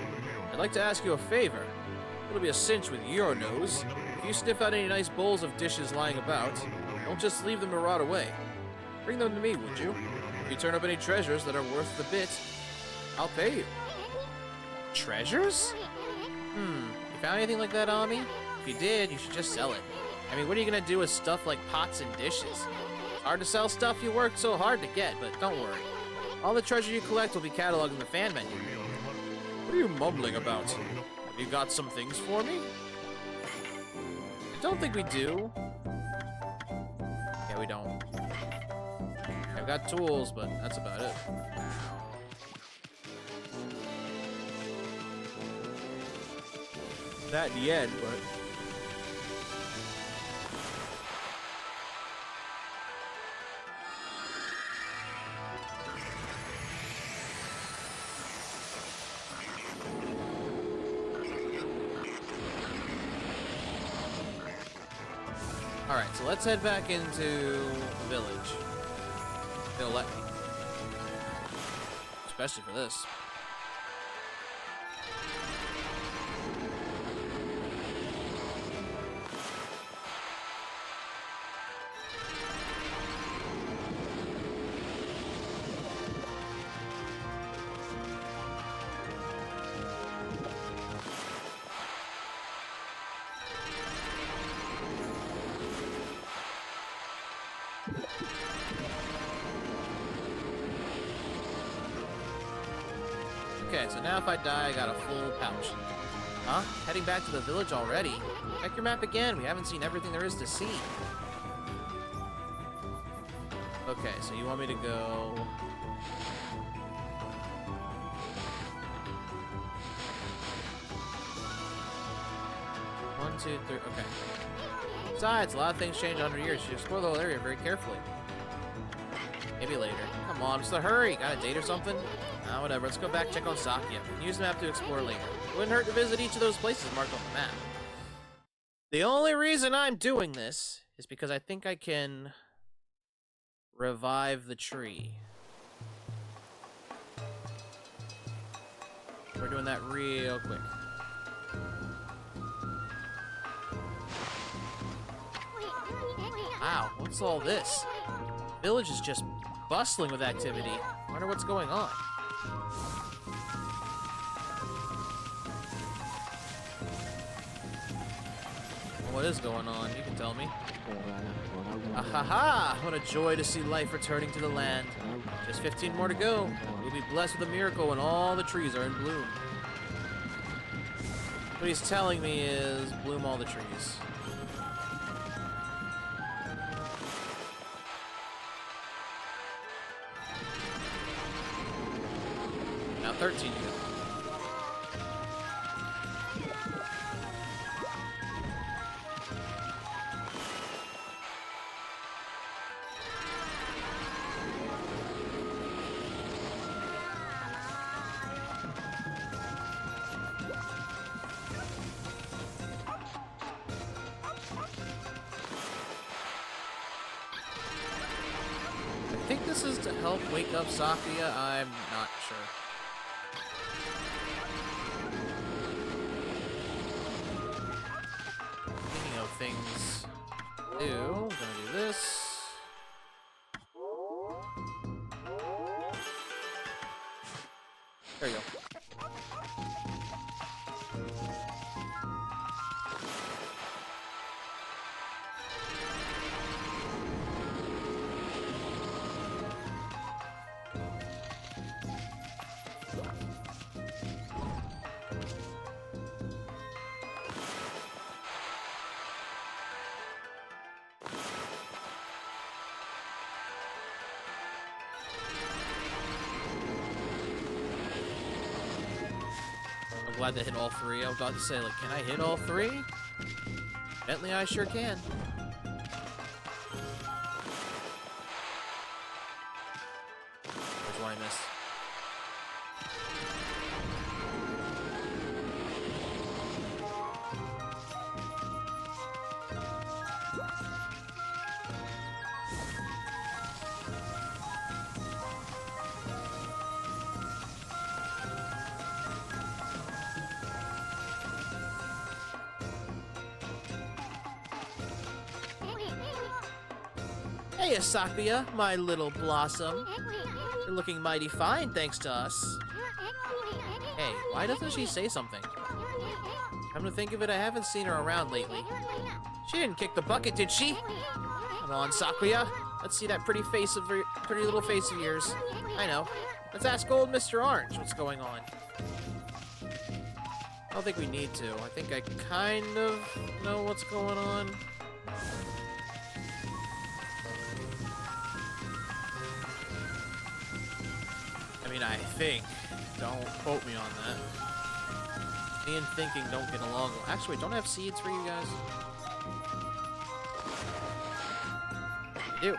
I'd like to ask you a favor. It'll be a cinch with your nose. If you sniff out any nice bowls of dishes lying about, don't just leave them to rot away. Bring them to me, would you? If you turn up any treasures that are worth the bit, I'll pay you. Treasures? You found anything like that on me? If you did, you should just sell it. I mean, what are you gonna do with stuff like pots and dishes? It's hard to sell stuff you worked so hard to get, but don't worry. All the treasure you collect will be cataloged in the fan menu. What are you mumbling about? Have you got some things for me? I don't think we do. Yeah, we don't. I've got tools, but that's about it. That in the end, but... Alright, so let's head back into the village. They'll let me. Especially for this. Okay, so now if I die, I got a full pouch. Huh? Heading back to the village already? Check your map again. We haven't seen everything there is to see. Okay, so you want me to go... One, two, three, okay. Besides, a lot of things change under years. You should explore the whole area very carefully. Maybe later. Come on, just a hurry. Got a date or something? Ah, whatever. Let's go back, check on Sakia. Use the map to explore later. It wouldn't hurt to visit each of those places marked on the map. The only reason I'm doing this is because I think I can revive the tree. We're doing that real quick. Wow, what's all this? The village is just bustling with activity. Wonder what's going on. What is going on? You can tell me. Ahaha! What a joy to see life returning to the land. Just 15 more to go. We'll be blessed with a miracle when all the trees are in bloom. What he's telling me is bloom all the trees. 13 to go. I think this is to help wake up Sakuya. I'm not sure. Thinking of things to do, I'm gonna do this. There you go. I'm glad they hit all three. I was about to say, like, can I hit all three? Evidently, I sure can. There's one I missed. Hey, Sakuya, my little blossom. You're looking mighty fine, thanks to us. Hey, why doesn't she say something? Come to think of it, I haven't seen her around lately. She didn't kick the bucket, did she? Come on, Sakuya. Let's see that pretty little face of yours. I know. Let's ask old Mr. Orange what's going on. I don't think we need to. I think I kind of know what's going on. I mean, I think. Don't quote me on that. Me and thinking don't get along. Actually, don't I have seeds for you guys? I do.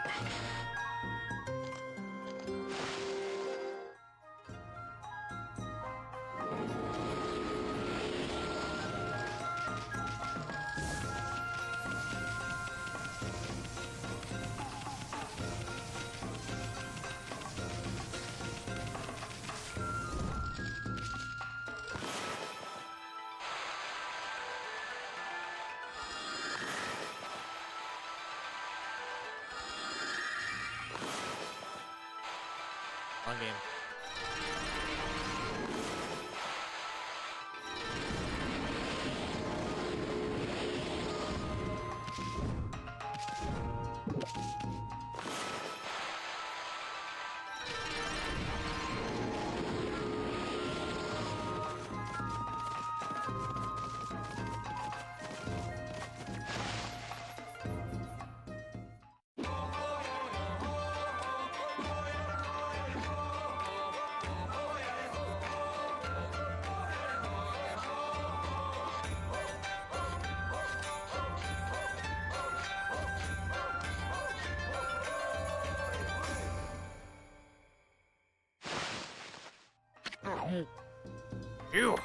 Wrong game. You!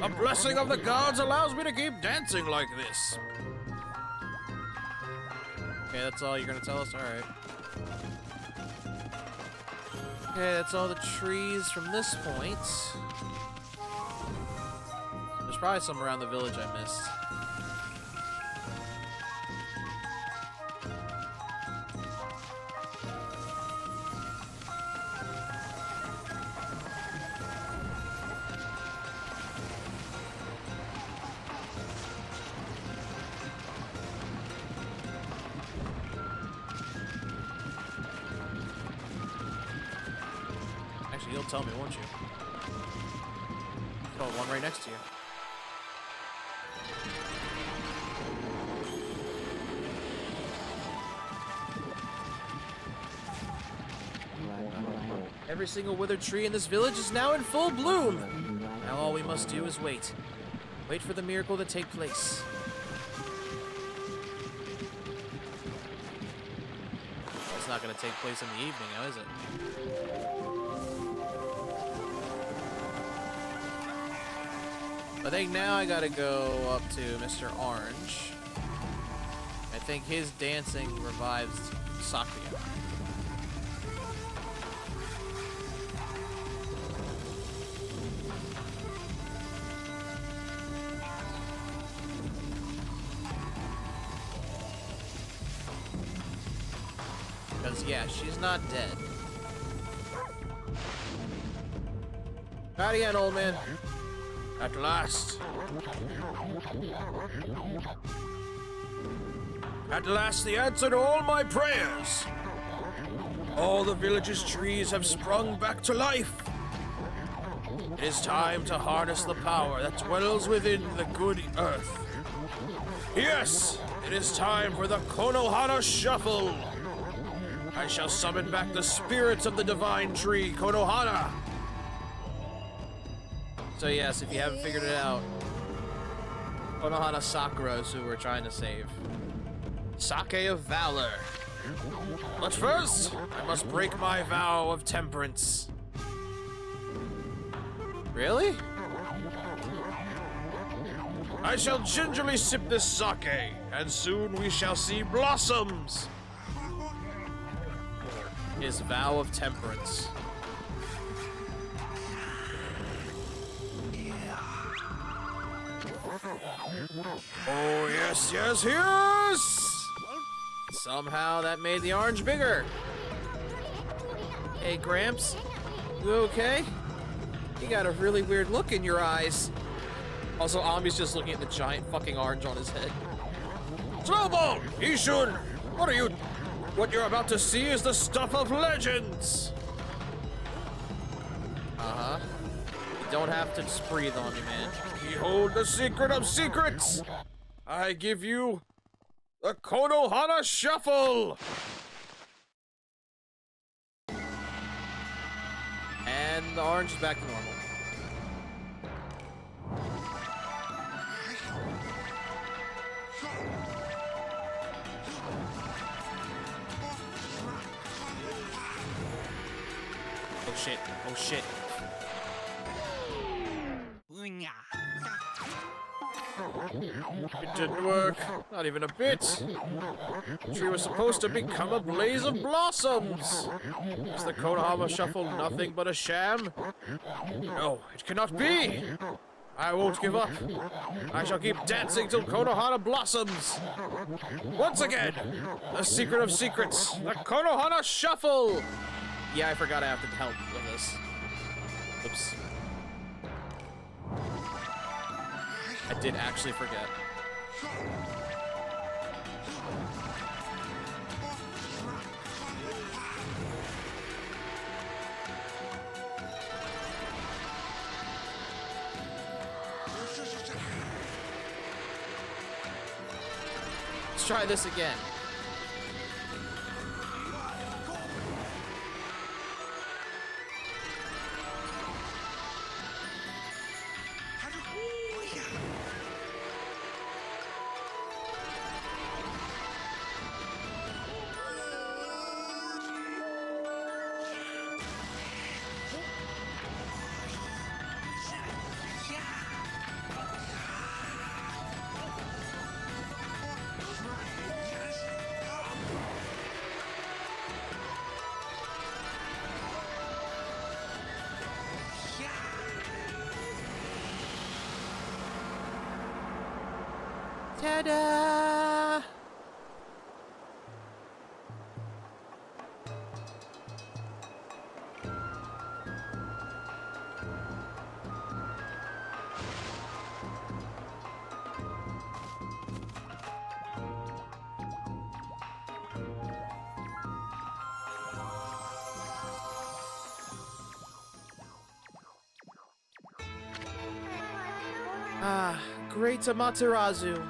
A blessing of the gods allows me to keep dancing like this. Okay, that's all you're gonna tell us? Alright. Okay, that's all the trees from this point. There's probably some around the village I missed. Actually, you'll tell me, won't you? Oh, one right next to you. Every single withered tree in this village is now in full bloom. Now all we must do is wait. Wait for the miracle to take place. It's not going to take place in the evening, now is it? I think now I gotta go up to Mr. Orange. I think his dancing revives Sakuya. Because, yeah, she's not dead. Out again, old man. At last. At last the answer to all my prayers. All the village's trees have sprung back to life. It is time to harness the power that dwells within the good earth. Yes, it is time for the Konohana Shuffle. I shall summon back the spirits of the divine tree, Konohana. So yes, if you haven't figured it out, Konohana Sakura is who we're trying to save. Sake of Valor. But first, I must break my vow of temperance. Really? I shall gingerly sip this sake, and soon we shall see blossoms. His vow of temperance. Oh, yes, yes, yes! Somehow that made the orange bigger. Hey, Gramps, you okay? You got a really weird look in your eyes. Also, Ami's just looking at the giant fucking orange on his head. Snowball! Ishun! What are you... What you're about to see is the stuff of legends! Uh-huh. You don't have to just breathe on me, man. Behold the secret of secrets! I give you the Konohana Shuffle! And the orange is back to normal. Oh shit, oh shit. It didn't work. Not even a bit. The tree was supposed to become a blaze of blossoms. Is the Konohana Shuffle nothing but a sham? No, it cannot be. I won't give up. I shall keep dancing till Konohana blossoms. Once again, the secret of secrets, the Konohana Shuffle. Yeah, I forgot I have to help with this. Oops. I did actually forget. Let's try this again. Ta-da! Ah, great Amaterasu.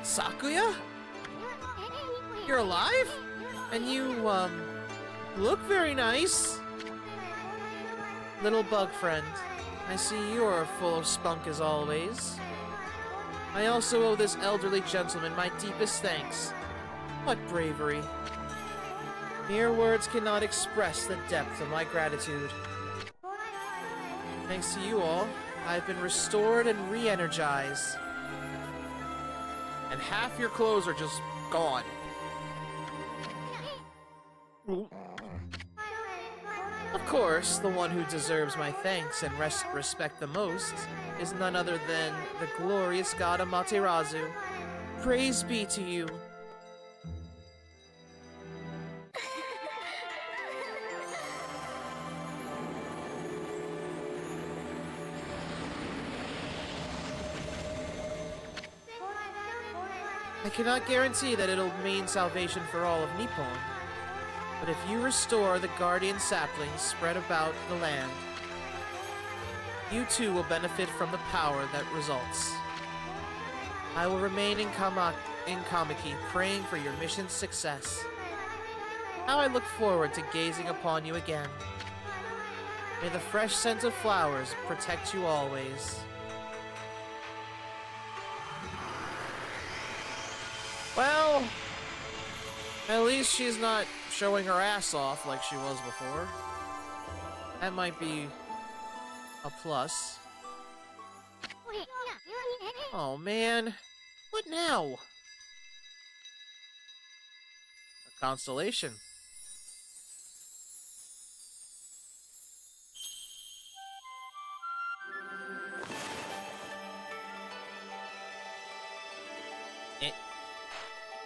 Sakuya? You're alive? And Look very nice. Little bug friend, I see you are full of spunk as always. I also owe this elderly gentleman my deepest thanks. What bravery. Mere words cannot express the depth of my gratitude. Thanks to you all, I've been restored and re-energized. And half your clothes are just gone. Of course, the one who deserves my thanks and respect the most is none other than the glorious god Amaterasu. Praise be to you. I cannot guarantee that it'll mean salvation for all of Nippon, but if you restore the guardian saplings spread about the land, you too will benefit from the power that results. I will remain in Kamiki, praying for your mission's success. How I look forward to gazing upon you again. May the fresh scent of flowers protect you always. Well, at least she's not showing her ass off like she was before. That might be a plus. Oh man, what now? A constellation.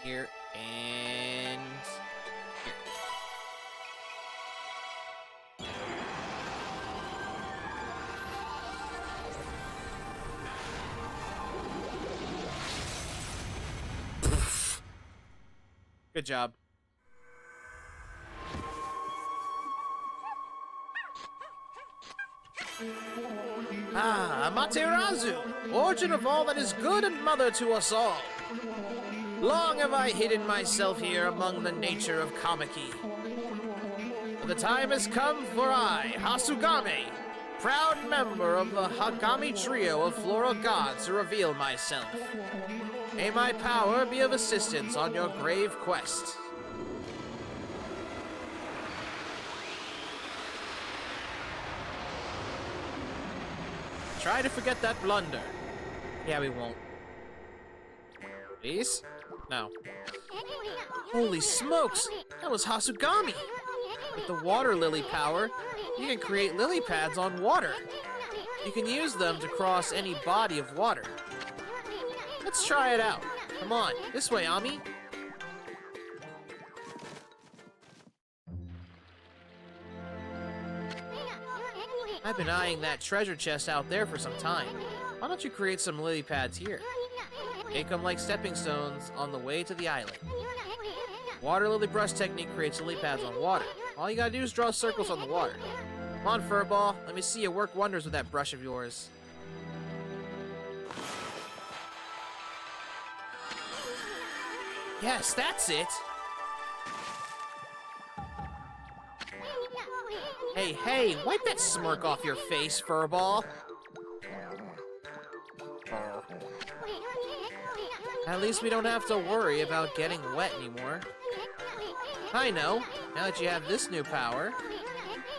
Here and here. Good job. Ah, Amaterasu, origin of all that is good and mother to us all. Long have I hidden myself here among the nature of Kamiki. But the time has come for I, Hasugame, proud member of the Okami trio of floral gods, to reveal myself. May my power be of assistance on your grave quest. Try to forget that blunder. Yeah, we won't. Please? No. Holy smokes! That was Hasugami! With the water lily power, you can create lily pads on water. You can use them to cross any body of water. Let's try it out. Come on, this way, Ami. I've been eyeing that treasure chest out there for some time. Why don't you create some lily pads here? Make them like stepping stones on the way to the island. Water lily brush technique creates lily pads on water. All you gotta do is draw circles on the water. Come on, Furball. Let me see you work wonders with that brush of yours. Yes, that's it! Hey, hey, wipe that smirk off your face, Furball! At least we don't have to worry about getting wet anymore. I know, now that you have this new power,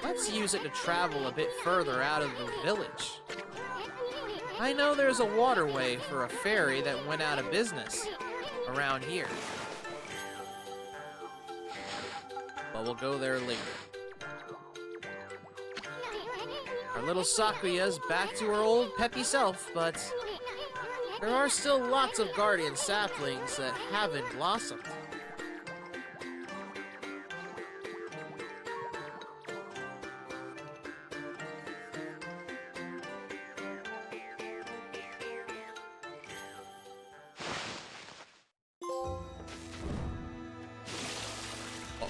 let's use it to travel a bit further out of the village. I know there's a waterway for a ferry that went out of business around here. But we'll go there later. Our little Sakuya's back to her old peppy self, but there are still lots of guardian saplings that haven't blossomed. Uh-oh.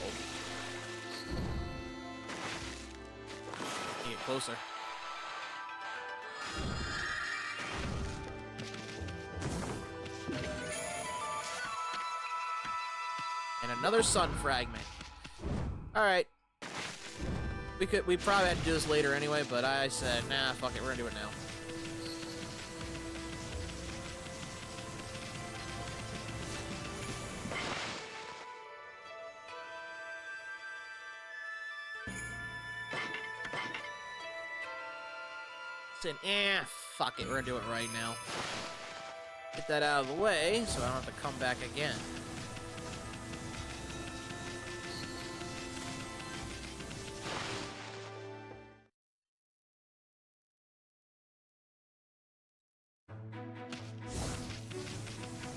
Get closer. And another sun fragment. Alright, We probably had to do this later anyway, but I said, nah, fuck it, we're gonna do it now. Said, fuck it, we're gonna do it right now. Get that out of the way so I don't have to come back again.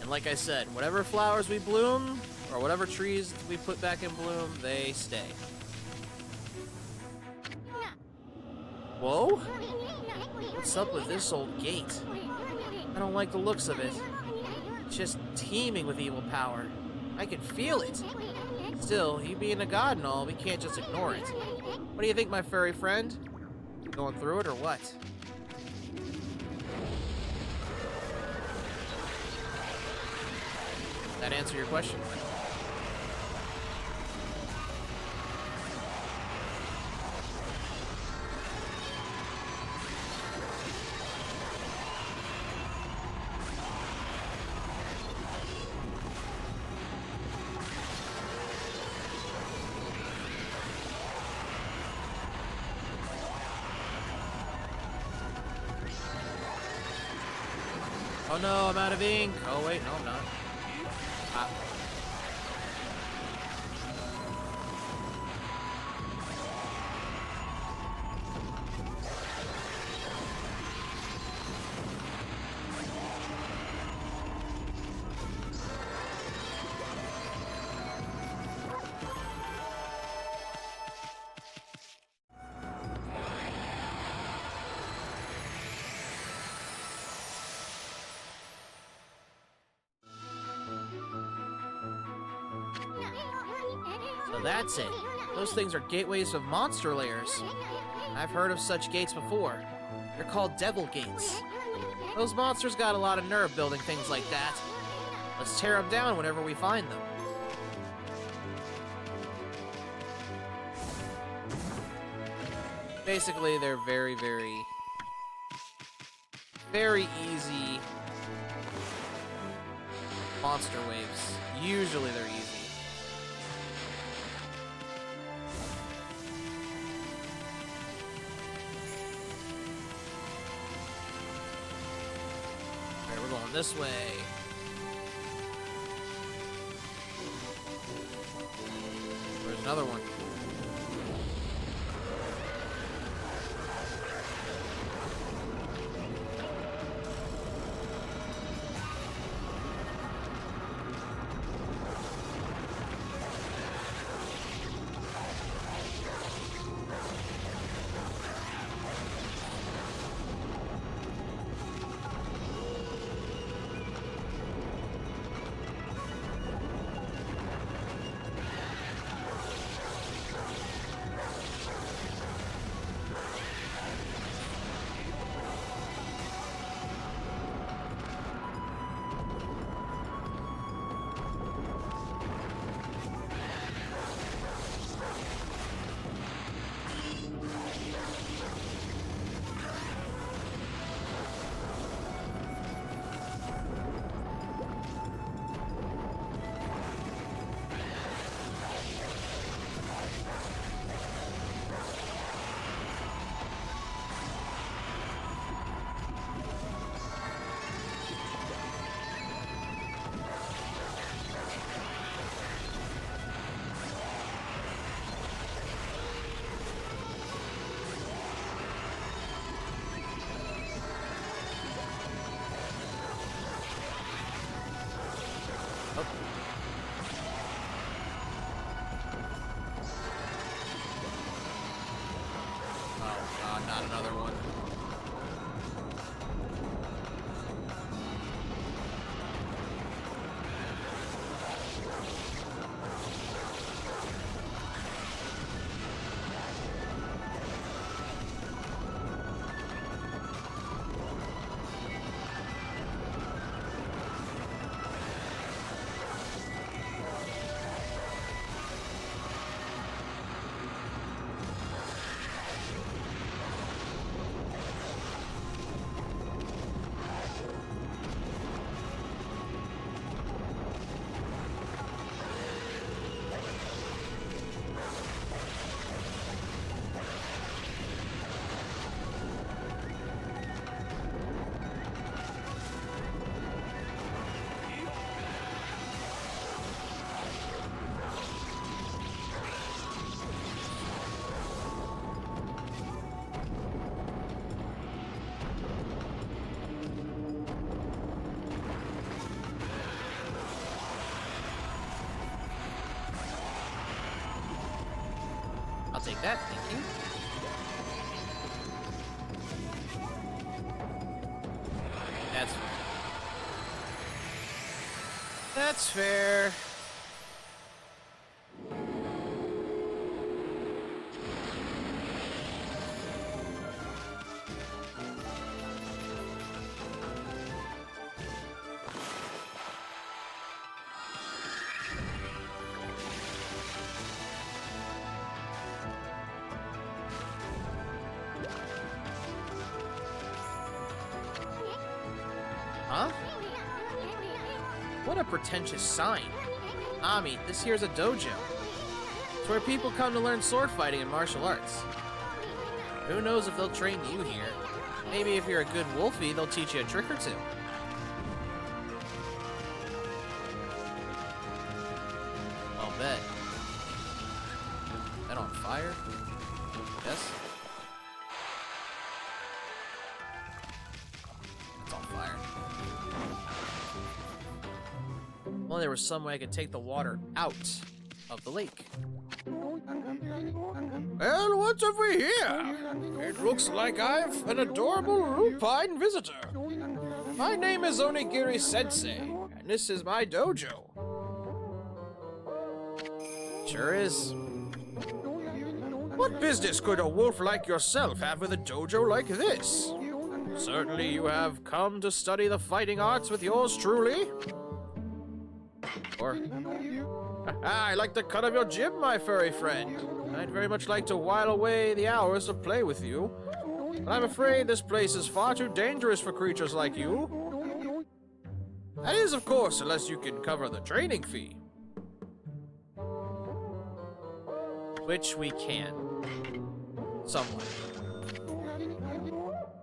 And like I said, whatever flowers we bloom, or whatever trees we put back in bloom, they stay. Whoa? What's up with this old gate? I don't like the looks of it. It's just teeming with evil power. I can feel it. Still, you being a god and all, we can't just ignore it. What do you think, my furry friend? You going through it or what? That answer your question? Oh no, I'm out of ink. Oh wait, no I'm not. So that's it. Those things are gateways of monster lairs. I've heard of such gates before. They're called devil gates. Those monsters got a lot of nerve building things like that. Let's tear them down whenever we find them. Basically, they're very, very easy monster waves. Usually they're easy. Alright, we're going this way. There's another one. Not another one. take that, thank you. That's fair. That's fair. Huh? What a pretentious sign. Okami, this here's a dojo. It's where people come to learn sword fighting and martial arts. Who knows if they'll train you here? Maybe if you're a good wolfie, they'll teach you a trick or two. I'll bet. That on fire? Yes? It's on fire. Well, there was some way I could take the water out of the lake. Well, what have we here? It looks like I've an adorable lupine visitor. My name is Onigiri Sensei, and this is my dojo. Sure is. What business could a wolf like yourself have with a dojo like this? Certainly you have come to study the fighting arts with yours truly. Or, I like the cut of your jib, my furry friend. I'd very much like to while away the hours to play with you, but I'm afraid this place is far too dangerous for creatures like you. That is, of course, unless you can cover the training fee. Which we can. Somewhat.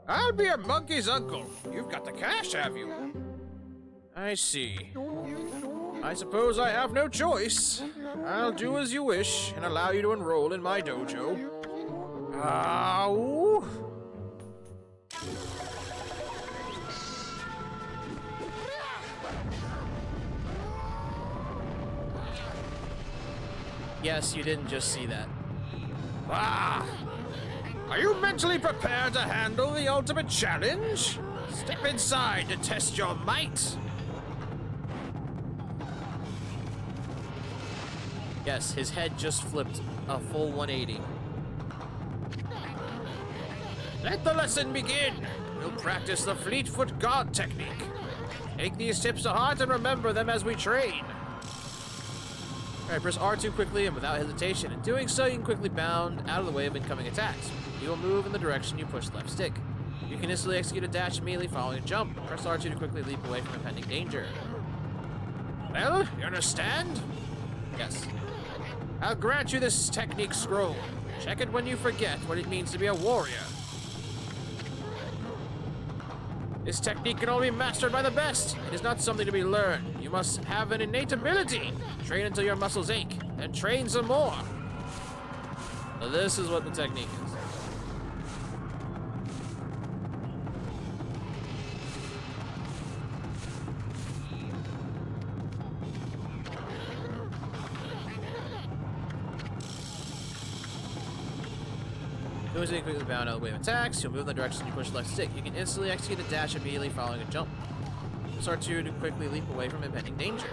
I'll be a monkey's uncle. You've got the cash, have you? I see. I suppose I have no choice. I'll do as you wish and allow you to enroll in my dojo. Ow! Yes, you didn't just see that. Ah! Are you mentally prepared to handle the ultimate challenge? Step inside to test your might. Yes, his head just flipped a full 180. Let the lesson begin! We'll practice the Fleetfoot Guard technique. Take these tips to heart and remember them as we train. Alright, press R2 quickly and without hesitation. In doing so, you can quickly bound out of the way of incoming attacks. You will move in the direction you push left stick. You can instantly execute a dash immediately following a jump. Press R2 to quickly leap away from impending danger. Well, you understand? Yes. I'll grant you this technique scroll. Check it when you forget what it means to be a warrior. This technique can only be mastered by the best. It is not something to be learned. You must have an innate ability. Train until your muscles ache, then train some more. So this is what the technique is. As you quickly bound out of the wave of attacks, you'll move in the direction you push left stick. You can instantly execute a dash immediately following a jump. Start to quickly leap away from impending danger.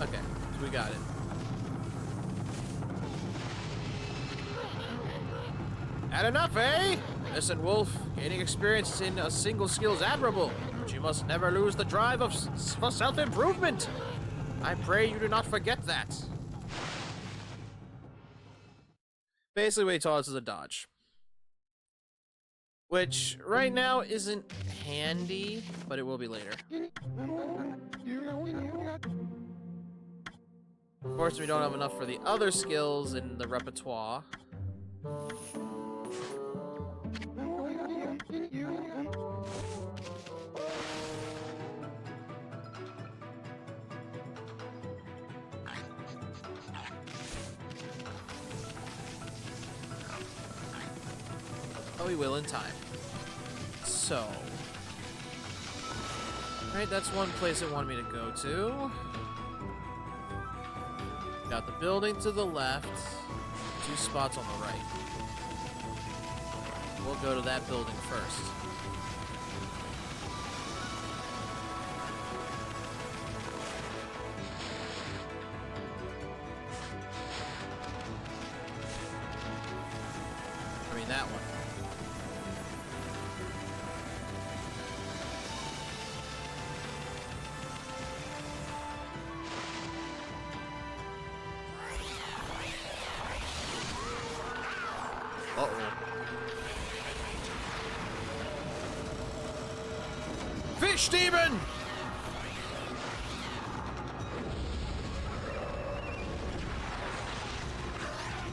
Okay, so we got it. Had enough, eh? Listen, Wolf, gaining experience in a single skill is admirable, but you must never lose the drive for self-improvement. I pray you do not forget that. Basically, what he taught us is a dodge. Which, right now, isn't handy, but it will be later. Of course, we don't have enough for the other skills in the repertoire. But we will in time. so. Right, that's one place it wanted me to go to. Got the building to the left, 2 spots on the right. We'll go to that building first. I mean, that one. Uh-oh. Fish demon!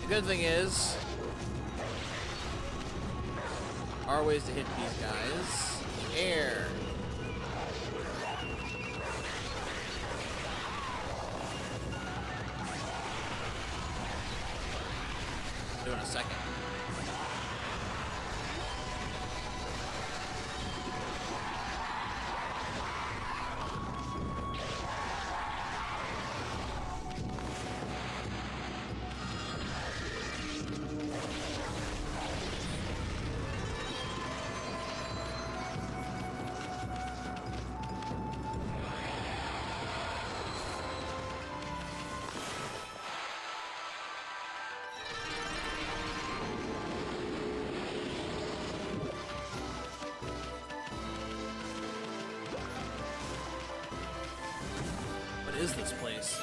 The good thing is, are ways to hit these guys. Air. Do it in a second. Is this place?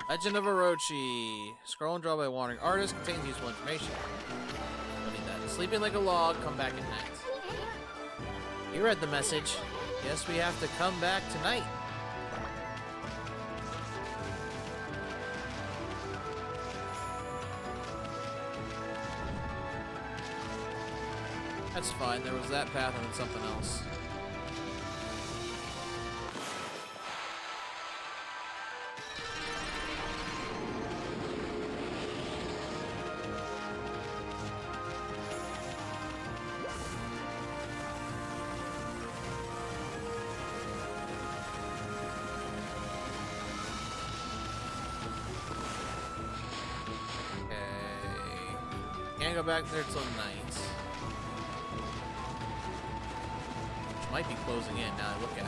Legend of Orochi. Scroll and draw by a wandering artist. Contains useful information. Don't need that. Sleeping like a log. Come back at night. You read the message. Guess we have to come back tonight. That's fine. There was that path and then something else. Can't go back there till night. Which might be closing in now I look at it.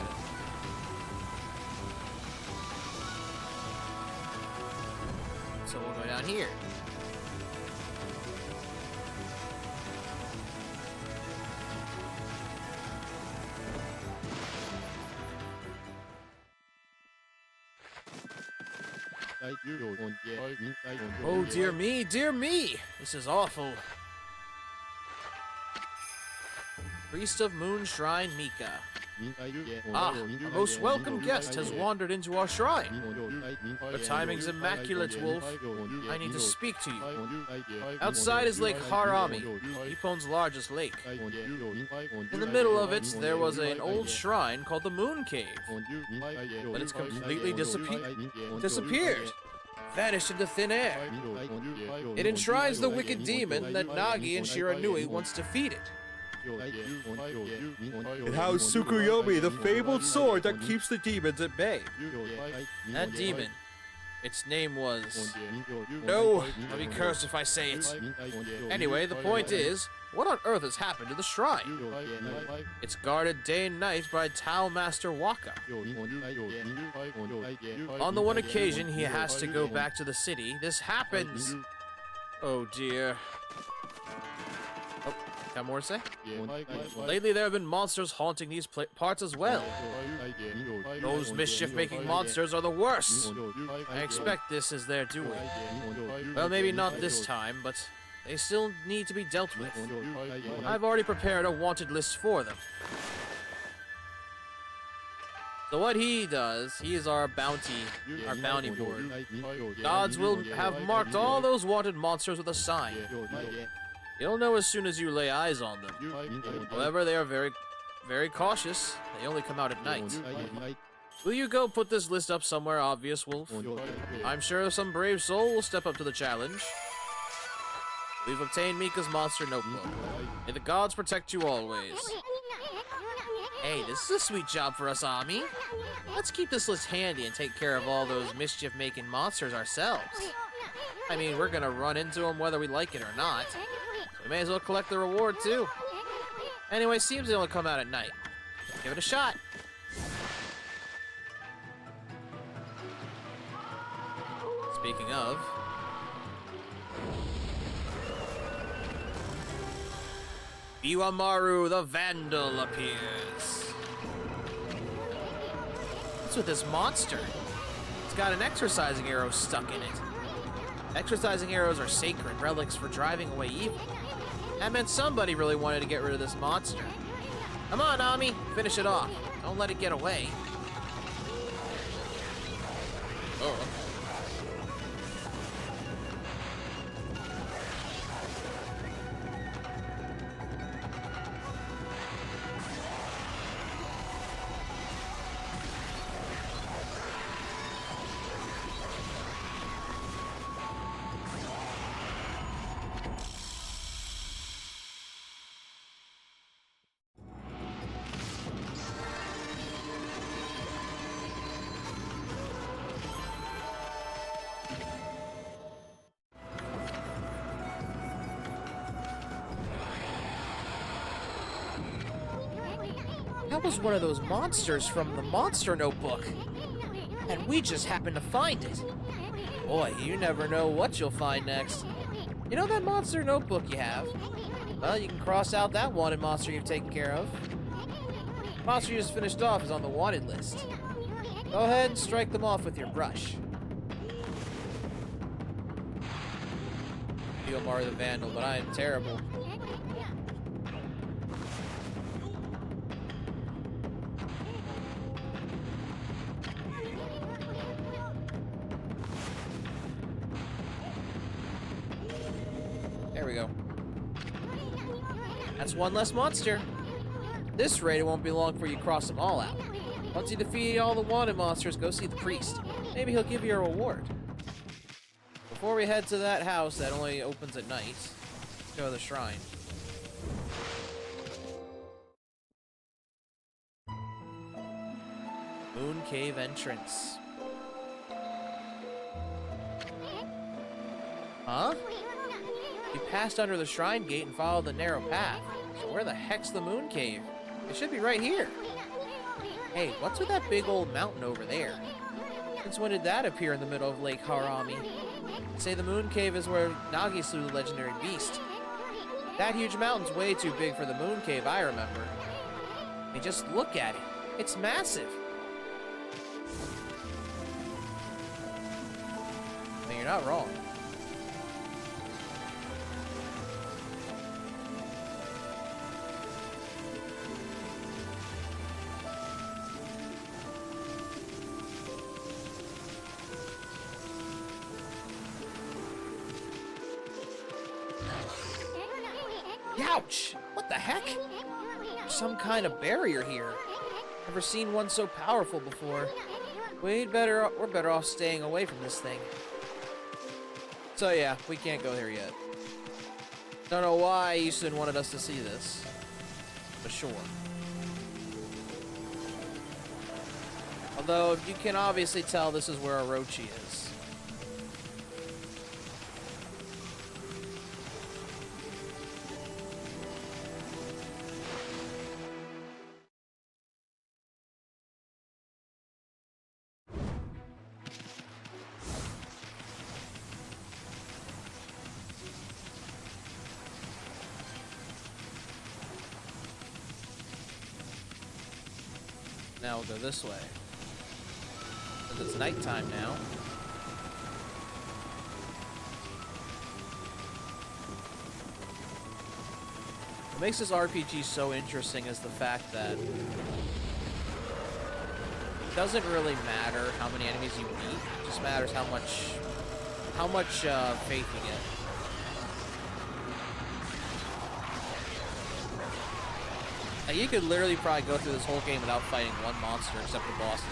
So we'll go down here. Oh, dear me, dear me! This is awful. Priest of Moon Shrine Mika. Ah, a most welcome guest has wandered into our shrine. The timing's immaculate, Wolf. I need to speak to you. Outside is Lake Harami, Ippon's largest lake. In the middle of it, there was an old shrine called the Moon Cave. But it's completely disappeared. Vanished into thin air. It enshrines the wicked demon that Nagi and Shiranui once defeated. It housed Tsukuyomi, the fabled sword that keeps the demons at bay. That demon, its name was... No, I'll be cursed if I say it. Anyway, the point is, what on earth has happened to the shrine? It's guarded day and night by Tao Master Waka. On the one occasion he has to go back to the city, this happens. Oh dear. Oh, got more to say? Lately there have been monsters haunting these parts as well. Those mischief-making monsters are the worst. I expect this is their doing. Well, maybe not this time, but they still need to be dealt with. I've already prepared a wanted list for them. So what he does, he is our bounty board. Gods will have marked all those wanted monsters with a sign. You'll know as soon as you lay eyes on them. However, they are very, very cautious. They only come out at night. Will you go put this list up somewhere obvious, Wolf? I'm sure some brave soul will step up to the challenge. We've obtained Mika's monster notebook. May the gods protect you always. Hey, this is a sweet job for us, Ami. Let's keep this list handy and take care of all those mischief-making monsters ourselves. I mean, we're gonna run into them whether we like it or not. So we may as well collect the reward, too. Anyway, seems they only come out at night. Let's give it a shot. Speaking of... Iwamaru the Vandal appears. What's with this monster? It's got an exorcising arrow stuck in it. Exorcising arrows are sacred relics for driving away evil. That meant somebody really wanted to get rid of this monster. Come on, Ami, finish it off. Don't let it get away. Oh. That was one of those monsters from the Monster Notebook. And we just happened to find it. Boy, you never know what you'll find next. You know that Monster Notebook you have? Well, you can cross out that wanted monster you've taken care of. The monster you just finished off is on the wanted list. Go ahead and strike them off with your brush. Omar the Vandal, but I am terrible. There we go. That's one less monster. At this rate, it won't be long before you cross them all out. Once you defeat all the wanted monsters, go see the priest. Maybe he'll give you a reward. Before we head to that house that only opens at night, let's go to the shrine. Moon Cave entrance. Huh? You passed under the shrine gate and followed the narrow path. So where the heck's the Moon Cave? It should be right here. Hey, what's with that big old mountain over there? Since when did that appear in the middle of Lake Harami? They say the Moon Cave is where Nagi slew the legendary beast. That huge mountain's way too big for the Moon Cave, I remember. Hey, just look at it. It's massive. I mean, you're not wrong. Ouch! What the heck? There's some kind of barrier here. Never seen one so powerful before. We're better off staying away from this thing. So yeah, we can't go there yet. Don't know why Easton wanted us to see this, but sure. Although, you can obviously tell this is where Orochi is. Now we'll go this way. Since it's nighttime now. What makes this RPG so interesting is the fact that it doesn't really matter how many enemies you beat. It just matters how much faith you get. Like, you could literally probably go through this whole game without fighting one monster except the bosses.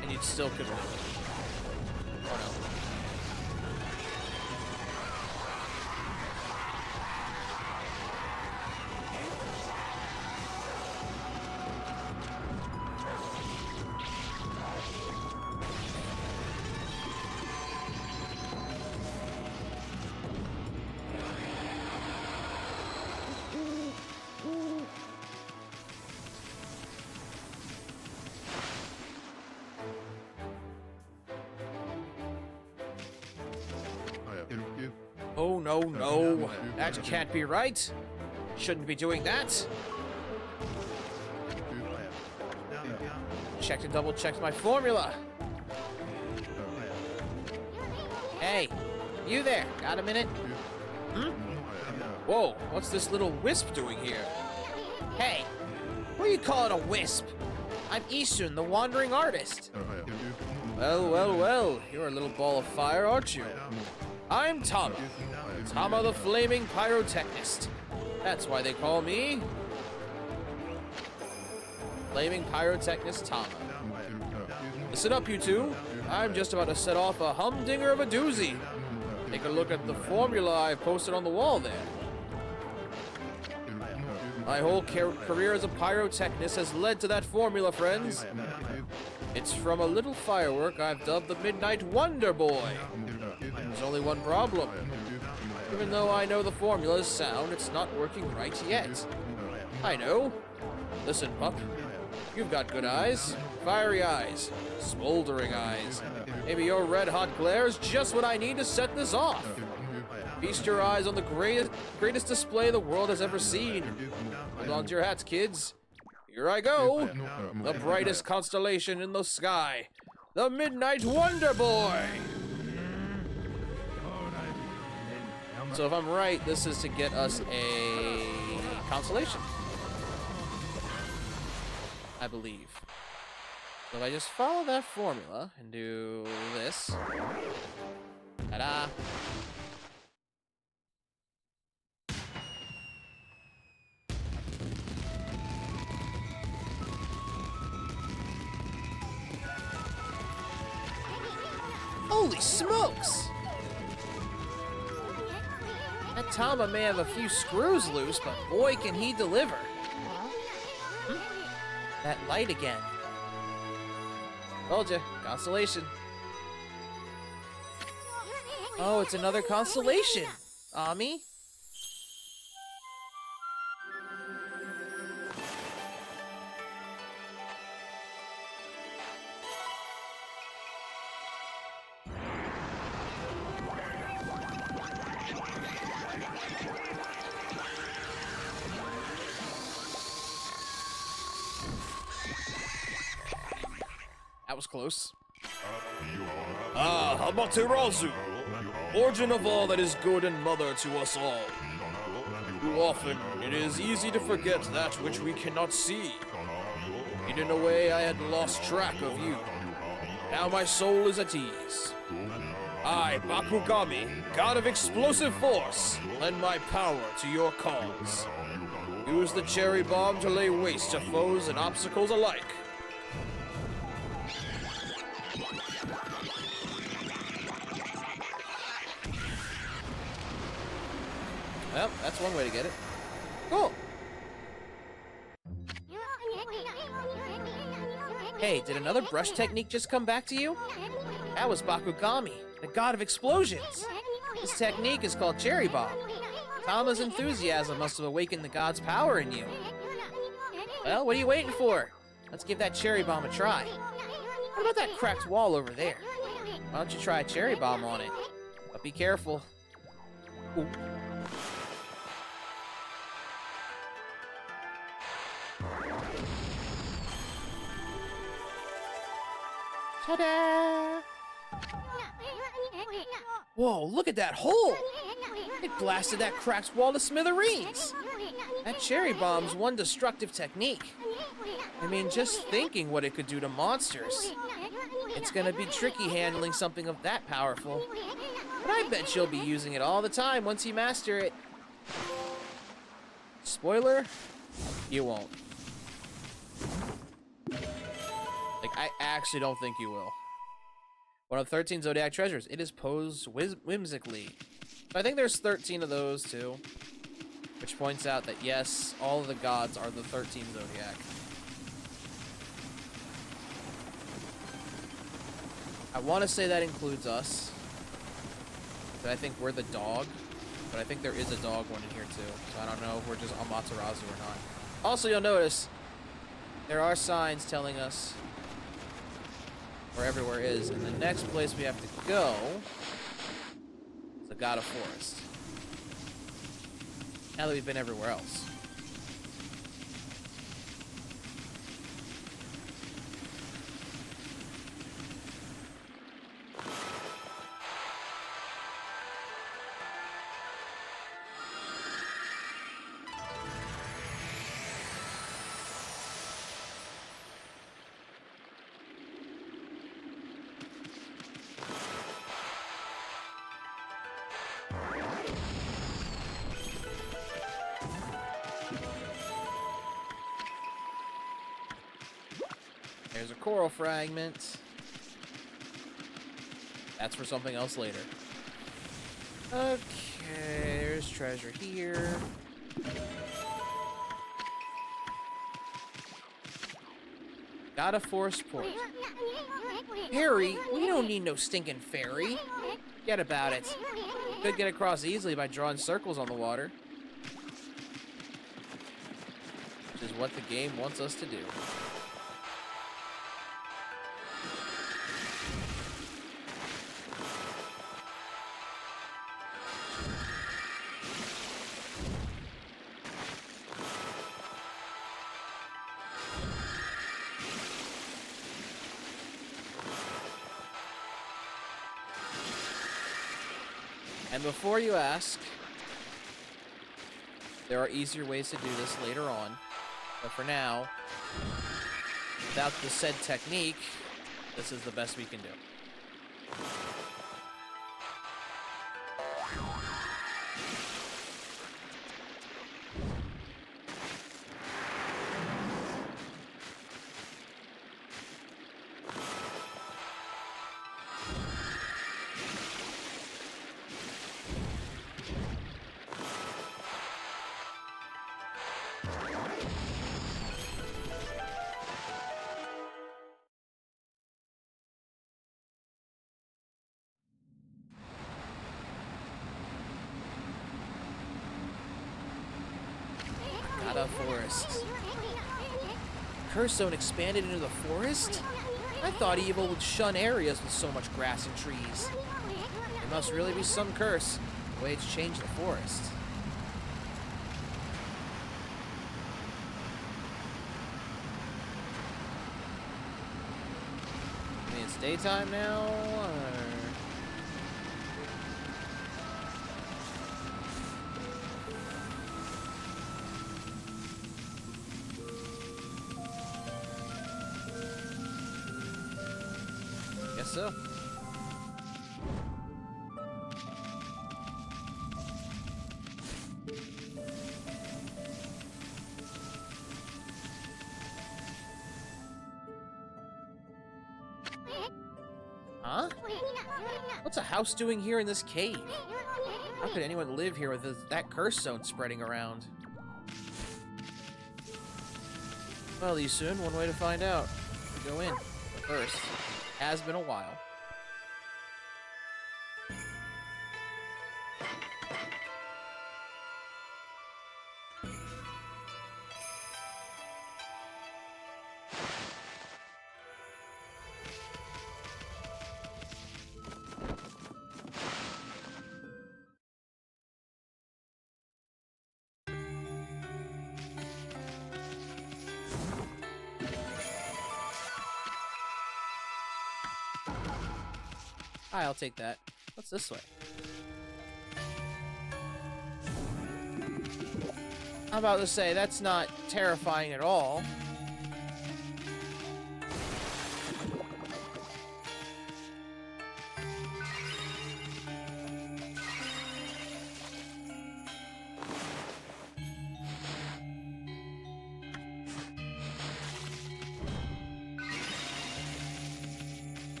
And you'd still could win. Or no. Oh, no, no. That can't be right. Shouldn't be doing that. Checked and double-checked my formula. Hey, you there. Got a minute? Hmm? Whoa, what's this little wisp doing here? Hey, what do you call it a wisp? I'm Eastern, the wandering artist. Well, well, well, you're a little ball of fire, aren't you? I'm Tama. Tama the Flaming Pyrotechnist. That's why they call me Flaming Pyrotechnist Tama. Listen up, you two. I'm just about to set off a humdinger of a doozy. Take a look at the formula I've posted on the wall there. My whole career as a pyrotechnist has led to that formula, friends. It's from a little firework I've dubbed the Midnight Wonder Boy. There's only one problem. Even though I know the formula is sound, it's not working right yet. I know. Listen, pup. You've got good eyes. Fiery eyes. Smoldering eyes. Maybe your red-hot glare is just what I need to set this off. Feast your eyes on the greatest display the world has ever seen. Hold on to your hats, kids. Here I go. The brightest constellation in the sky. The Midnight Wonder Boy. So if I'm right, this is to get us a constellation. I believe. So if I just follow that formula and do this. Ta-da. Holy smokes! That Tama may have a few screws loose, but boy can he deliver. That light again. Told ya, constellation. Oh, it's another constellation. Ami? That was close. Amaterasu, origin of all that is good and mother to us all. Too often, it is easy to forget that which we cannot see. Hidden away, I had lost track of you. Now my soul is at ease. I, Bakugami, god of explosive force, lend my power to your cause. Use the cherry bomb to lay waste to foes and obstacles alike. Well, that's one way to get it. Cool. Hey, did another brush technique just come back to you? That was Bakugami, the god of explosions. This technique is called Cherry Bomb. Tama's enthusiasm must have awakened the god's power in you. Well, what are you waiting for? Let's give that Cherry Bomb a try. What about that cracked wall over there? Why don't you try a Cherry Bomb on it? But be careful. Ooh. Ta-da! Whoa, look at that hole! It blasted that cracked wall to smithereens! That cherry bomb's one destructive technique. I mean, just thinking what it could do to monsters. It's gonna be tricky handling something of that powerful. But I bet you'll be using it all the time once you master it. Spoiler, you won't. Like, I actually don't think you will. One of 13 Zodiac treasures. It is posed whimsically. So I think there's 13 of those, too. Which points out that, yes, all of the gods are the 13 Zodiac. I want to say that includes us. But I think we're the dog. But I think there is a dog one in here, too. So I don't know if we're just Amaterasu or not. Also, you'll notice there are signs telling us where everywhere is, and the next place we have to go is the God of Forest. Now that we've been everywhere else. There's a coral fragment. That's for something else later. Okay, there's treasure here. Got a forest port. Ferry? We don't need no stinking ferry. Forget about it. Could get across easily by drawing circles on the water. Which is what the game wants us to do. And before you ask, there are easier ways to do this later on. But for now, without the said technique, this is the best we can do. Not a forest. Curse Zone expanded into the forest? I thought evil would shun areas with so much grass and trees. It must really be some curse, the way it's changed the forest. I mean, it's daytime now, or... Guess so. Huh? What's a house doing here in this cave? How could anyone live here with that curse zone spreading around? Well, Lee soon, one way to find out. We go in. But first, has been a while. Hi, I'll take that. What's this way? I'm about to say, that's not terrifying at all.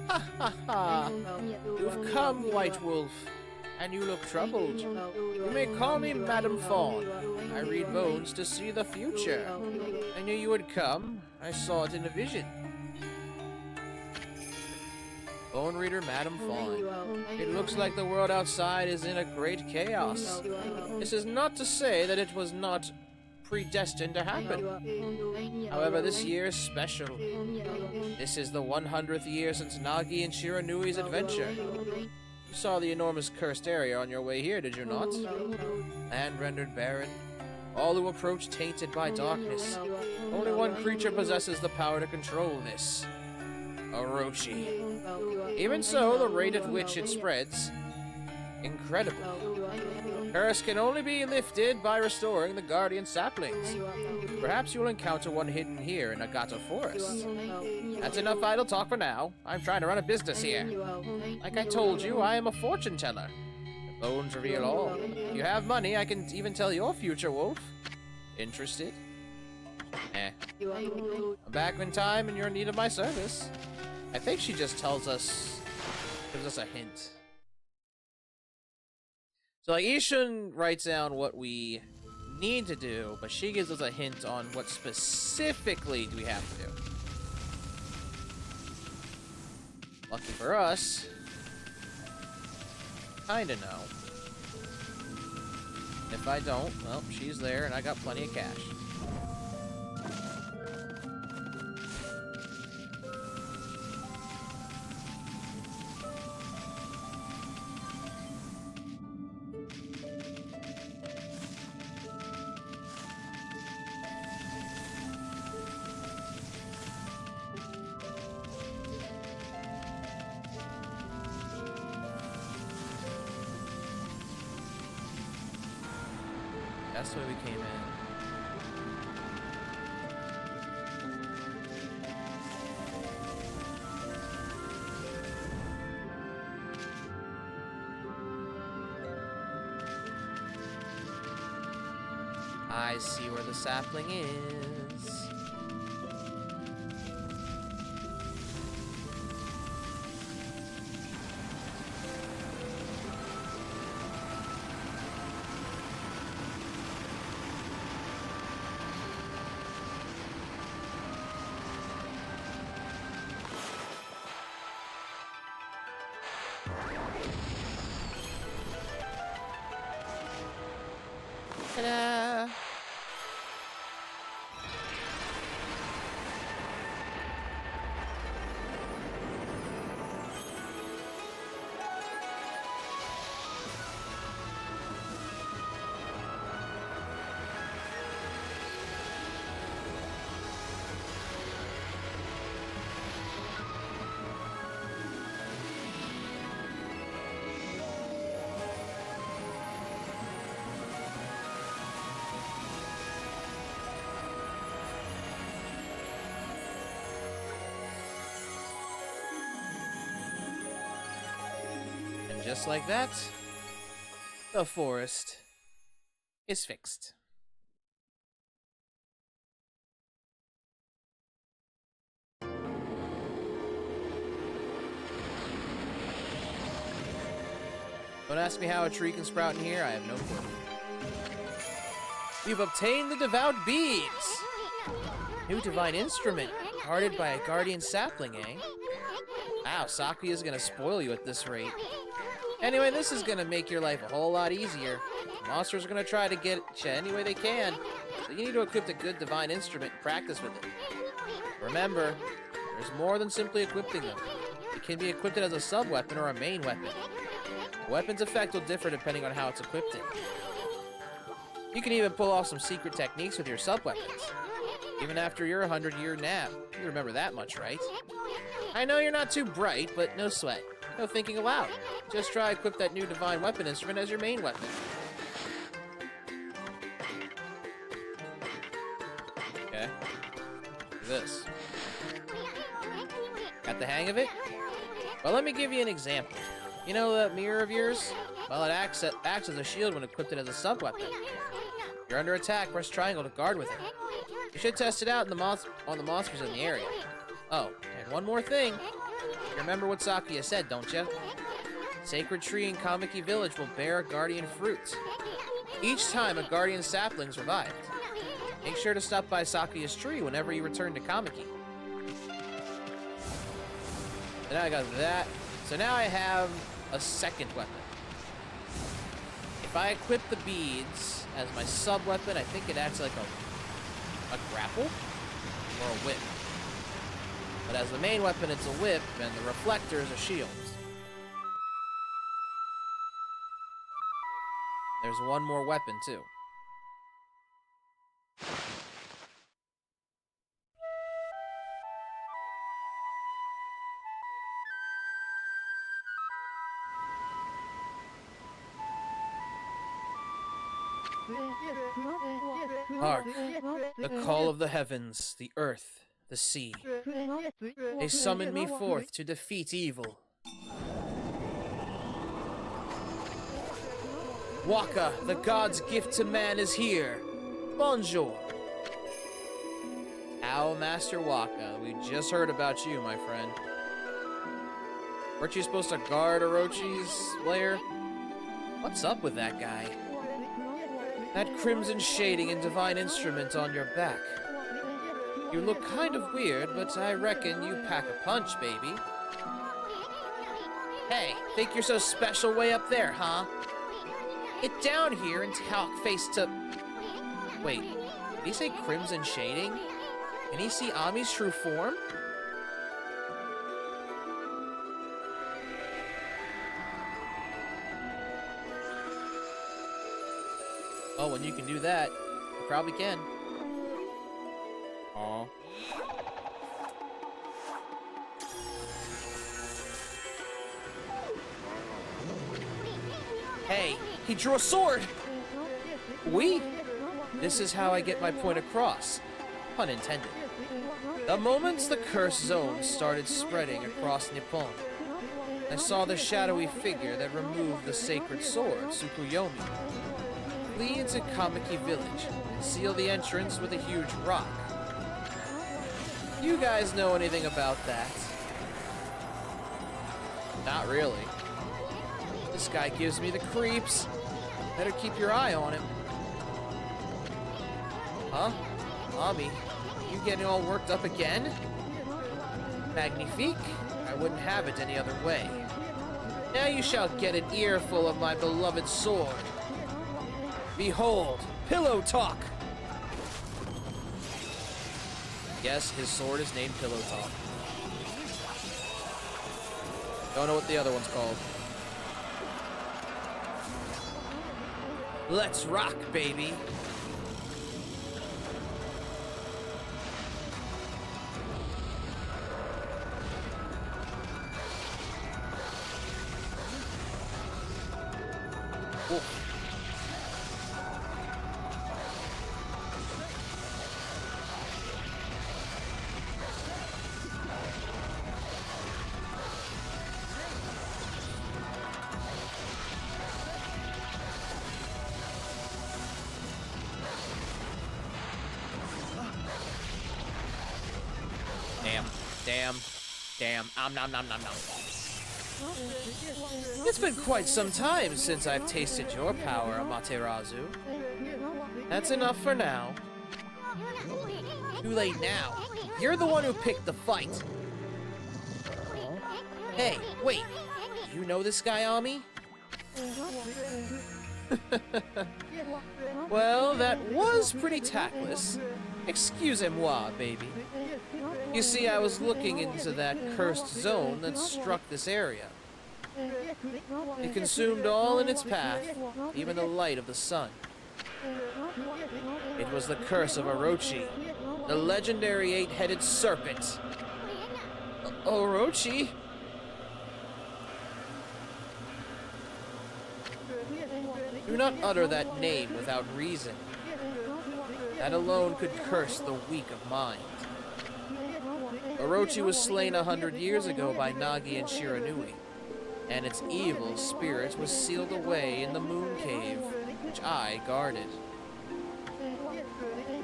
Ha ha ha! You've come, White Wolf, and you look troubled. You may call me Madam Fawn. I read bones to see the future. I knew you would come. I saw it in a vision. Bone Reader Madam Fawn. It looks like the world outside is in a great chaos. This is not to say that it was not predestined to happen. However, this year is special. This is the 100th year since Nagi and Shiranui's adventure. You saw the enormous cursed area on your way here, did you not? Land rendered barren. All who approach tainted by darkness. Only one creature possesses the power to control this. Orochi. Even so, the rate at which it spreads, incredible. Curse can only be lifted by restoring the guardian saplings. Perhaps you'll encounter one hidden here in Nagata Forest. That's enough idle talk for now. I'm trying to run a business here. Like I told you, I am a fortune teller. The bones reveal all. If you have money, I can even tell your future, Wolf. Interested? I'm back in time and you're in need of my service. I think she just gives us a hint. So like Ishin writes down what we need to do, but she gives us a hint on what specifically do we have to do. Lucky for us, kinda know. If I don't, well, she's there and I got plenty of cash. That's why we came in. I see where the sapling is. Ta-da! Just like that, the forest is fixed. Don't ask me how a tree can sprout in here, I have no clue. You've obtained the devout beads! New divine instrument, guarded by a guardian sapling, eh? Wow, Sakuya's gonna spoil you at this rate. Anyway, this is gonna make your life a whole lot easier. Monsters are gonna try to get you any way they can, so you need to equip a good divine instrument and practice with it. Remember, there's more than simply equipping them. It can be equipped as a sub-weapon or a main weapon. The weapon's effect will differ depending on how it's equipped in. You can even pull off some secret techniques with your sub-weapons. Even after your 100-year nap. You remember that much, right? I know you're not too bright, but no sweat. No thinking aloud. Just try equip that new divine weapon instrument as your main weapon. Okay. Do this. Got the hang of it? Well, let me give you an example. You know that mirror of yours? Well, it acts as a shield when equipped as a sub-weapon. If you're under attack, press triangle to guard with it. You should test it out on the monsters in the area. Oh, and one more thing. You remember what Sakuya said, don't you? Sacred tree in Kamiki Village will bear a guardian fruit. Each time a guardian sapling is revived. Make sure to stop by Sakuya's tree whenever you return to Kamiki. So now I got that. So now I have a second weapon. If if I equip the beads as my sub-weapon, I think it acts like a grapple or a whip. But as the main weapon, it's a whip, and the reflector is a shield. There's one more weapon, too. Hark! The call of the heavens, the earth, the sea. They summon me forth to defeat evil. Waka, the god's gift to man, is here. Bonjour. Owl Master Waka, we just heard about you, my friend. Weren't you supposed to guard Orochi's lair? What's up with that guy? That crimson shading and divine instrument on your back. You look kind of weird, but I reckon you pack a punch, baby. Hey, think you're so special way up there, huh? Get down here and talk face to... Wait, did he say crimson shading? Can he see Ami's true form? Oh, when you can do that, you probably can. Aw. Hey, he drew a sword! Oui? This is how I get my point across. Pun intended. The moment the curse zone started spreading across Nippon, I saw the shadowy figure that removed the sacred sword, Tsukuyomi, flee into Kamiki village and seal the entrance with a huge rock. You guys know anything about that? Not really. This guy gives me the creeps. Better keep your eye on him. Huh? Ami, you getting all worked up again? Magnifique. I wouldn't have it any other way. Now you shall get an earful of my beloved sword. Behold, Pillow Talk! Yes, his sword is named Pillow Talk. Don't know what the other one's called. Let's rock, baby! Whoa. Damn. Nom nom. It's been quite some time since I've tasted your power, Amaterasu. That's enough for now. Too late now. You're the one who picked the fight. Hey, wait. You know this guy, Ami? Well, that was pretty tactless. Excusez-moi, baby. You see, I was looking into that cursed zone that struck this area. It consumed all in its path, even the light of the sun. It was the curse of Orochi, the legendary eight-headed serpent. Orochi? Do not utter that name without reason. That alone could curse the weak of mind. Orochi was slain 100 years ago by Nagi and Shiranui, and its evil spirit was sealed away in the Moon Cave, which I guarded.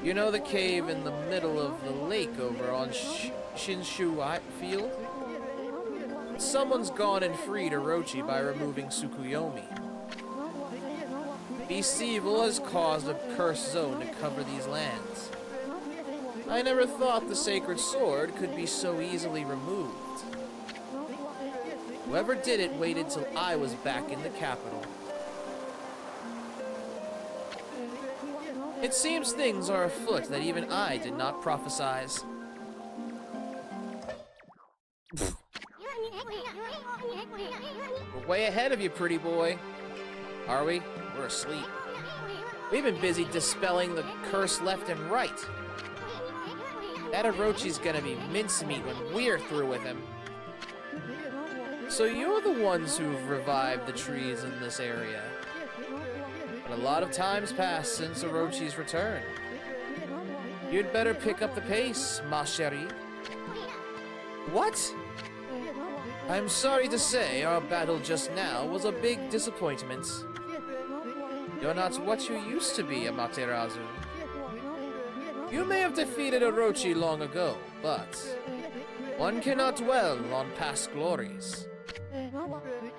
You know the cave in the middle of the lake over on Shinshu Field? Someone's gone and freed Orochi by removing Tsukuyomi. Beast Evil has caused a cursed zone to cover these lands. I never thought the sacred sword could be so easily removed. Whoever did it waited till I was back in the capital. It seems things are afoot that even I did not prophesize. We're way ahead of you, pretty boy. Are we? We're asleep. We've been busy dispelling the curse left and right. That Orochi's gonna be mincemeat when we're through with him. So you're the ones who've revived the trees in this area. But a lot of time's passed since Orochi's return. You'd better pick up the pace, ma chérie. What? I'm sorry to say, our battle just now was a big disappointment. You're not what you used to be, Amaterasu. You may have defeated Orochi long ago, but one cannot dwell on past glories.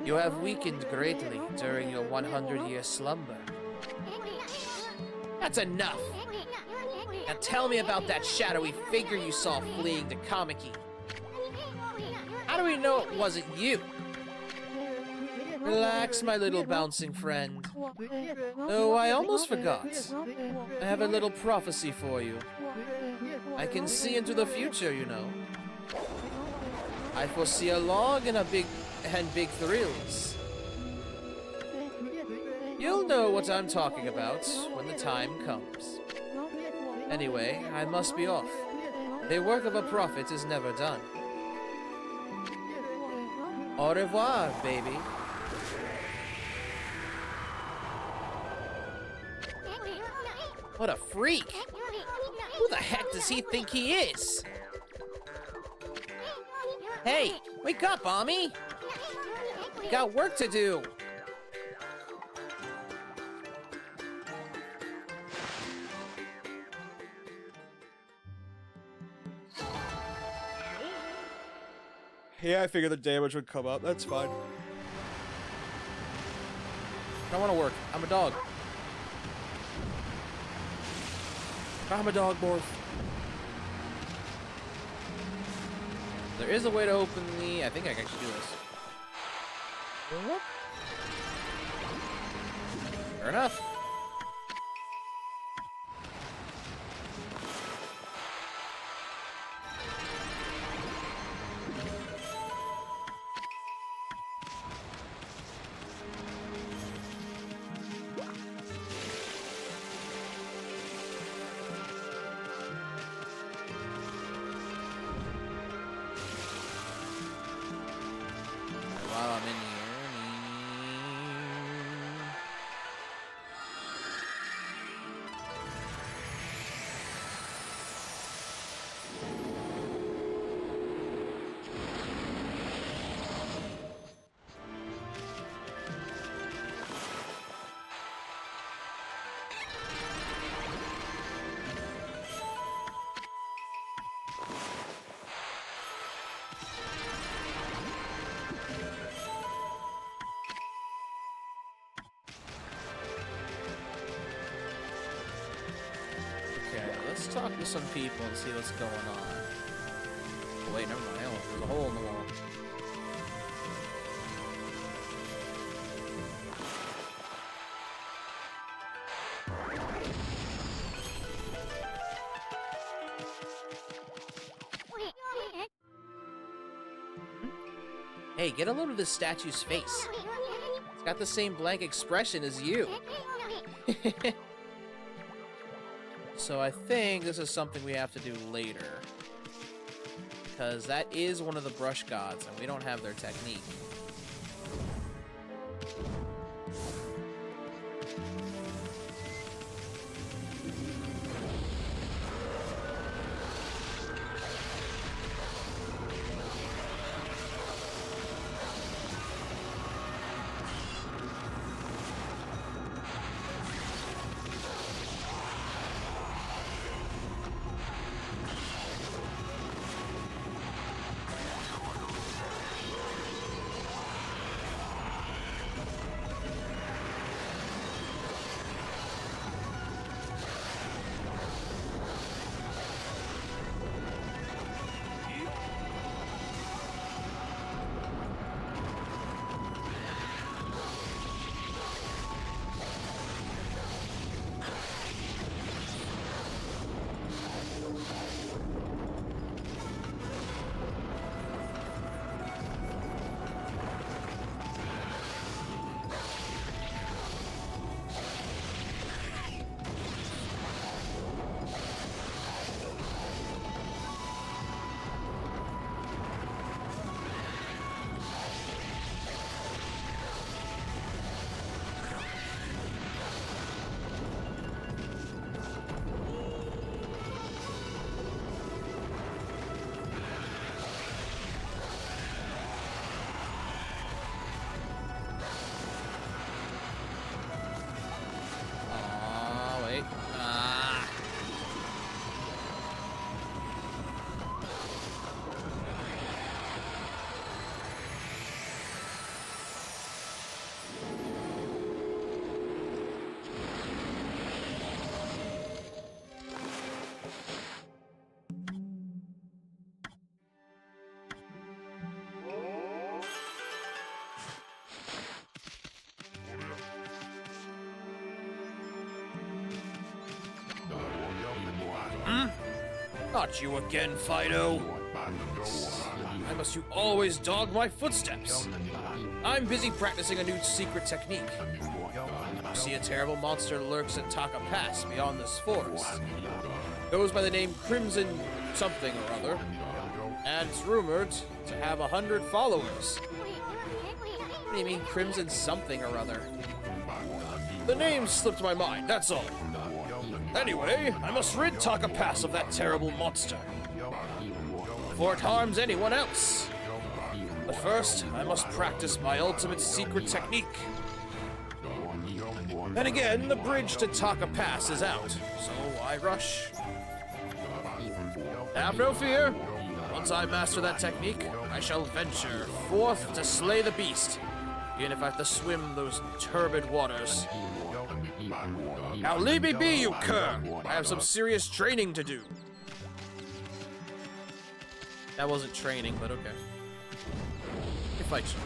You have weakened greatly during your 100-year slumber. That's enough! Now tell me about that shadowy figure you saw fleeing to Kamiki. How do we know it wasn't you? Relax, my little bouncing friend. Oh, I almost forgot. I have a little prophecy for you. I can see into the future, you know. I foresee a long and big thrills. You'll know what I'm talking about when the time comes. Anyway, I must be off. The work of a prophet is never done. Au revoir, baby. What a freak! Who the heck does he think he is? Hey, wake up, Ami! We got work to do! Yeah, I figured the damage would come up. That's fine. I don't want to work. I'm a dog. I'm a dog, Morph. There is a way to open the... I think I can actually do this. Fair enough. While I'm in here. Let's talk to some people and see what's going on. Oh, wait, never mind. Oh, there's a hole in the wall. Hey, get a load of this statue's face. It's got the same blank expression as you. So I think this is something we have to do later. Because that is one of the brush gods, and we don't have their technique. Not you again, Fido. Why must you always dog my footsteps? I'm busy practicing a new secret technique. You see, a terrible monster lurks at Taka Pass beyond this forest. Goes by the name Crimson something or other, and it's rumored to have 100 followers. What do you mean, Crimson something or other? The name slipped my mind, that's all. Anyway, I must rid Taka Pass of that terrible monster before it harms anyone else. But first, I must practice my ultimate secret technique. Then again, the bridge to Taka Pass is out, so why rush? Have no fear. Once I master that technique, I shall venture forth to slay the beast, even if I have to swim those turbid waters. Now leave me be, you cur! I have some serious training to do. That wasn't training, but okay. You fight you.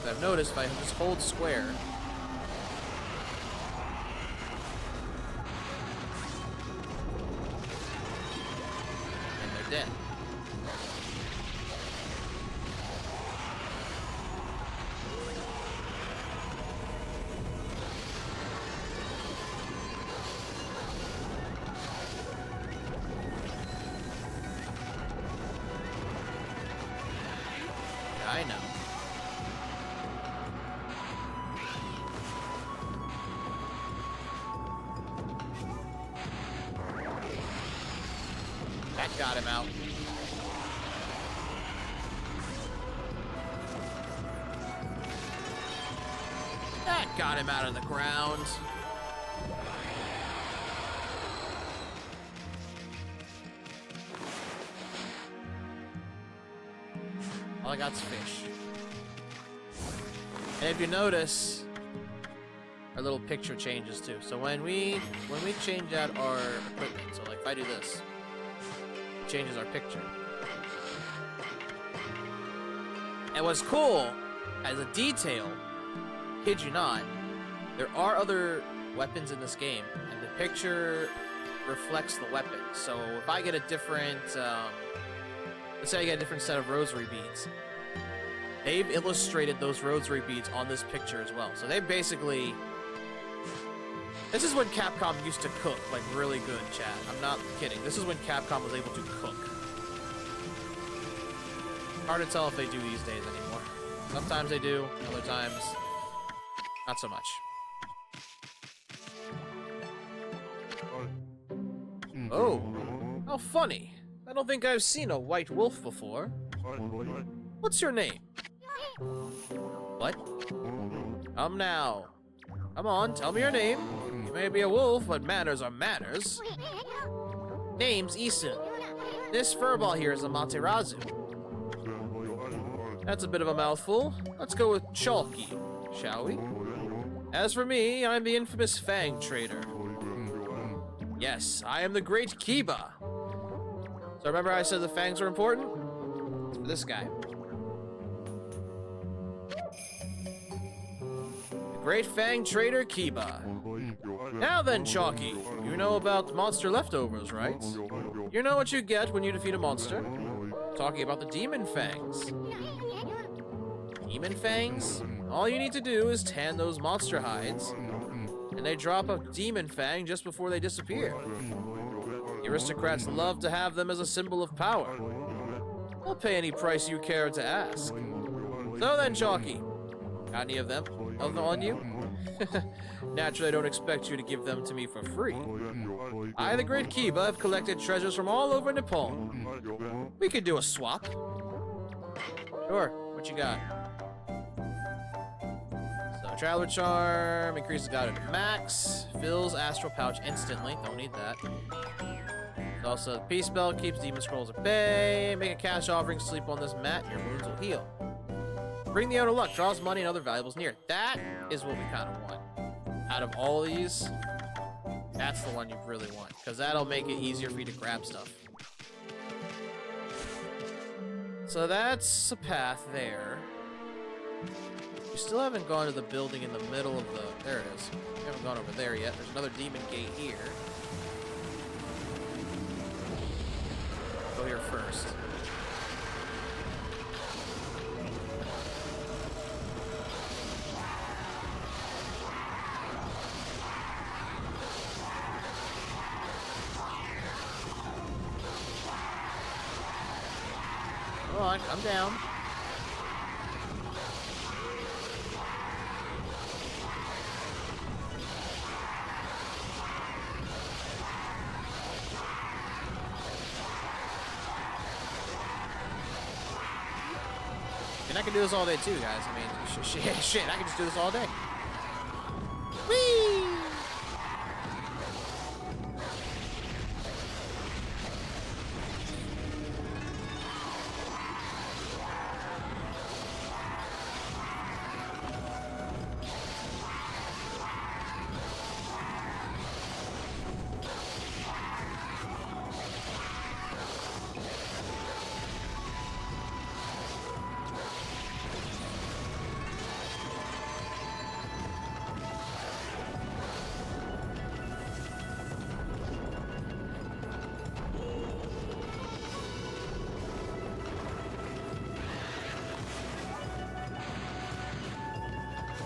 I've noticed if I just hold square, and they're dead. I know. That got him out. That got him out of the ground. All I got's fish. And if you notice, our little picture changes too. So when we change out our equipment, so like if I do this, it changes our picture. And what's cool, as a detail, kid you not, there are other weapons in this game, and the picture reflects the weapon. So if I get a different, let's say I get a different set of rosary beads, they've illustrated those rosary beads on this picture as well. So they basically, this is when Capcom used to cook, like really good, chat. I'm not kidding. This is when Capcom was able to cook. Hard to tell if they do these days anymore. Sometimes they do, other times, not so much. Oh, how funny. I don't think I've seen a white wolf before. What's your name? What? Come now. Come on, tell me your name. You may be a wolf, but manners are manners. Name's Isun. This furball here is a Materazu. That's a bit of a mouthful. Let's go with Chalky, shall we? As for me, I'm the infamous Fang Trader. Yes, I am the Great Kiba. So remember I said the fangs are important? It's for this guy. The Great Fang Trader Kiba. Now then, Chalky, you know about monster leftovers, right? You know what you get when you defeat a monster? Talking about the demon fangs. Demon fangs? All you need to do is tan those monster hides, and they drop a demon fang just before they disappear. The aristocrats love to have them as a symbol of power. I'll pay any price you care to ask. So then, Chalky, got any of them on you? Naturally, I don't expect you to give them to me for free. I, the Great Kiba, have collected treasures from all over Nippon. We could do a swap. Sure, what you got? So, Traveler Charm, increases God to max, fills Astral Pouch instantly, don't need that. Also, the Peace Belt keeps demon scrolls at bay. Make a cash offering, sleep on this mat, your wounds will heal. Bring the Out of Luck, draws money and other valuables near. That is what we kind of want. Out of all these, that's the one you really want, because that'll make it easier for you to grab stuff. So that's a path there. We still haven't gone to the building in the middle of the... There it is. gone over there yet. There's another demon gate here. Go here first. Come on, I'm down. And I can do this all day too, guys. I mean, shit, I can just do this all day. Whee!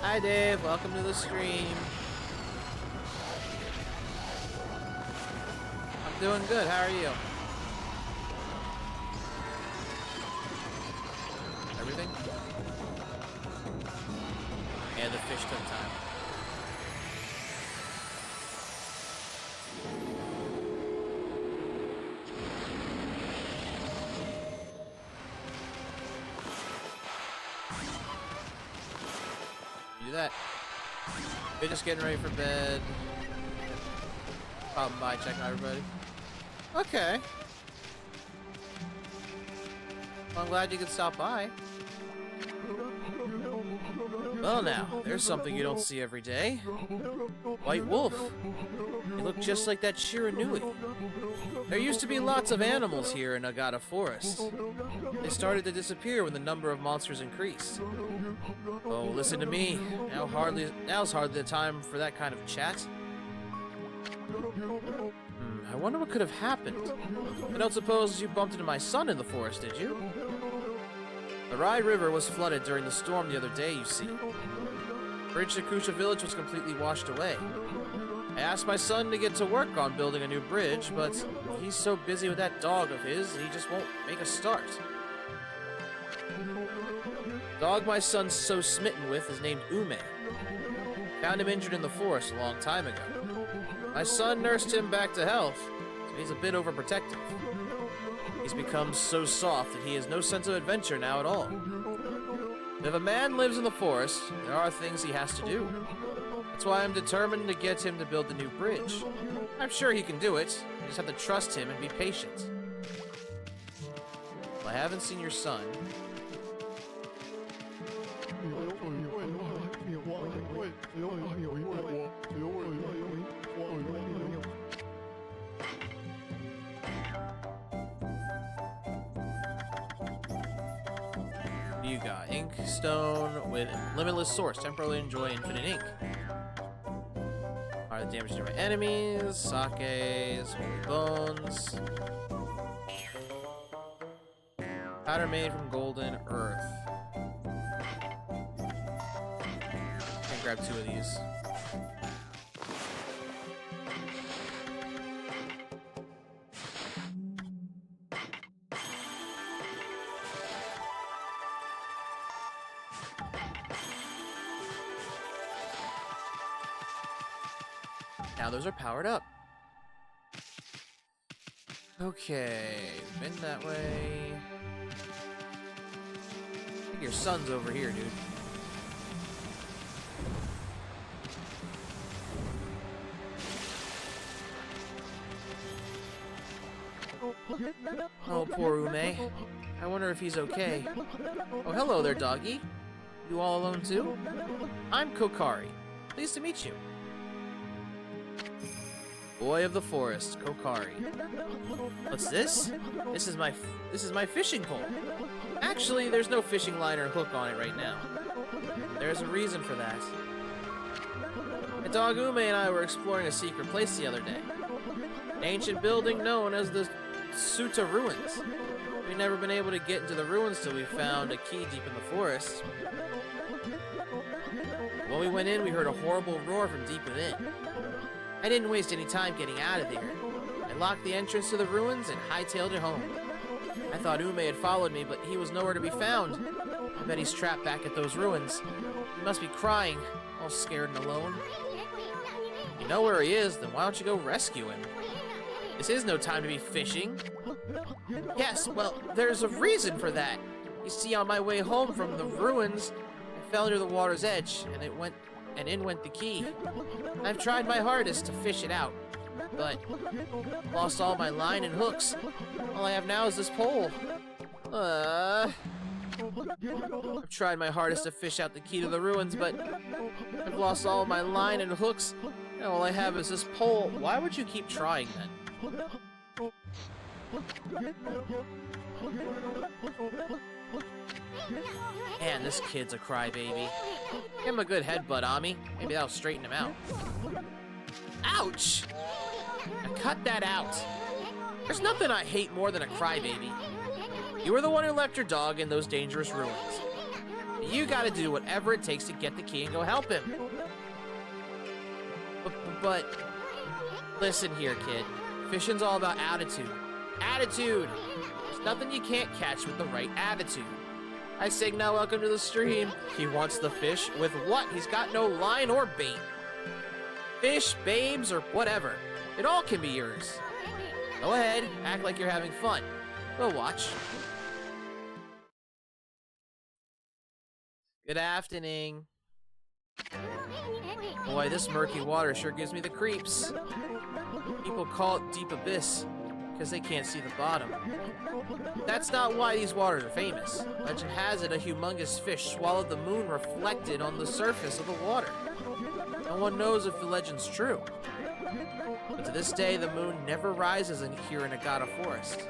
Hi Dave, welcome to the stream. I'm doing good, how are you? Everything? Yeah, the fish took time. Do that. They're just getting ready for bed. Popping by, checking out everybody. Okay. Well, I'm glad you could stop by. Well now, there's something you don't see every day. White wolf. You look just like that Shiranui. There used to be lots of animals here in Nagata Forest. They started to disappear when the number of monsters increased. Oh, listen to me. Now's hardly the time for that kind of chat. I wonder what could have happened. I don't suppose you bumped into my son in the forest, did you? The Rai River was flooded during the storm the other day, you see. Bridge to Kusha Village was completely washed away. I asked my son to get to work on building a new bridge, but he's so busy with that dog of his, he just won't make a start. The dog my son's so smitten with is named Ume. Found him injured in the forest a long time ago. My son nursed him back to health, so he's a bit overprotective. He's become so soft that he has no sense of adventure now at all. If a man lives in the forest, there are things he has to do. That's why I'm determined to get him to build the new bridge. I'm sure he can do it. You just have to trust him and be patient. Well, I haven't seen your son. You got ink stone with limitless source. Temporarily enjoy infinite ink. Alright, the damage to my enemies. Sake's holy bones. Powder made from golden earth. Can grab 2 of these. Now those are powered up. Okay, been that way. I think your son's over here, dude. Oh, poor Ume. I wonder if he's okay. Oh, hello there, doggy. You all alone too? I'm Kokari. Pleased to meet you. Boy of the forest, Kokari. What's this? This is my fishing pole. Actually, there's no fishing line or hook on it right now. There's a reason for that. dog Ume and I were exploring a secret place the other day. An ancient building known as the Suta Ruins. We'd never been able to get into the ruins till we found a key deep in the forest. When we went in, we heard a horrible roar from deep within. I didn't waste any time getting out of there. I locked the entrance to the ruins and hightailed it home. I thought Ume had followed me, but he was nowhere to be found. I bet he's trapped back at those ruins. He must be crying, all scared and alone. If you know where he is, then why don't you go rescue him? This is no time to be fishing. Yes, well, there's a reason for that. You see, on my way home from the ruins, I fell near the water's edge, and in went the key. I've tried my hardest to fish it out, but lost all my line and hooks. All I have now is this pole. I've tried my hardest to fish out the key to the ruins, but I've lost all my line and hooks, and all I have is this pole. Why would you keep trying then? Man, this kid's a crybaby. Give him a good headbutt, Ami. Maybe that'll straighten him out. Ouch! Now cut that out. There's nothing I hate more than a crybaby. You were the one who left your dog in those dangerous ruins. You gotta do whatever it takes to get the key and go help him. But listen here, kid. Fishing's all about attitude. Attitude! There's nothing you can't catch with the right attitude. I say now, welcome to the stream. He wants the fish. With what? He's got no line or bait. Fish, babes, or whatever. It all can be yours. Go ahead, act like you're having fun. We'll watch. Good afternoon. Boy, this murky water sure gives me the creeps. People call it deep abyss because they can't see the bottom. That's not why these waters are famous. Legend has it a humongous fish swallowed the moon reflected on the surface of the water. No one knows if the legend's true. But to this day, the moon never rises here in Agata Forest.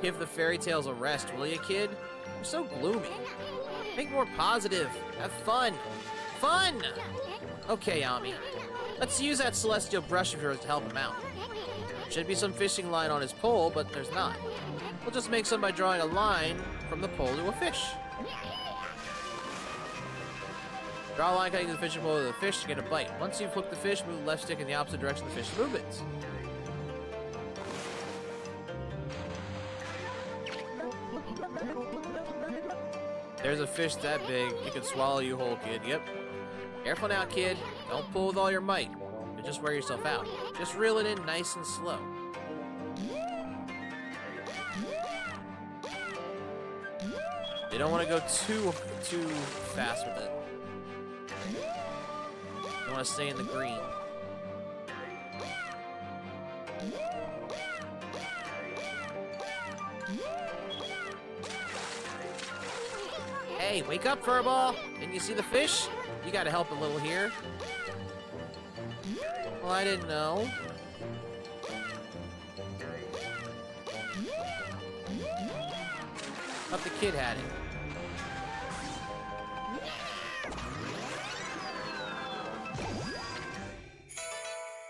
Give the fairy tales a rest, will you, kid? You're so gloomy. Think more positive. Have fun. Fun! Okay, Ami. Let's use that celestial brush of yours to help him out. Should be some fishing line on his pole, but there's not. We'll just make some by drawing a line from the pole to a fish. Draw a line cutting the fishing pole to the fish to get a bite. Once you've hooked the fish, move the left stick in the opposite direction of the fish's movements. There's a fish that big, it could swallow you whole, kid. Yep. Careful now, kid. Don't pull with all your might. You'll just wear yourself out. Just reel it in nice and slow. You don't want to go too fast with it. You want to stay in the green. Hey, wake up, Furball! Didn't you see the fish? You gotta help a little here. Well, I didn't know. Thought the kid had it.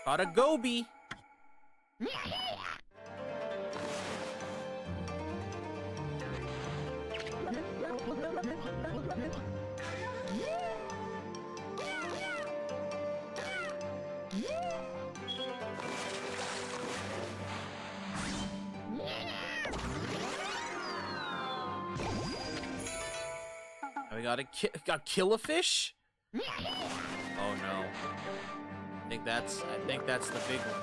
Caught a goby. We gotta kill a fish? Oh no. I think that's the big one.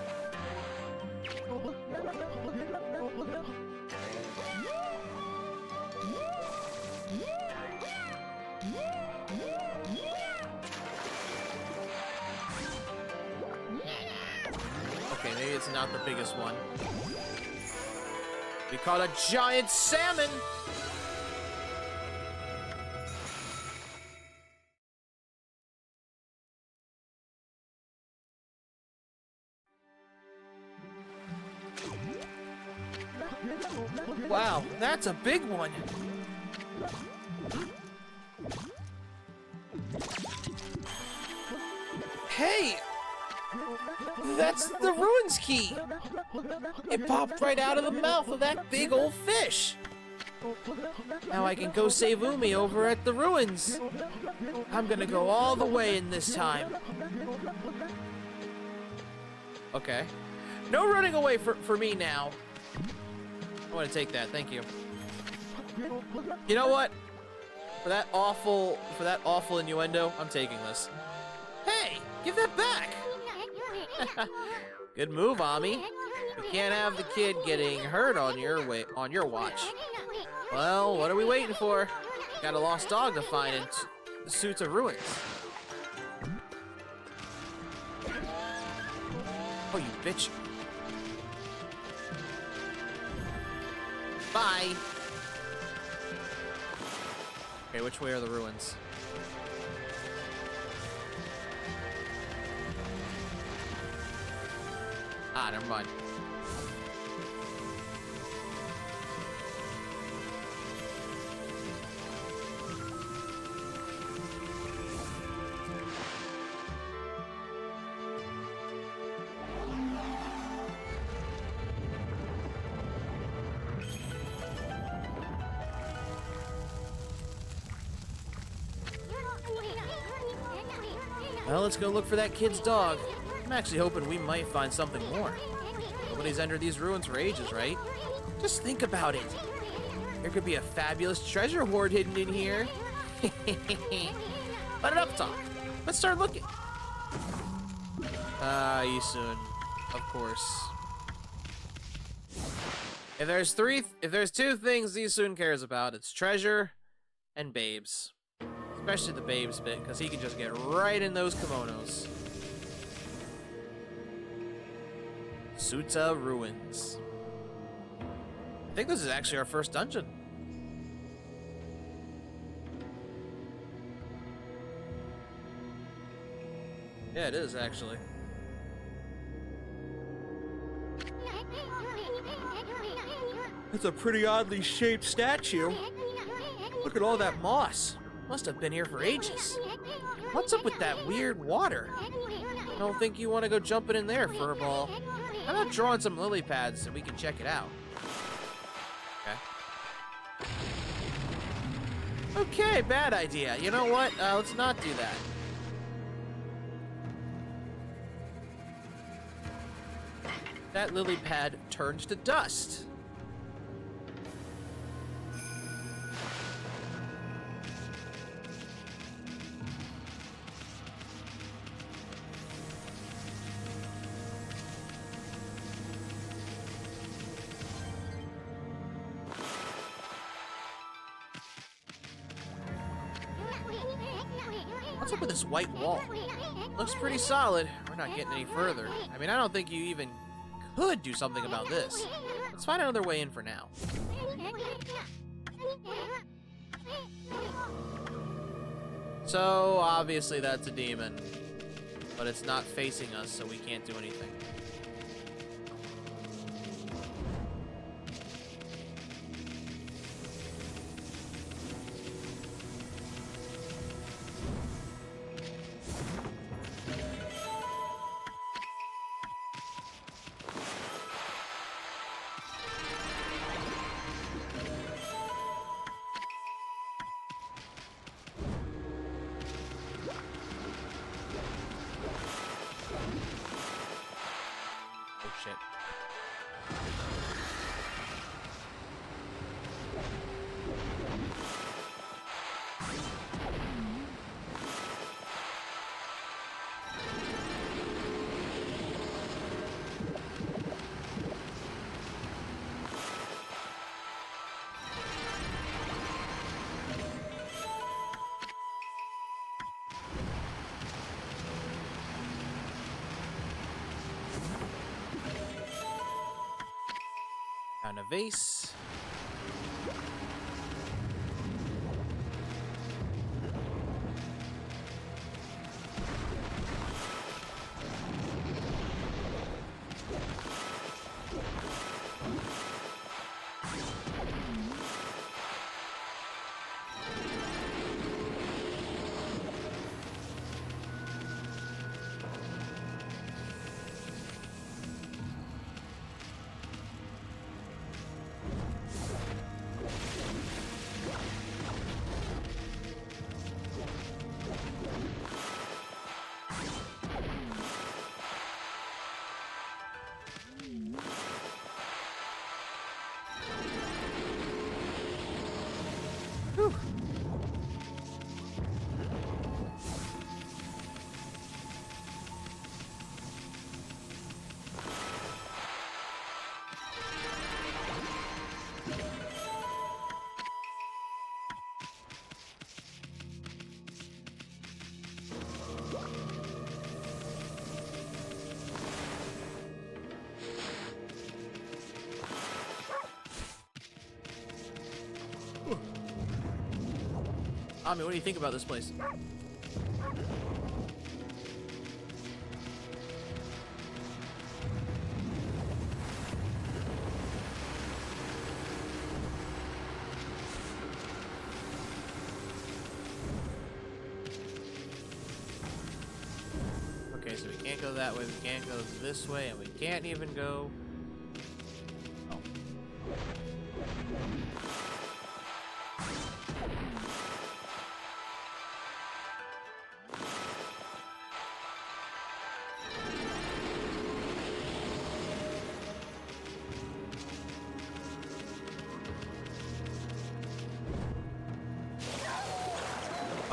Okay, maybe it's not the biggest one. We caught a giant salmon! Wow, that's a big one. Hey! That's the ruins key! It popped right out of the mouth of that big old fish! Now I can go save Umi over at the ruins! I'm gonna go all the way in this time. Okay. No running away for me now. I want to take that, thank you. You know what? For that awful innuendo, I'm taking this. Hey, give that back! Good move, Ami. We can't have the kid getting hurt on your watch. Well, what are we waiting for? Got a lost dog to find in the suits of ruins. Oh, you bitch. Bye. Okay, which way are the ruins? Ah, never mind. Well, let's go look for that kid's dog. I'm actually hoping we might find something more. Nobody's entered these ruins for ages, right? Just think about it. There could be a fabulous treasure hoard hidden in here. But enough talk. Let's start looking. Isun. Of course. If there's two things Isun cares about, it's treasure and babes. Especially the babes bit, because he can just get right in those kimonos. Suta Ruins. I think this is actually our first dungeon. Yeah, it is actually. It's a pretty oddly shaped statue. Look at all that moss. Must have been here for ages. What's up with that weird water? I don't think you want to go jumping in there, Furball. How about drawing some lily pads so we can check it out? Okay. Okay, bad idea. You know what? Let's not do that. That lily pad turns to dust. What's up with this white wall? Looks pretty solid. We're not getting any further. I mean, I don't think you even could do something about this. Let's find another way in for now. So, obviously that's a demon. But it's not facing us, so we can't do anything. Shit. Found a vase. Tommy, what do you think about this place? Okay, so we can't go that way, we can't go this way, and we can't even go... Oh.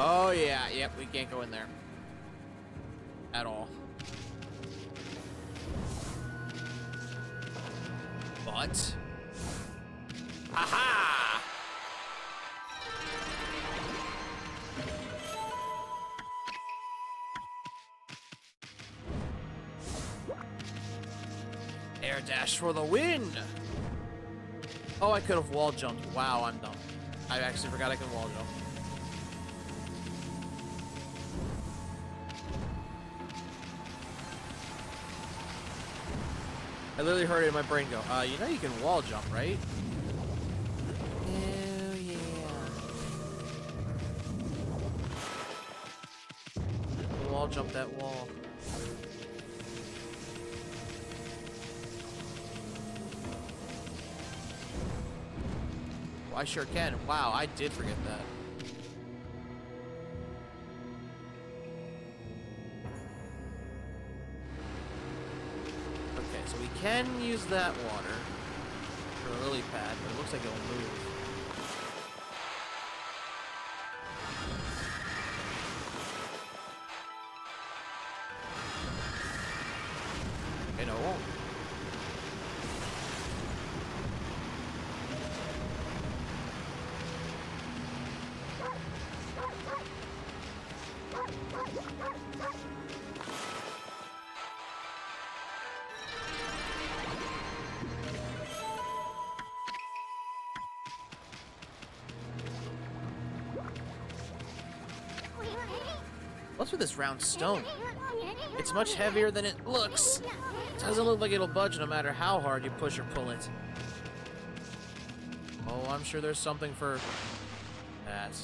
Oh yeah, yep, we can't go in there. At all. But... Aha! Air dash for the win! Oh, I could have wall jumped. Wow, I'm dumb. I actually forgot I could wall jump. I literally heard it in my brain go, you know you can wall jump, right? Oh, yeah. Wall jump that wall. Oh, I sure can. Wow, I did forget that. So we can use that water for a lily pad, but it looks like it'll move. Okay, no, it won't. What's with this round stone? It's much heavier than it looks. It doesn't look like it'll budge no matter how hard you push or pull it. Oh, I'm sure there's something for that.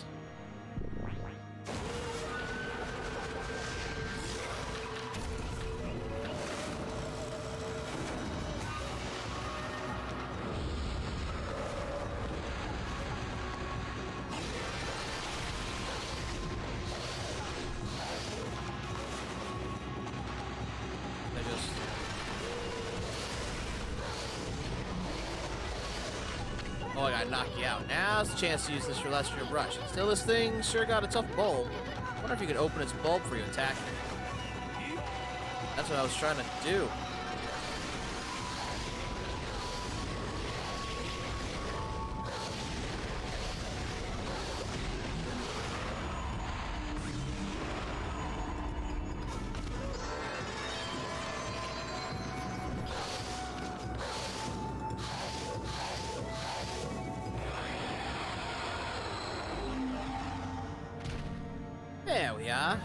Oh, I gotta knock you out. Now's the chance to use this celestial brush. Still, this thing sure got a tough bulb. I wonder if you could open its bulb for you attack. That's what I was trying to do. There we are.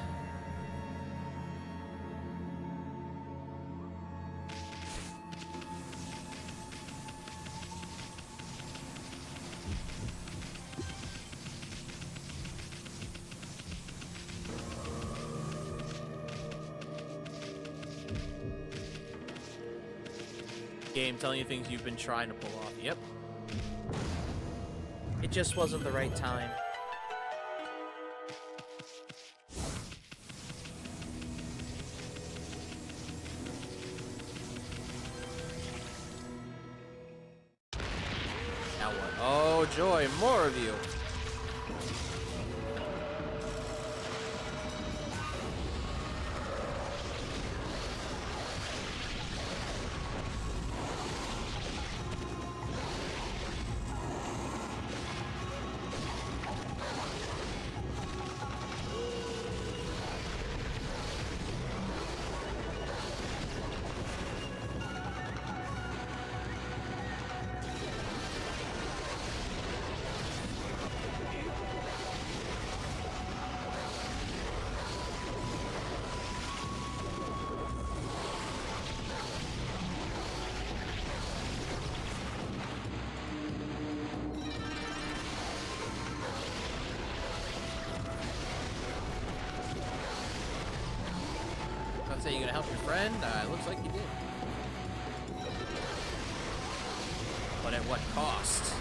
Game telling you things you've been trying to pull off. Yep. It just wasn't the right time. Now what? Oh, joy, more of you. Say you're gonna help your friend? Looks like you did. But at what cost?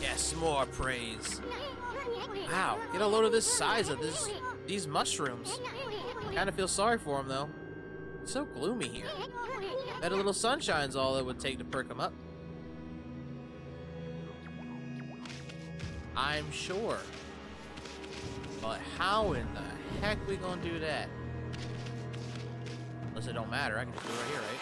Yes, more praise. Wow, get a load of this size of these mushrooms. Kind of feel sorry for him though. It's so gloomy here. Bet a little sunshine's all it would take to perk him up. I'm sure. But how in the heck we gonna do that? Unless it don't matter, I can just do it right here, right?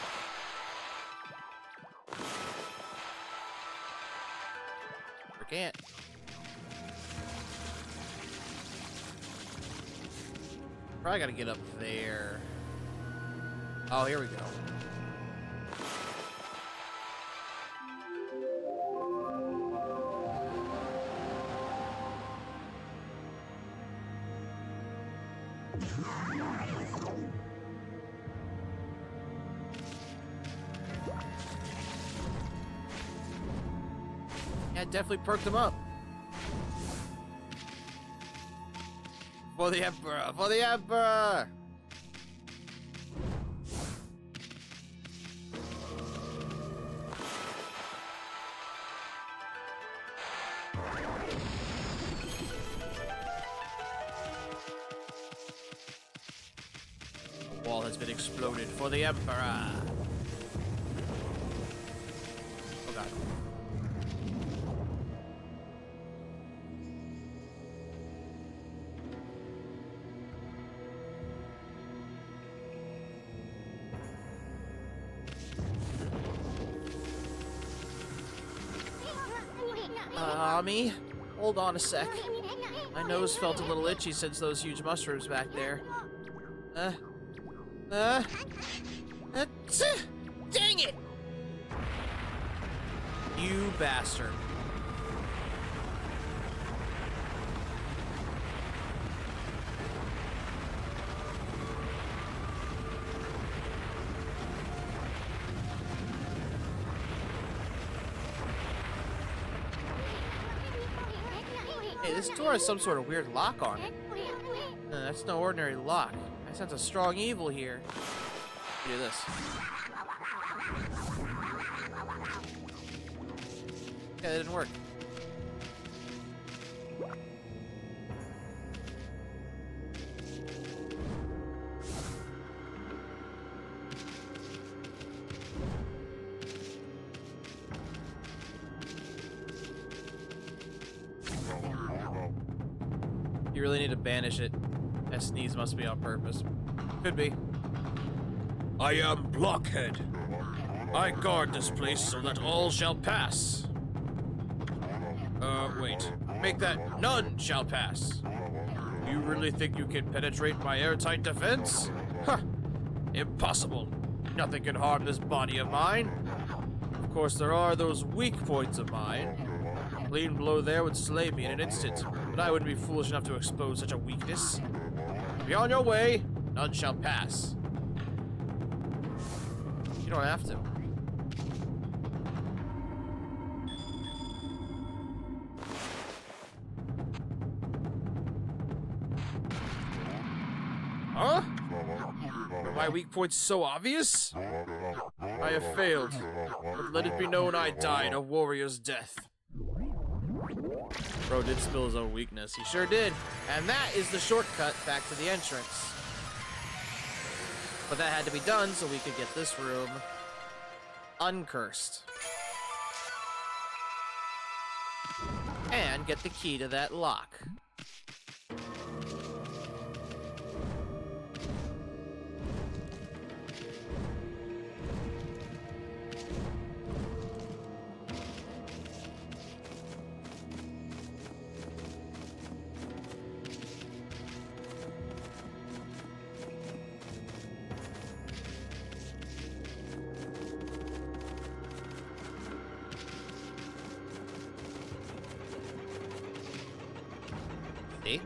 Can't. Probably gotta get up there. Oh, here we go. Yeah, definitely perked him up. For the Emperor! For the Emperor! The wall has been exploded for the Emperor! Oh god. Okami, hold on a sec. My nose felt a little itchy since those huge mushrooms back there. Dang it! You bastard. Hey, this door has some sort of weird lock on it. That's no ordinary lock. I sense a strong evil here. Do this. Yeah, that didn't work. You really need to banish it. That sneeze must be on purpose. Could be. I am Blockhead. I guard this place so that all shall pass. Wait. Make that none shall pass. You really think you can penetrate my airtight defense? Huh. Impossible. Nothing can harm this body of mine. Of course, there are those weak points of mine. A clean blow there would slay me in an instant, but I wouldn't be foolish enough to expose such a weakness. Be on your way, none shall pass. You don't have to. Huh? Are my weak points so obvious? I have failed, but let it be known I died a warrior's death. Bro did spill his own weakness. He sure did. And that is the shortcut back to the entrance. But that had to be done so we could get this room uncursed. And get the key to that lock. See?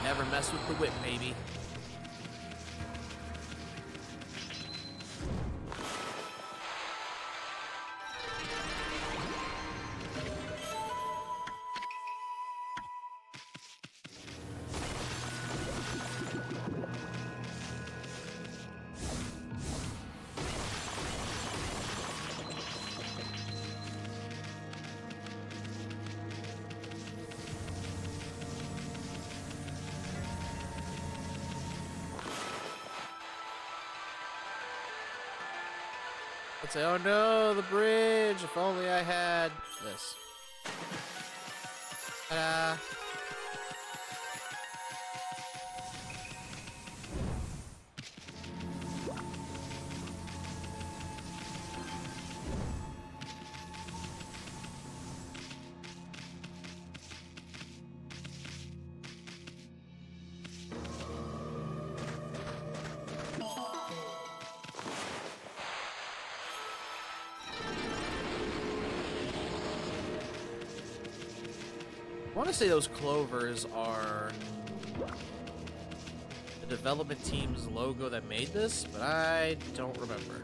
Never mess with the whip, baby. Let's say, oh no, the bridge. If only I had this. Ta-da. I want to say those clovers are the development team's logo that made this, but I don't remember.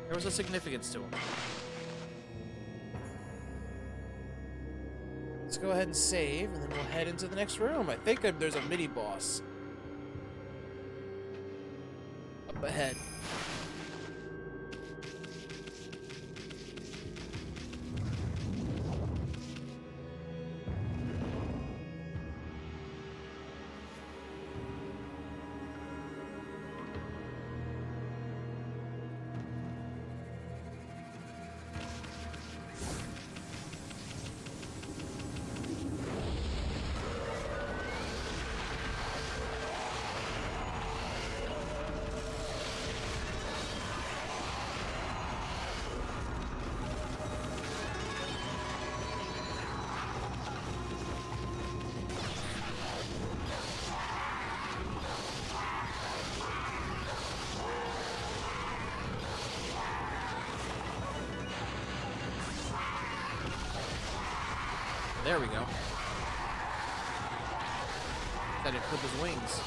There was a significance to them. Let's go ahead and save, and then we'll head into the next room. I think there's a mini-boss up ahead. There we go. That it clip his wings.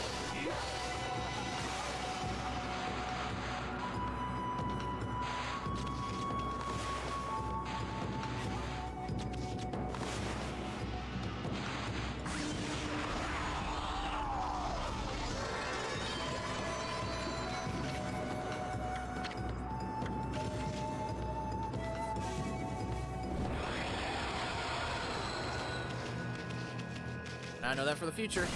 I know that for the future.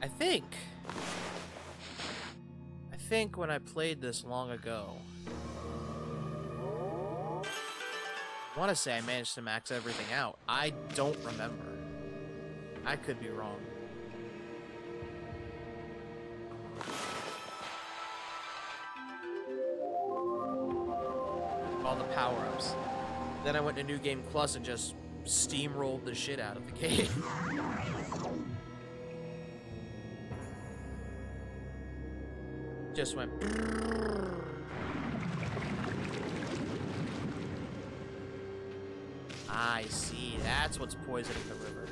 I think when I played this long ago, I want to say I managed to max everything out. I don't remember. I could be wrong. All the power-ups. Then I went to New Game Plus and just steamrolled the shit out of the game. Just went. I see. That's what's poisoning the river.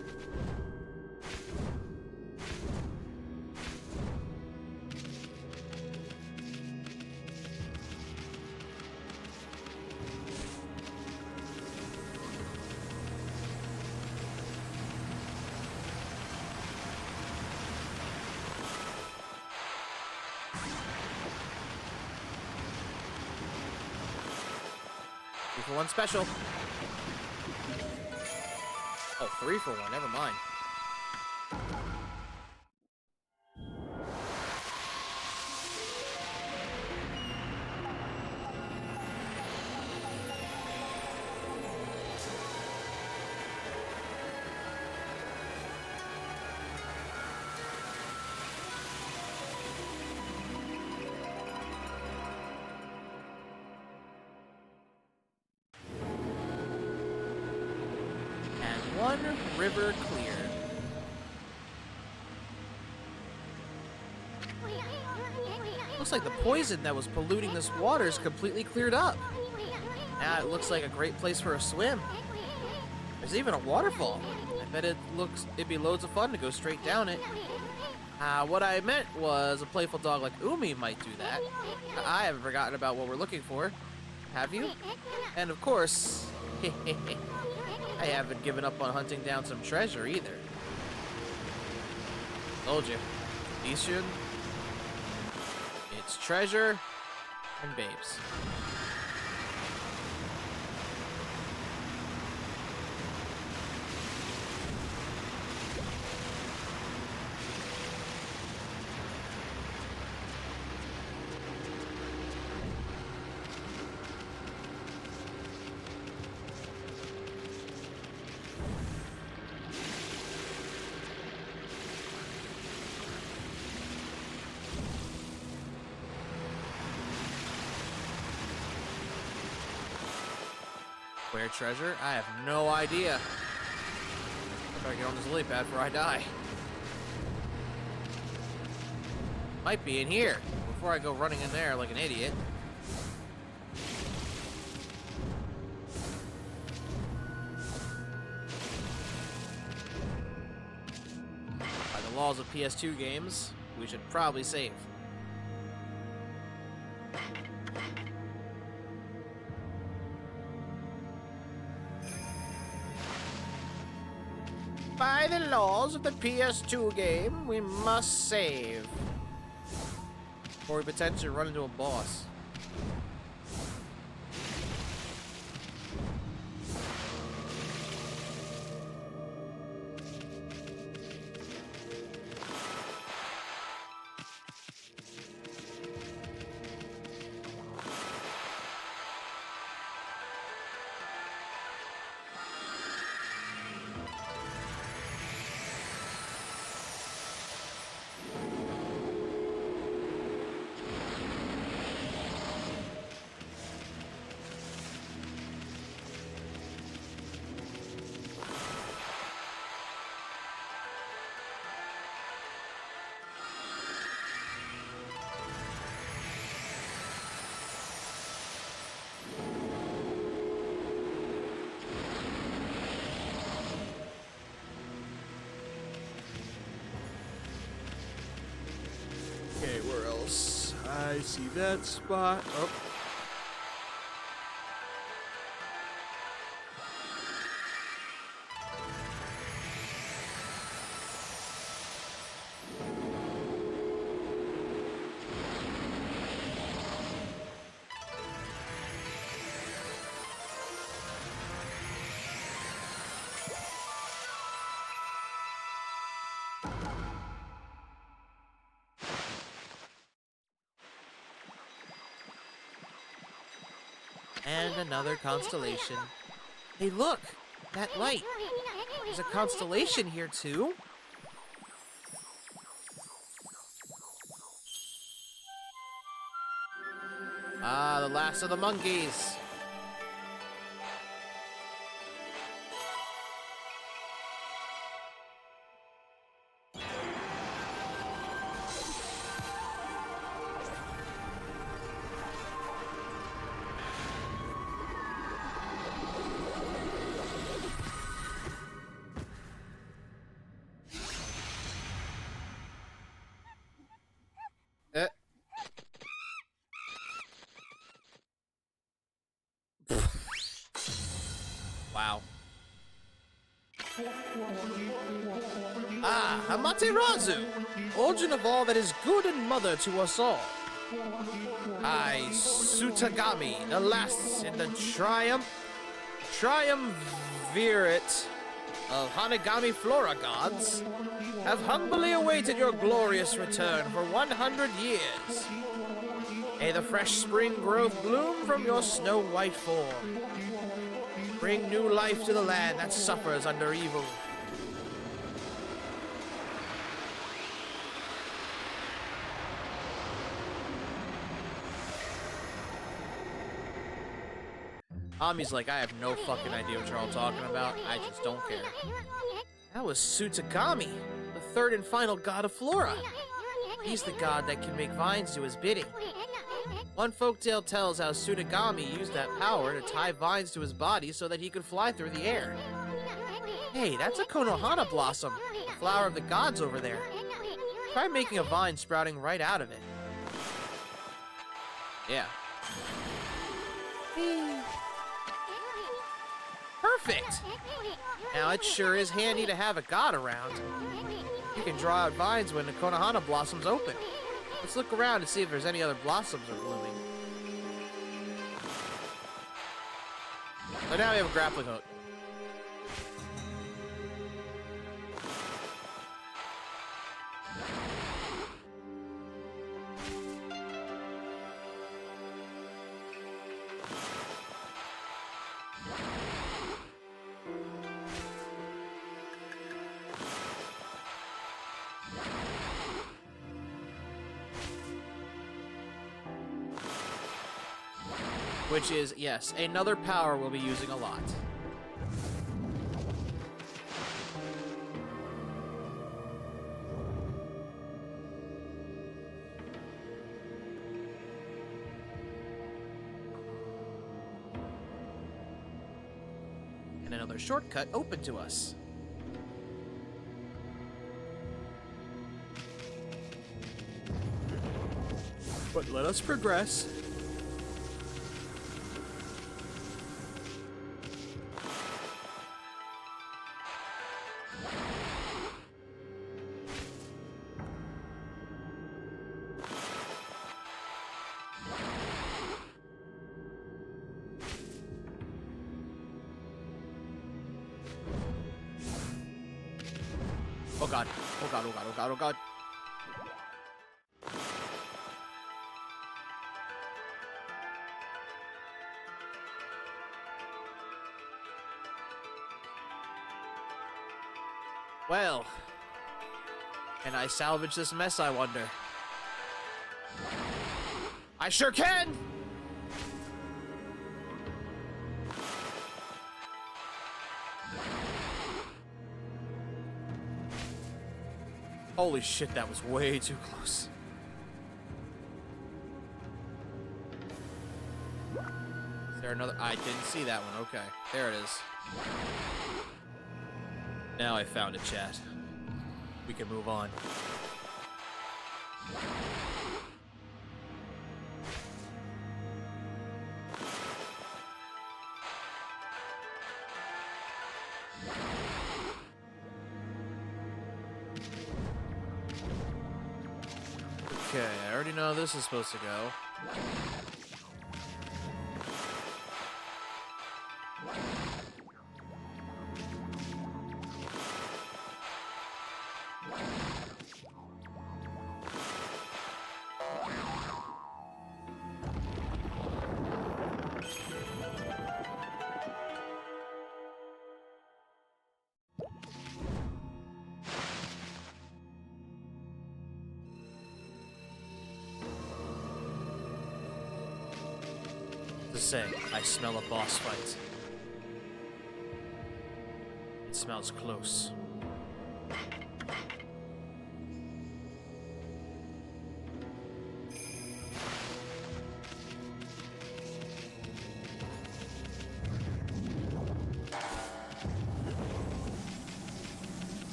For one special. Oh, 3 for 1. Never mind. One river clear. Looks like the poison that was polluting this water is completely cleared up. Now it looks like a great place for a swim. There's even a waterfall. I bet it'd be loads of fun to go straight down it. What I meant was a playful dog like Umi might do that. I haven't forgotten about what we're looking for. Have you? And of course, I haven't given up on hunting down some treasure either. Told you. Mission. It's treasure and babes. Where treasure? I have no idea. I better get on this lily pad before I die. Might be in here before I go running in there like an idiot. By the laws of PS2 games, we should probably save. By the laws of the PS2 game, we must save. Or we potentially run into a boss. Okay, where else? I see that spot. Oh. And another constellation. Hey, look! That light! There's a constellation here, too? Ah, the last of the monkeys! Eh. Wow. Ah, Amaterasu! Origin of all that is good and mother to us all. I, Sutagami, the last in the triumvirate of Hanagami Flora gods, have humbly awaited your glorious return for 100 years. May the fresh spring growth bloom from your snow-white form. Bring new life to the land that suffers under evil. Ami's like, I have no fucking idea what you're all talking about. I just don't care. That was Sutagami, the third and final god of Flora. He's the god that can make vines do his bidding. One folktale tells how Sutagami used that power to tie vines to his body so that he could fly through the air. Hey, that's a Konohana blossom, the flower of the gods over there. Try making a vine sprouting right out of it. Yeah. Perfect! Now, it sure is handy to have a god around. You can draw out vines when the Konohana blossoms open. Let's look around and see if there's any other blossoms are blooming. So now we have a grappling hook. Which is, yes, another power we'll be using a lot. And another shortcut open to us. But let us progress. Oh god, oh god, oh god, oh god, oh god. Well, can I salvage this mess, I wonder? I sure can! Holy shit, that was way too close. Is there another? I didn't see that one. Okay, there it is. Now I found it, chat. We can move on. Okay, I already know how this is supposed to go. To say, I smell a boss fight. It smells close.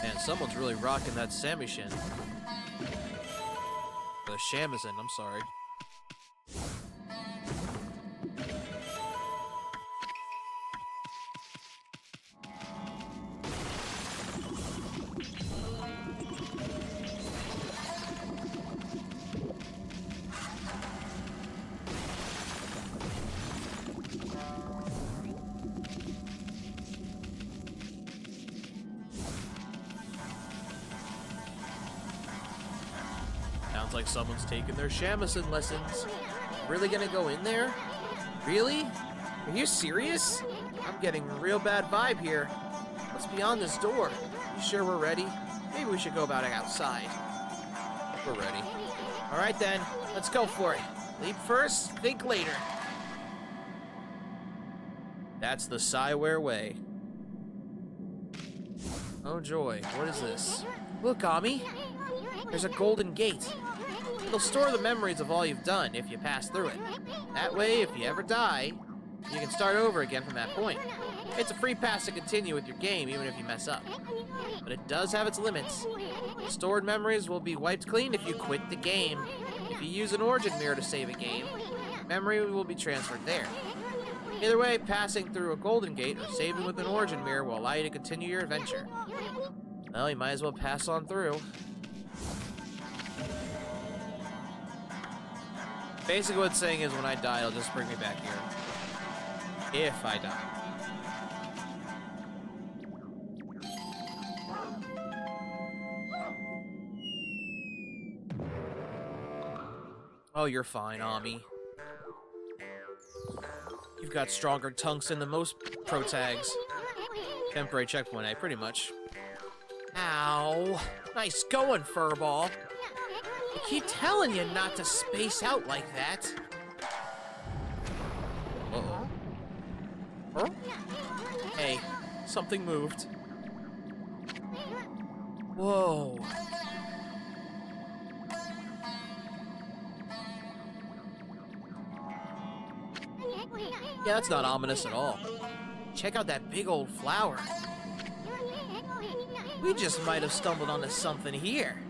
Man, someone's really rocking that Samishin. The Shamisen, I'm sorry. Sounds like someone's taking their shamisen lessons. Really gonna go in there? Really? Are you serious? I'm getting a real bad vibe here. What's beyond this door? You sure we're ready? Maybe we should go about it outside. We're ready. Alright then, let's go for it. Leap first, think later. That's the Cyware way. Oh joy, what is this? Look, Ami. There's a golden gate. It'll store the memories of all you've done if you pass through it. That way, if you ever die, you can start over again from that point. It's a free pass to continue with your game, even if you mess up. But it does have its limits. Stored memories will be wiped clean if you quit the game. If you use an origin mirror to save a game, memory will be transferred there. Either way, passing through a golden gate or saving with an origin mirror will allow you to continue your adventure. Well, you might as well pass on through. Basically what it's saying is when I die, it'll just bring me back here. If I die. Oh, you're fine, Ami. You've got stronger tungsten than most pro tags. Temporary checkpoint, pretty much. Ow. Nice going, Furball. I keep telling you not to space out like that. Uh-oh. Huh? Hey, something moved. Whoa. Yeah, that's not ominous at all. Check out that big old flower. We just might have stumbled onto something here.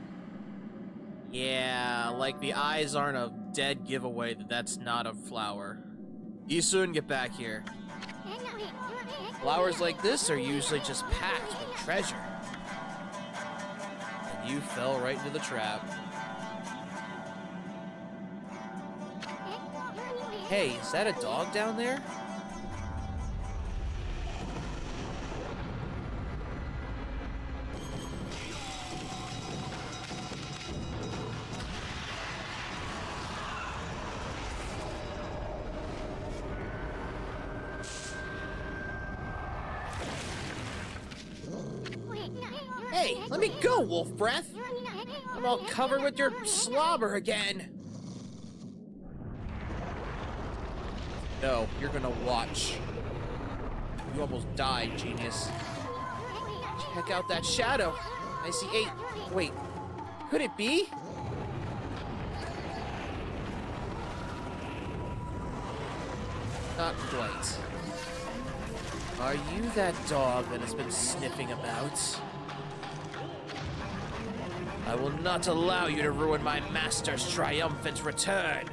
Yeah, like the eyes aren't a dead giveaway that that's not a flower. You soon get back here. Flowers like this are usually just packed with treasure. And you fell right into the trap. Hey, is that a dog down there? Hey, let me go, Wolf Breath! I'm all covered with your slobber again! No, you're gonna watch. You almost died, genius. Check out that shadow. I see 8. Wait, could it be? Not quite. Are you that dog that has been sniffing about? I will not allow you to ruin my master's triumphant return.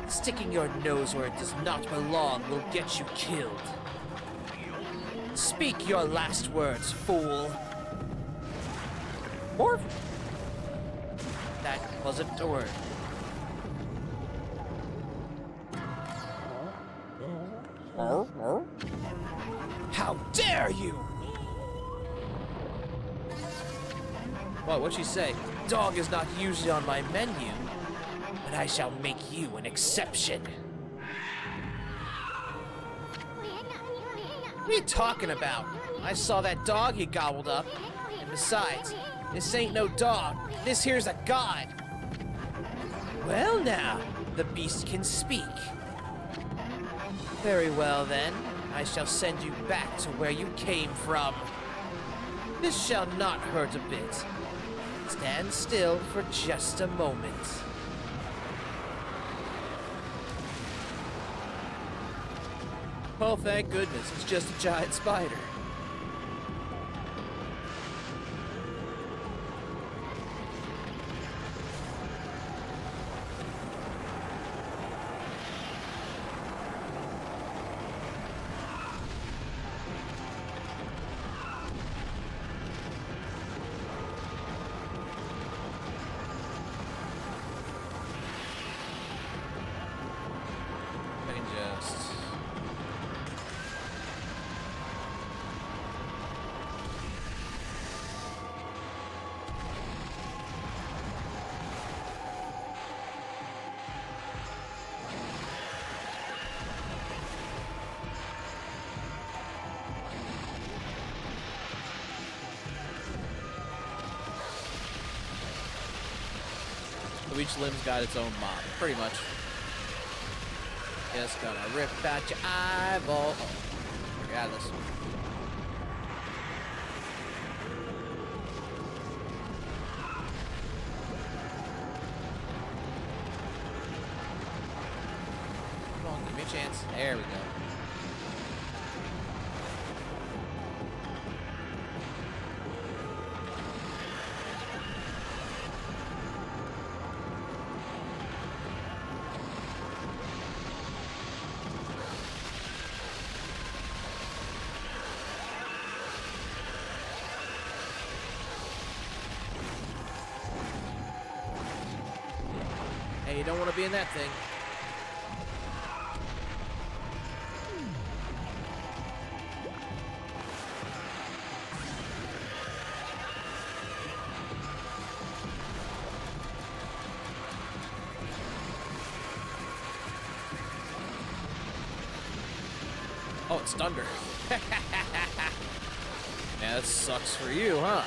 Sticking your nose where it does not belong will get you killed. Speak your last words, fool. Or... that wasn't a word. How dare you! What, what'd she say? Dog is not usually on my menu, but I shall make you an exception. What are you talking about? I saw that dog he gobbled up. And besides, this ain't no dog. This here's a god. Well now, the beast can speak. Very well then, I shall send you back to where you came from. This shall not hurt a bit. Stand still for just a moment. Oh, thank goodness, it's just a giant spider. So each limb's got its own mob, pretty much. Just gonna rip out your eyeball. Oh, regardless. Come on, give me a chance. There we go. Hey, you don't want to be in that thing. Oh, it's thunder. Yeah, that sucks for you, huh?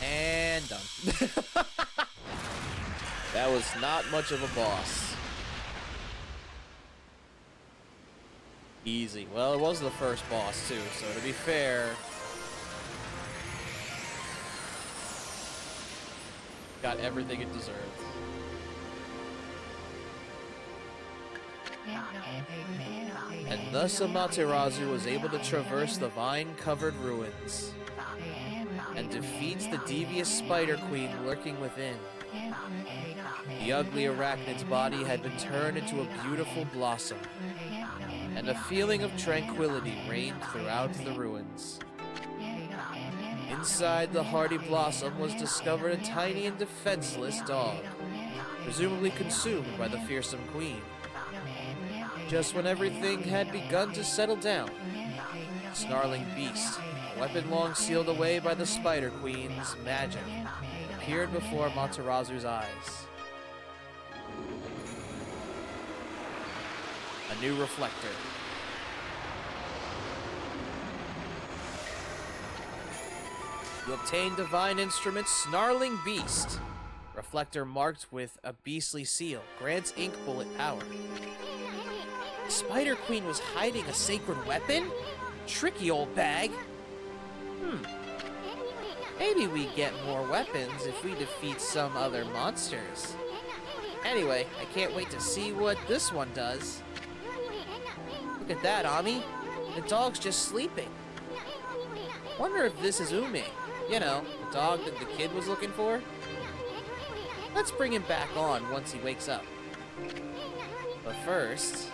And done. That was not much of a boss. Easy. Well, it was the first boss too, so to be fair, got everything it deserved. And thus Amaterasu was able to traverse the vine-covered ruins and defeats the devious Spider Queen lurking within. The ugly arachnid's body had been turned into a beautiful blossom, and a feeling of tranquility reigned throughout the ruins. Inside the hardy blossom was discovered a tiny and defenseless dog, presumably consumed by the fearsome queen. Just when everything had begun to settle down, a snarling beast, a weapon long sealed away by the Spider Queen's magic, appeared before Amaterasu's eyes. A new reflector. You obtain divine instrument Snarling Beast. Reflector marked with a beastly seal. Grants ink bullet power. The Spider Queen was hiding a sacred weapon? Tricky old bag. Maybe we get more weapons if we defeat some other monsters. Anyway, I can't wait to see what this one does. Look at that, Ami. The dog's just sleeping. Wonder if this is Ume. You know, the dog that the kid was looking for. Let's bring him back on once he wakes up. But first,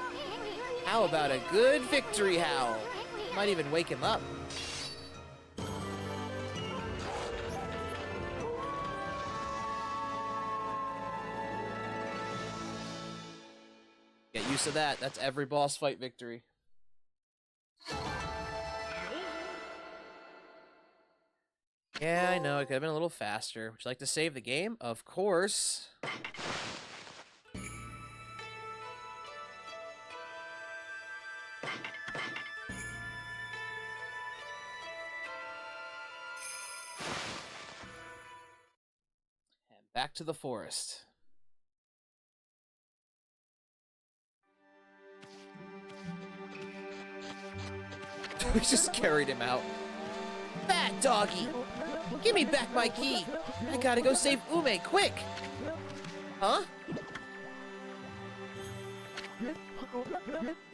how about a good victory howl? Might even wake him up. Get used to that. That's every boss fight victory. Yeah, I know. It could have been a little faster. Would you like to save the game? Of course. And back to the forest. We just carried him out. Bad doggy! Give me back my key! I gotta go save Ume, quick! Huh?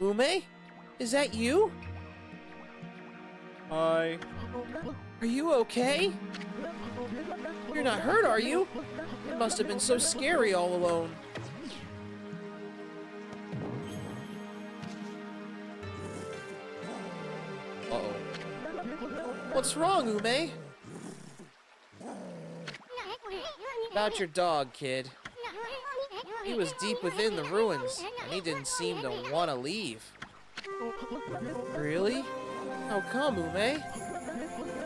Ume? Is that you? Hi. Are you okay? You're not hurt, are you? It must have been so scary all alone. Uh-oh. What's wrong, Ume? About your dog, kid. He was deep within the ruins, and he didn't seem to want to leave. Really? How come, Ume?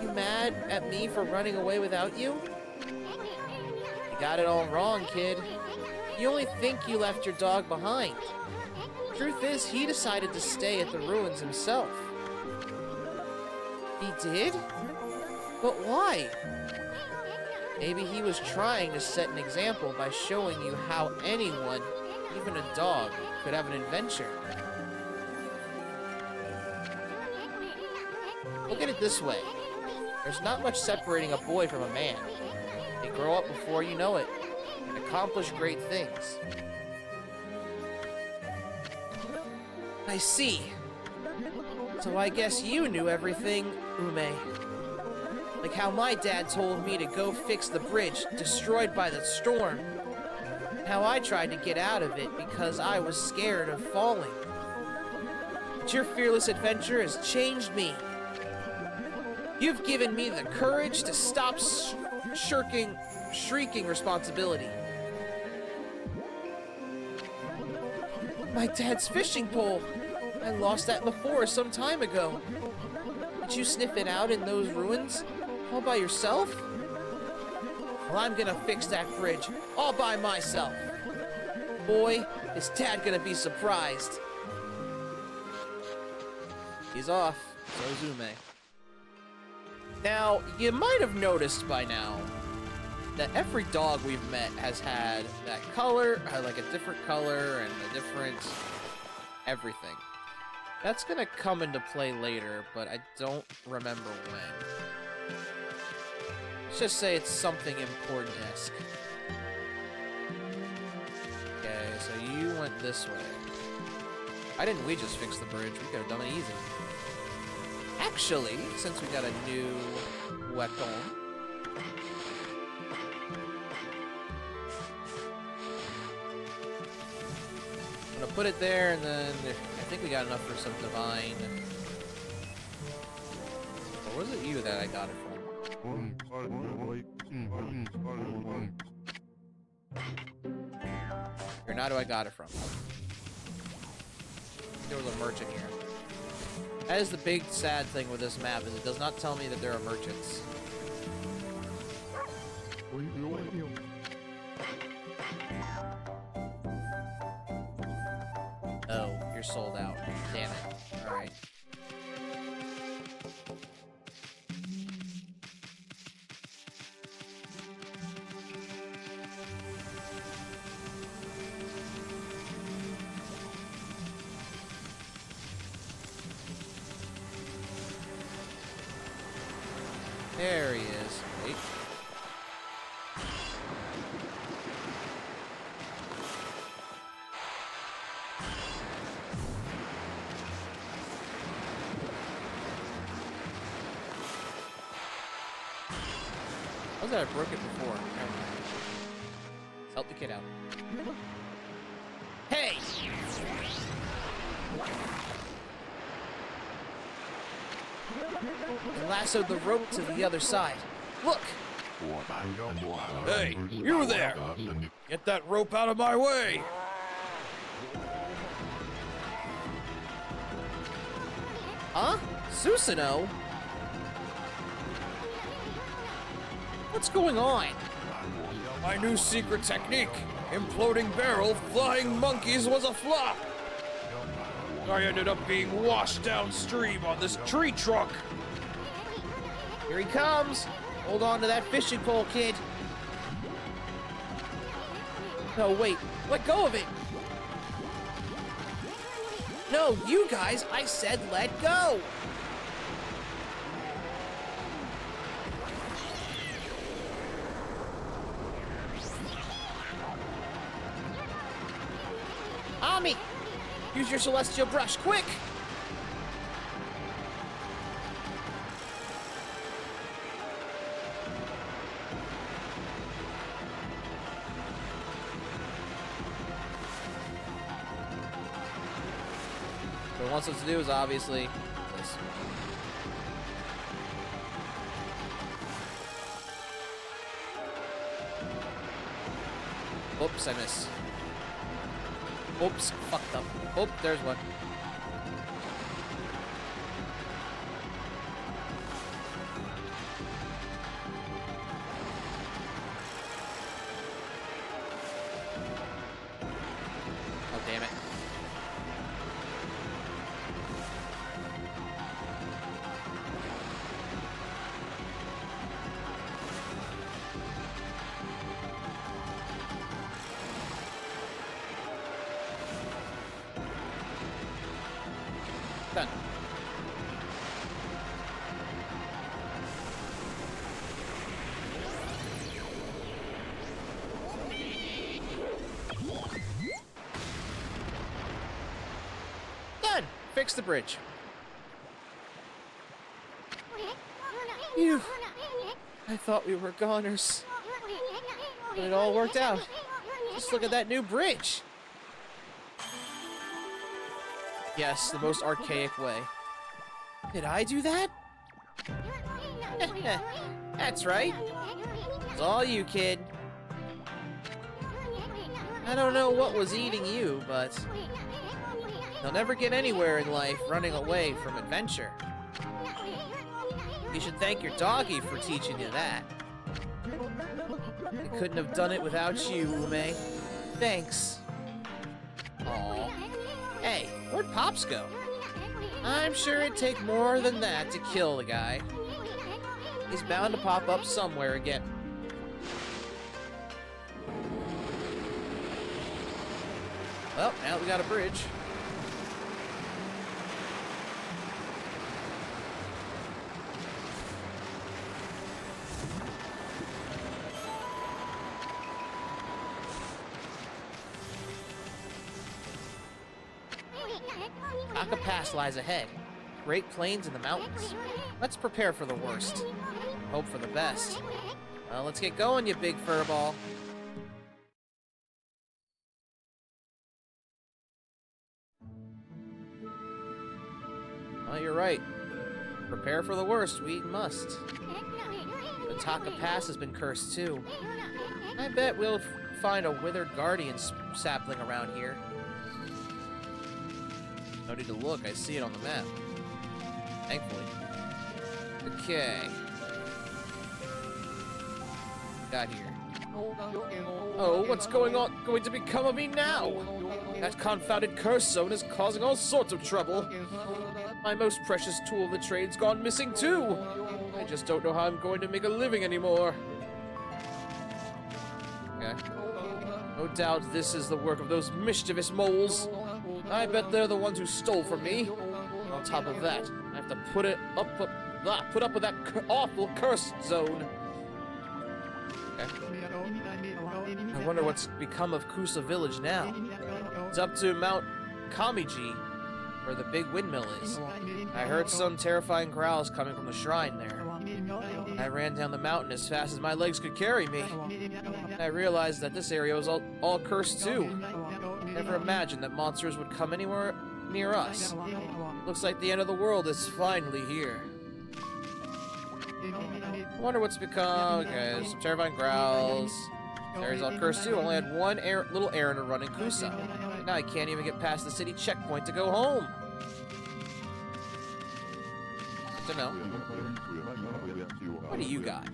You mad at me for running away without you? You got it all wrong, kid. You only think you left your dog behind. Truth is, he decided to stay at the ruins himself. He did? But why? Maybe he was trying to set an example by showing you how anyone, even a dog, could have an adventure. Look at it this way. There's not much separating a boy from a man. They grow up before you know it, and accomplish great things. I see. So I guess you knew everything, Ume. Like how my dad told me to go fix the bridge destroyed by the storm. How I tried to get out of it because I was scared of falling. But your fearless adventure has changed me. You've given me the courage to stop shrieking responsibility. My dad's fishing pole. I lost that in the forest some time ago. Did you sniff it out in those ruins? All by yourself? Well, I'm gonna fix that bridge all by myself. Boy, is Dad gonna be surprised. He's off. So's Ume. Now, you might have noticed by now that every dog we've met has had that color, like a different color and a different everything. That's gonna come into play later, but I don't remember when. Let's just say it's something important-esque. Okay, so you went this way. Why didn't we just fix the bridge? We could have done it easy. Actually, since we got a new weapon, I'm gonna put it there, and then I think we got enough for some divine. Or was it you that I got it from? Or not who I got it from. There was a merchant here. That is the big sad thing with this map, is it does not tell me that there are merchants. Oh, you're sold out. Damn it. Alright. There he is. Wait. that I broke it before. Never mind. Let's help the kid out. Hey! I lassoed the rope to the other side. Look! Hey, you there! Get that rope out of my way! Huh? Susanoo? What's going on? My new secret technique, imploding barrel flying monkeys, was a flop! I ended up being washed downstream on this tree trunk! Here he comes! Hold on to that fishing pole, kid! No, wait. Let go of it! No, you guys! I said let go! Ami! Use your celestial brush, quick! What it wants us to do is obviously this. Oops, I missed. Oops, fucked up. Oh, there's one. Oh, damn it. Done. Done! Fix the bridge. Phew. I thought we were goners. But it all worked out. Just look at that new bridge. Yes, the most archaic way. Did I do that? That's right. It's all you, kid. I don't know what was eating you, but you'll never get anywhere in life running away from adventure. You should thank your doggy for teaching you that. I couldn't have done it without you, Ume. Thanks. Aww. Hey, where'd Pops go? I'm sure it'd take more than that to kill the guy. He's bound to pop up somewhere again. Well, now we got a bridge. Taka Pass lies ahead. Great plains in the mountains. Let's prepare for the worst. Hope for the best. Well, let's get going, you big furball. Oh, you're right. Prepare for the worst, we must. The Taka Pass has been cursed too. I bet we'll find a withered guardian sapling around here. No need to look, I see it on the map. Thankfully. Okay. Got here. Oh, what's going to become of me now? That confounded curse zone is causing all sorts of trouble. My most precious tool of the trade's gone missing too. I just don't know how I'm going to make a living anymore. Okay. No doubt this is the work of those mischievous moles. I bet they're the ones who stole from me. On top of that, I have to put up with that awful cursed zone. Okay. I wonder what's become of Kusa Village now. It's up to Mount Kamiji, where the big windmill is. I heard some terrifying growls coming from the shrine there. I ran down the mountain as fast as my legs could carry me. And I realized that this area was all cursed too. Never imagined that monsters would come anywhere near us. Looks like the end of the world is finally here. I wonder what's become. Okay, some terrifying growls. This area's all cursed too. Only had one little errand to run in Kusa. And now I can't even get past the city checkpoint to go home. I don't know. What do you got?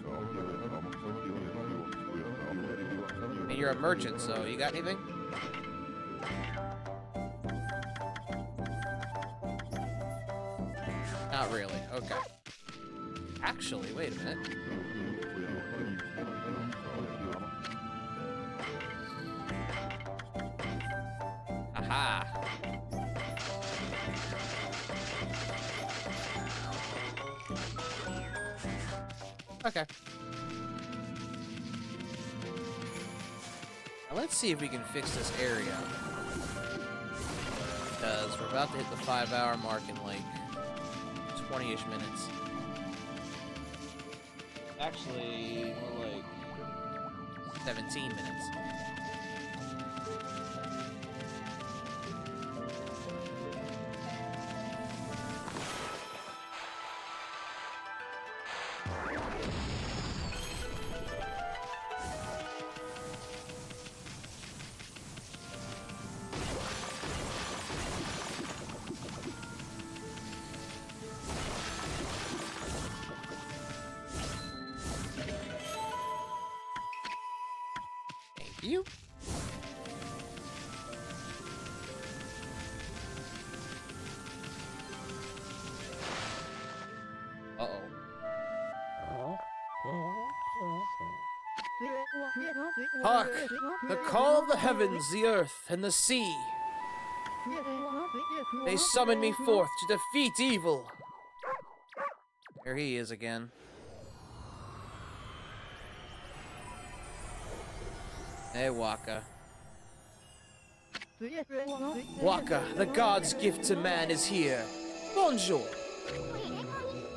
I mean, you're a merchant, so you got anything? Not really. Okay. Actually, wait a minute. Aha. Okay. Now let's see if we can fix this area. Because we're about to hit the 5-hour mark in like 20-ish minutes. Actually, more like 17 minutes. You? Uh-oh. Hark! The call of the heavens, the earth, and the sea. They summon me forth to defeat evil. There he is again. Hey, Waka. Waka, the god's gift to man is here. Bonjour.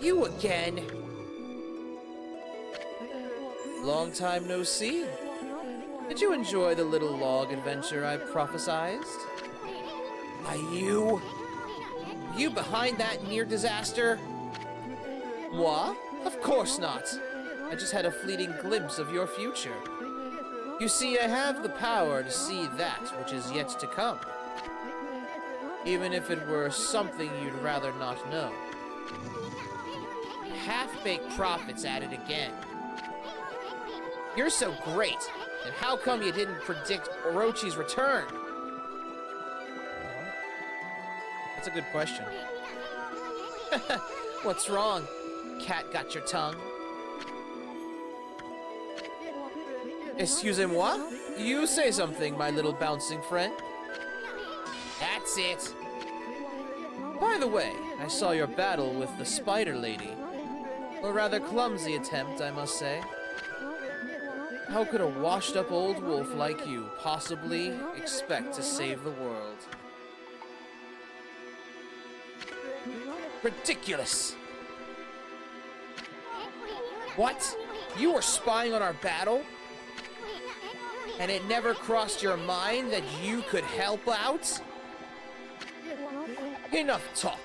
You again. Long time no see. Did you enjoy the little log adventure I prophesized? Are you? Are you behind that near disaster? Moi? Of course not. I just had a fleeting glimpse of your future. You see, I have the power to see that which is yet to come. Even if it were something you'd rather not know. Half-baked prophets at it again. You're so great, and how come you didn't predict Orochi's return? That's a good question. What's wrong? Cat got your tongue? Excusez-moi? You say something, my little bouncing friend. That's it. By the way, I saw your battle with the Spider Lady. A rather clumsy attempt, I must say. How could a washed-up old wolf like you possibly expect to save the world? Ridiculous! What? You were spying on our battle? And it never crossed your mind that you could help out? Enough talk.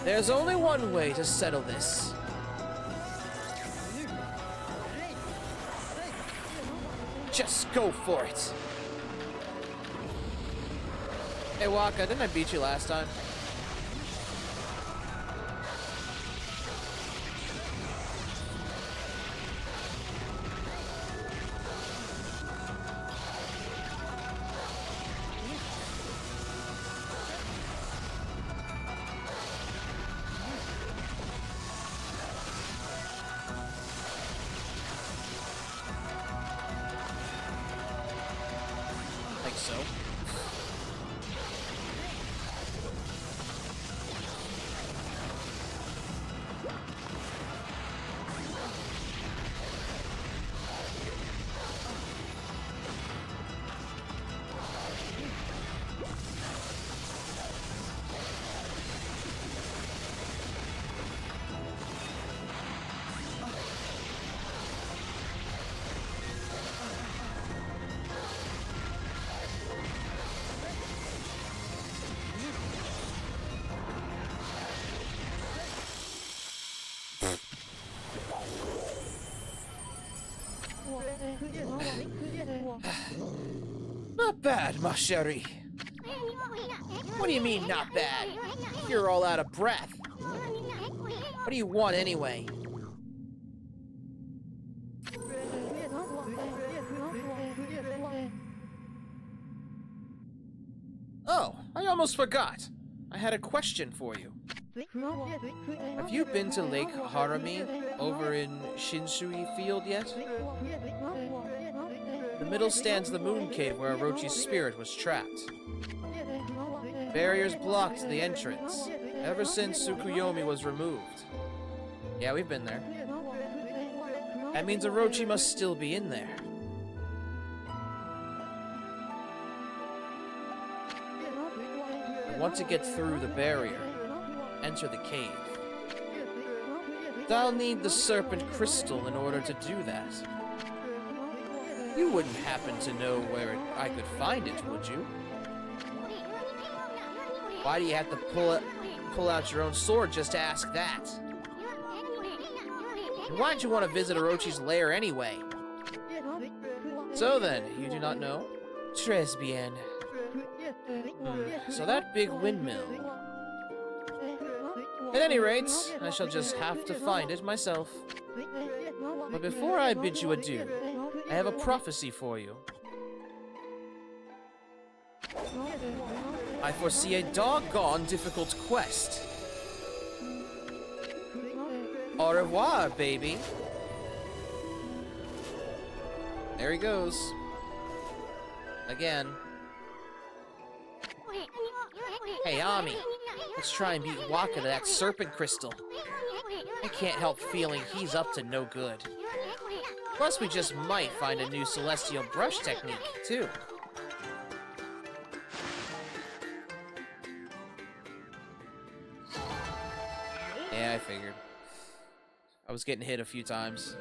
There's only one way to settle this. Just go for it. Hey Waka, didn't I beat you last time? So. Not bad, ma chérie. What do you mean, not bad? You're all out of breath. What do you want anyway? Oh, I almost forgot. I had a question for you. Have you been to Lake Harami over in Shinsui Field yet? In the middle stands the moon cave where Orochi's spirit was trapped. Barriers blocked the entrance ever since Tsukuyomi was removed. Yeah, we've been there. That means Orochi must still be in there. I want to get through the barrier. Enter the cave. I'll need the serpent crystal in order to do that. You wouldn't happen to know where I could find it, would you? Why do you have to pull out your own sword just to ask that? And why'd you want to visit Orochi's lair anyway? So then, you do not know? Très bien. So that big windmill. At any rate, I shall just have to find it myself. But before I bid you adieu, I have a prophecy for you. I foresee a doggone difficult quest. Au revoir, baby. There he goes. Again. Hey, Ami. Let's try and beat Waka to that serpent crystal. I can't help feeling he's up to no good. Plus, we just might find a new celestial brush technique, too. Yeah, I figured. I was getting hit a few times.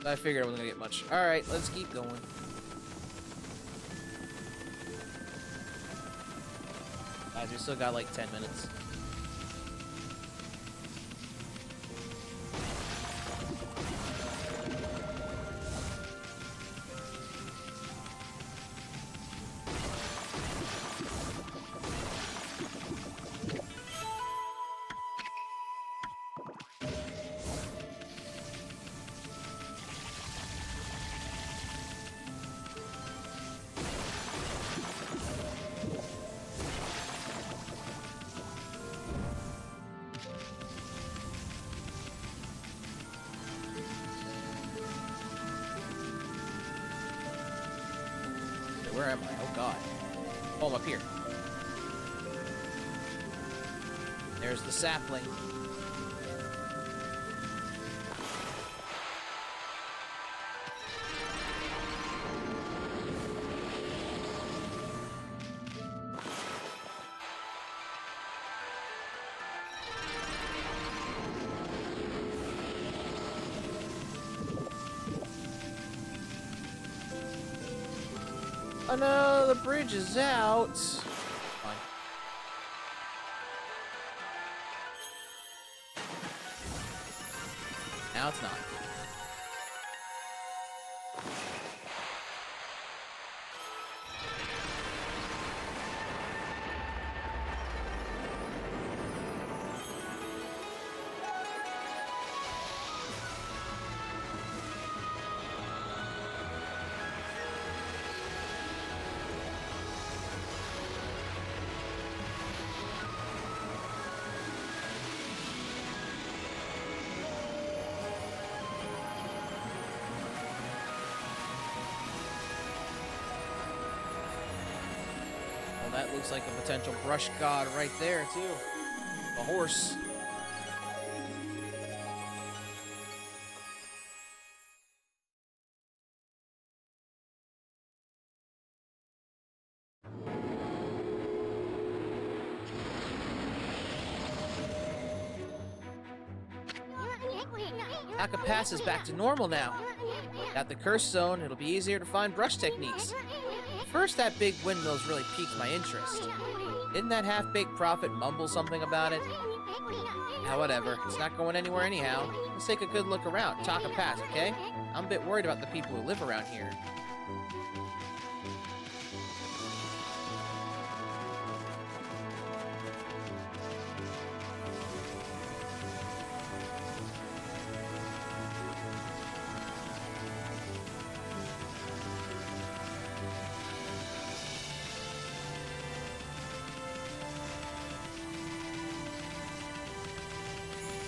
I figured I wasn't gonna get much. Alright, let's keep going. Guys, we still got like 10 minutes. Where am I? Oh god. Oh, I'm up here. There's the sapling. Oh no, the bridge is out. Fine. Now it's not. That looks like a potential brush god right there, too. A horse. Aka Pass is back to normal now. Got the curse zone, it'll be easier to find brush techniques. First, that big windmill's really piqued my interest. Didn't that half-baked prophet mumble something about it? Now, whatever. It's not going anywhere anyhow. Let's take a good look around. Talk a pass, okay? I'm a bit worried about the people who live around here.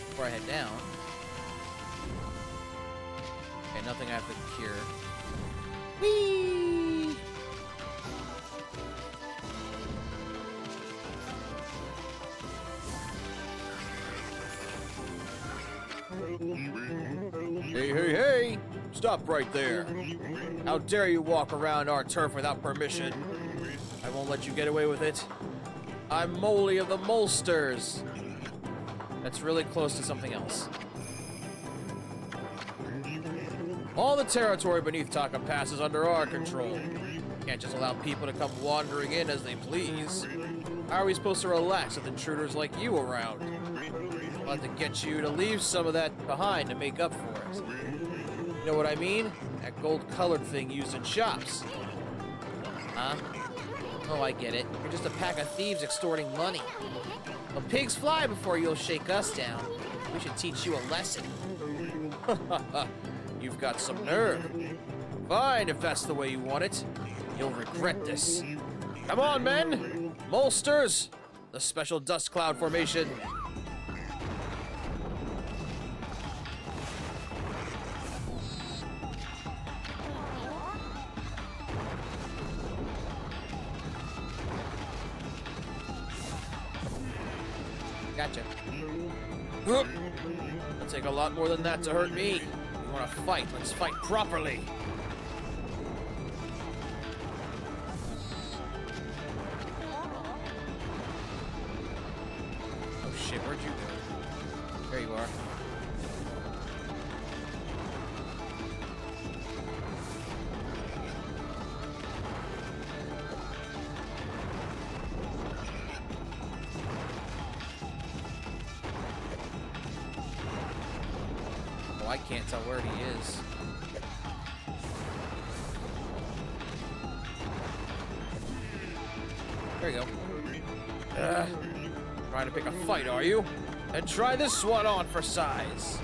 Before I head down. Okay, nothing I have to cure. Whee! Hey, hey, hey! Stop right there! How dare you walk around our turf without permission? I won't let you get away with it. I'm Moley of the Molsters. That's really close to something else. All the territory beneath Taka Pass is under our control. Can't just allow people to come wandering in as they please. How are we supposed to relax with intruders like you around? I'll have to get you to leave some of that behind to make up for it. You know what I mean? That gold-colored thing used in shops. Huh? Oh, I get it. You're just a pack of thieves extorting money. Well, pigs fly before you'll shake us down. We should teach you a lesson. You've got some nerve. Fine, if that's the way you want it. You'll regret this. Come on, men! Molsters! The special dust cloud formation. Gotcha. It'll take a lot more than that to hurt me. You want to fight? Let's fight properly. Oh shit, where'd you go? There you are. Oh, I can't tell where he is. There you go. Trying to pick a fight, are you? And try this one on for size.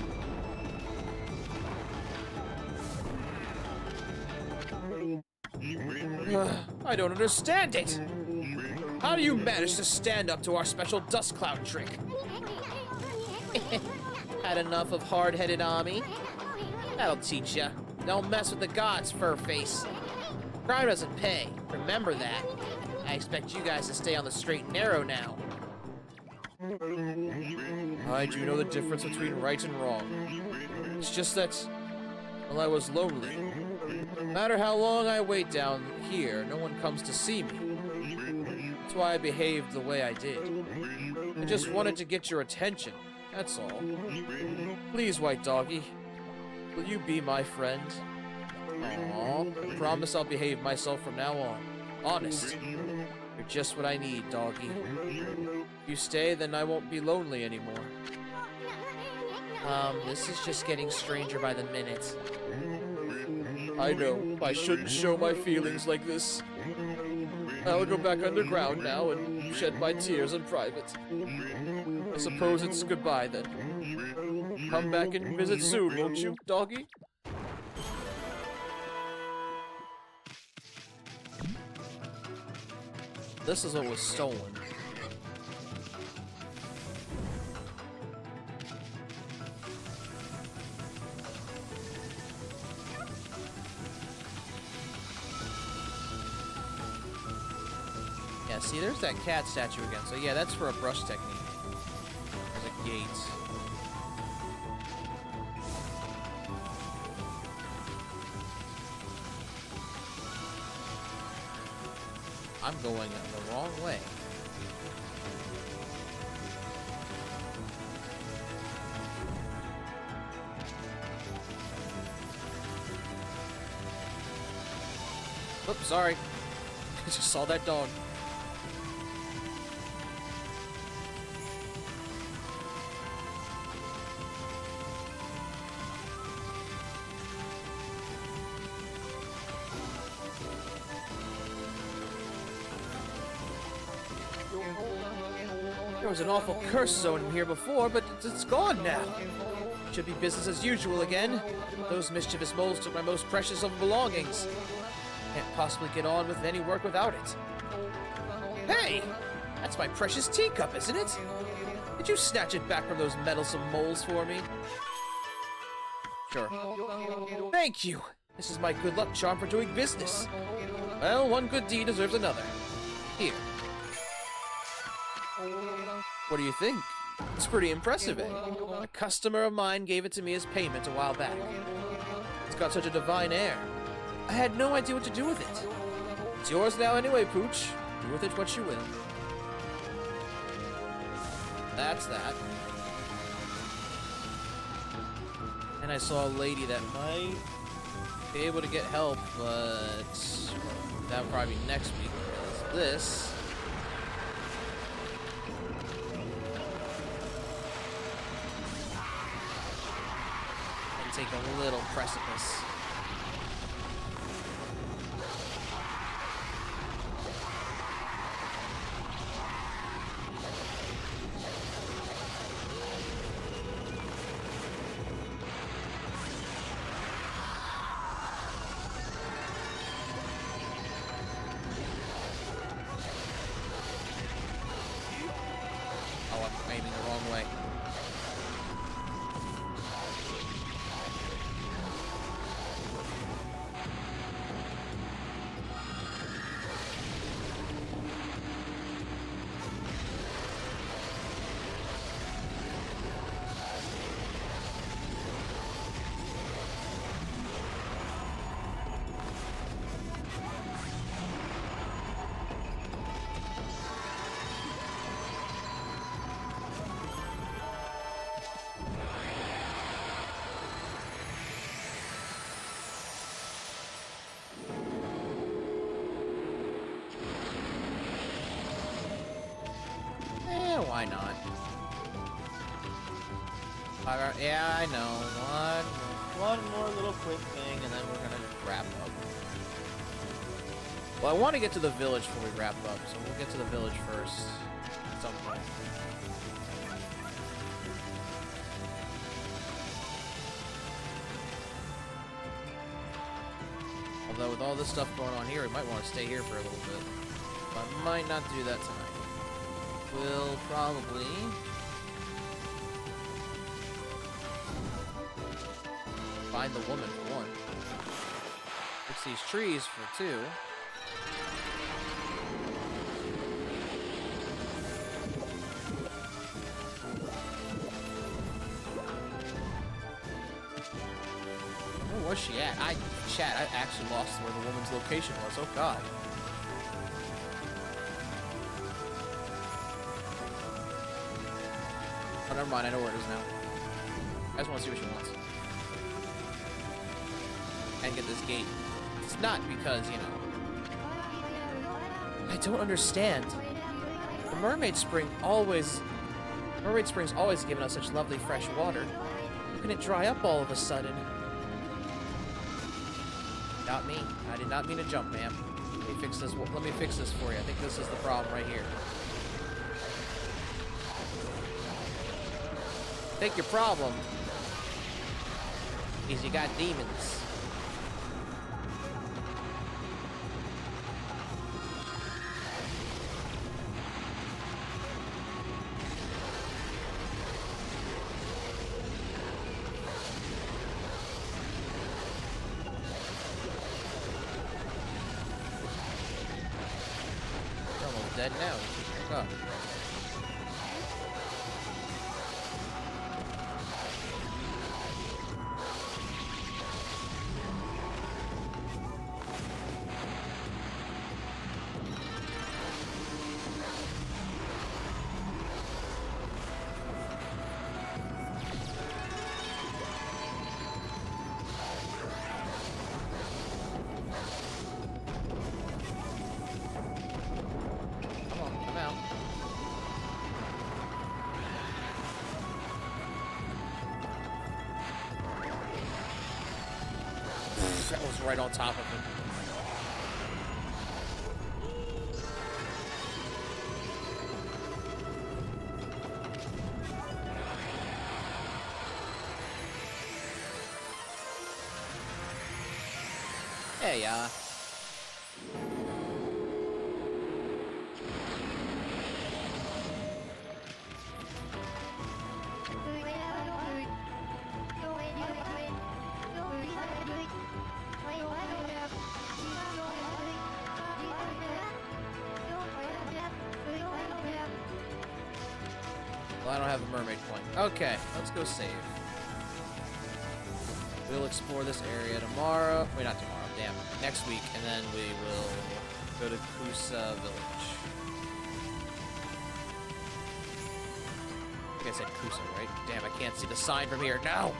I don't understand it. How do you manage to stand up to our special dust cloud trick? Had enough of hard-headed Ami? That'll teach ya. Don't mess with the gods, fur-face. Crime doesn't pay. Remember that. I expect you guys to stay on the straight and narrow now. I do know the difference between right and wrong. It's just that, well, I was lonely. No matter how long I wait down here, no one comes to see me. That's why I behaved the way I did. I just wanted to get your attention, that's all. Please, White Doggy, will you be my friend? Aww, I promise I'll behave myself from now on. Honest. You're just what I need, Doggy. If you stay, then I won't be lonely anymore. This is just getting stranger by the minute. I know, I shouldn't show my feelings like this. I'll go back underground now and shed my tears in private. I suppose it's goodbye then. Come back and visit soon, won't you, Doggy? This is what was stolen. Yeah, see, there's that cat statue again. So yeah, that's for a brush technique. There's a gate. I'm going the wrong way. Oops, sorry. I just saw that dog. There was an awful curse zone in here before, but it's gone now. Should be business as usual again. Those mischievous moles took my most precious of belongings. Can't possibly get on with any work without it. Hey! That's my precious teacup, isn't it? Did you snatch it back from those meddlesome moles for me? Sure. Thank you! This is my good luck charm for doing business. Well, one good deed deserves another. Here. What do you think? It's pretty impressive, eh? A customer of mine gave it to me as payment a while back. It's got such a divine air. I had no idea what to do with it. It's yours now anyway, Pooch. Do with it what you will. That's that. And I saw a lady that might be able to get help, but that'll probably be next week, because this... can take a little precipice. Aiming the wrong way. Why not? Alright, yeah, I know. One more little quick thing, and then we're gonna wrap up. Well, I want to get to the village before we wrap up, so we'll get to the village first at some point. Although with all this stuff going on here, we might want to stay here for a little bit. But I might not do that tonight. We'll probably find the woman for one. Fix these trees for two. Where was she at? Chat, I actually lost where the woman's location was. Oh god. Oh, never mind, I know where it is now. I just want to see what she wants. And get this gate. It's not because, you know... I don't understand. The Mermaid Spring's always given us such lovely fresh water. How can it dry up all of a sudden? Not me. I did not mean to jump, ma'am. Let me fix this for you. I think this is the problem right here. I think your problem is you got demons. You're almost dead now. What's up? That was right on top of him. Hey, well, I don't have a mermaid point. Okay, let's go save. We'll explore this area tomorrow. Wait, not tomorrow. Damn. Next week, and then we will go to Kusa Village. I think I said Kusa, right? Damn, I can't see the sign from here. No!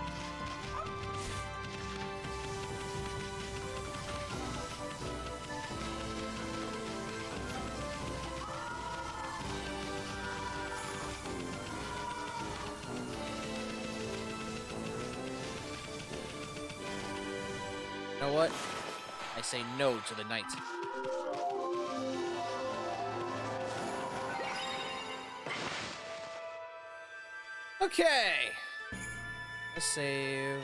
You know what? I say no to the knight. Okay. Let's save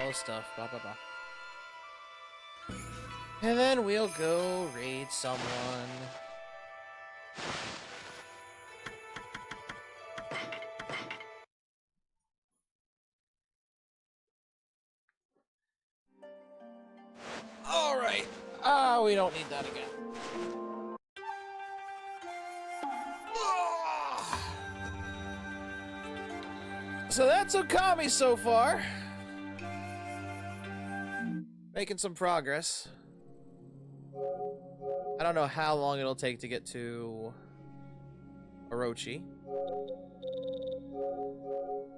all the stuff. Blah blah blah. And then we'll go raid someone. All right. We don't need that again. So that's Okami so far. Making some progress. I don't know how long it'll take to get to Orochi.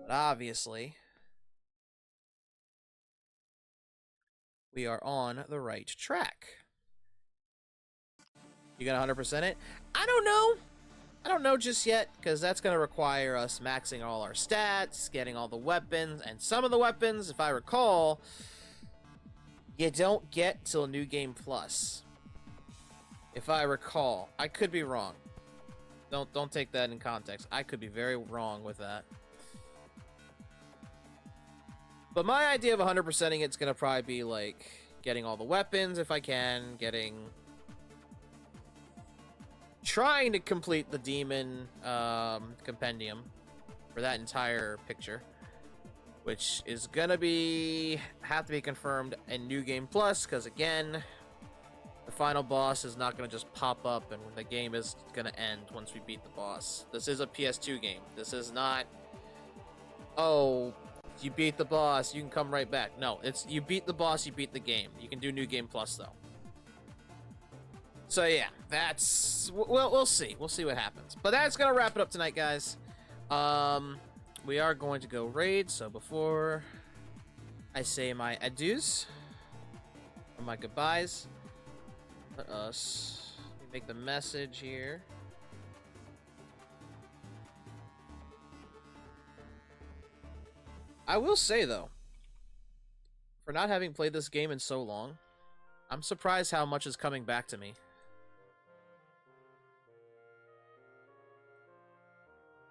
But obviously, we are on the right track. You got 100% it? I don't know. I don't know just yet, because that's going to require us maxing all our stats, getting all the weapons, and some of the weapons, if I recall, you don't get till New Game Plus. If I recall. I could be wrong. Don't take that in context. I could be very wrong with that. But my idea of 100%ing it's going to probably be, like, getting all the weapons if I can, trying to complete the demon compendium for that entire picture, which is gonna have to be confirmed in New Game Plus, because again, the final boss is not gonna just pop up and the game is gonna end once we beat the boss. This is a PS2 game. This is not, oh, you beat the boss, you can come right back. No, it's you beat the boss, you beat the game. You can do New Game Plus though. So yeah, that's we'll see. We'll see what happens. But that's gonna wrap it up tonight, guys. We are going to go raid. So before I say my adieus or my goodbyes, let us make the message here. I will say though, for not having played this game in so long, I'm surprised how much is coming back to me.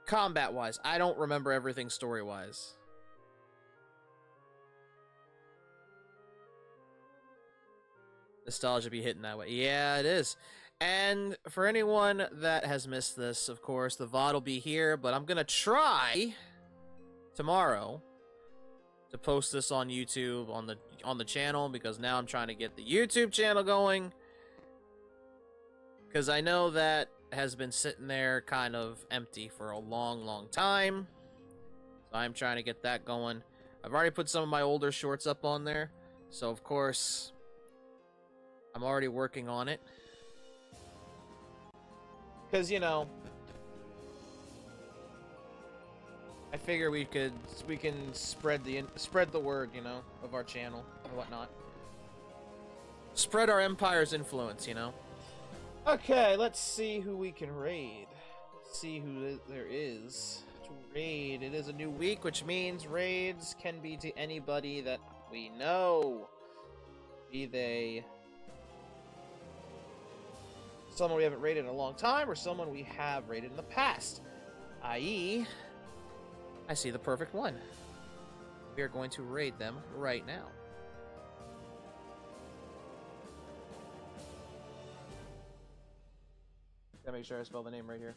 Combat-wise, I don't remember everything story-wise. Nostalgia be hitting that way. Yeah, it is. And for anyone that has missed this, of course, the VOD will be here, but I'm gonna try tomorrow to post this on YouTube on the channel, because now I'm trying to get the YouTube channel going. Because I know that has been sitting there kind of empty for a long time. So I'm trying to get that going. I've already put some of my older shorts up on there. So of course, I'm already working on it. Because, you know, I figure we can spread the word, you know, of our channel or whatnot. Spread our empire's influence, you know. Okay, let's see who we can raid. Let's see who there is to raid. It is a new week, which means raids can be to anybody that we know. Be they someone we haven't raided in a long time, or someone we have raided in the past. I.e., I see the perfect one. We are going to raid them right now. make sure I spell the name right here.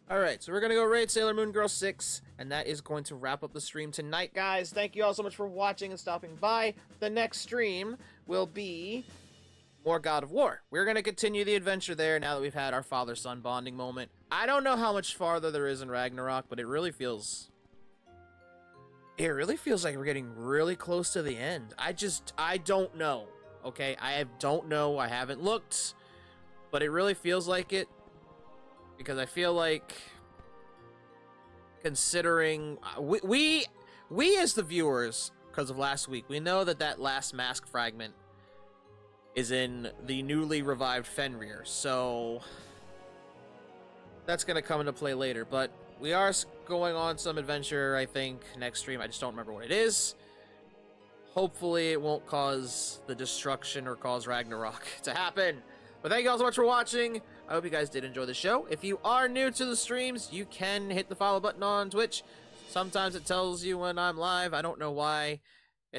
Alright, so we're going to go raid Sailor Moon Girl 6, and that is going to wrap up the stream tonight, guys. Thank you all so much for watching and stopping by. The next stream will be more God of War. We're going to continue the adventure there now that we've had our father-son bonding moment. I don't know how much farther there is in Ragnarok, but it really feels like we're getting really close to the end. I don't know, okay? I don't know. I haven't looked, but it really feels like it. Because I feel like, considering we as the viewers, because of last week, we know that last mask fragment is in the newly revived Fenrir, so that's gonna come into play later. But we are going on some adventure, I think, next stream. I just don't remember what it is. Hopefully, it won't cause the destruction or cause Ragnarok to happen. But thank you all so much for watching. I hope you guys did enjoy the show. If you are new to the streams, you can hit the follow button on Twitch. Sometimes it tells you when I'm live. I don't know why.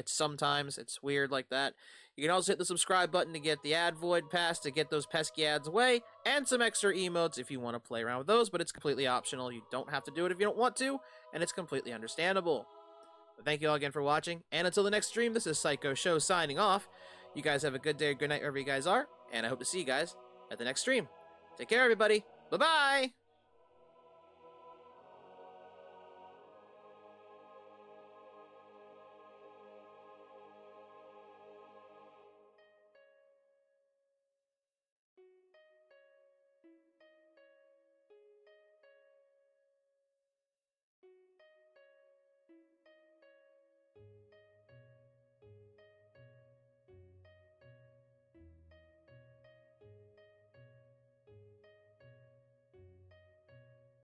Sometimes it's weird like that. You can also hit the subscribe button to get the ad void pass to get those pesky ads away, and some extra emotes if you want to play around with those, but it's completely optional. You don't have to do it if you don't want to, and it's completely understandable. But thank you all again for watching, and until the next stream, this is Psycho Show signing off. You guys have a good day or good night wherever you guys are, and I hope to see you guys at the next stream. Take care, everybody. Bye-bye!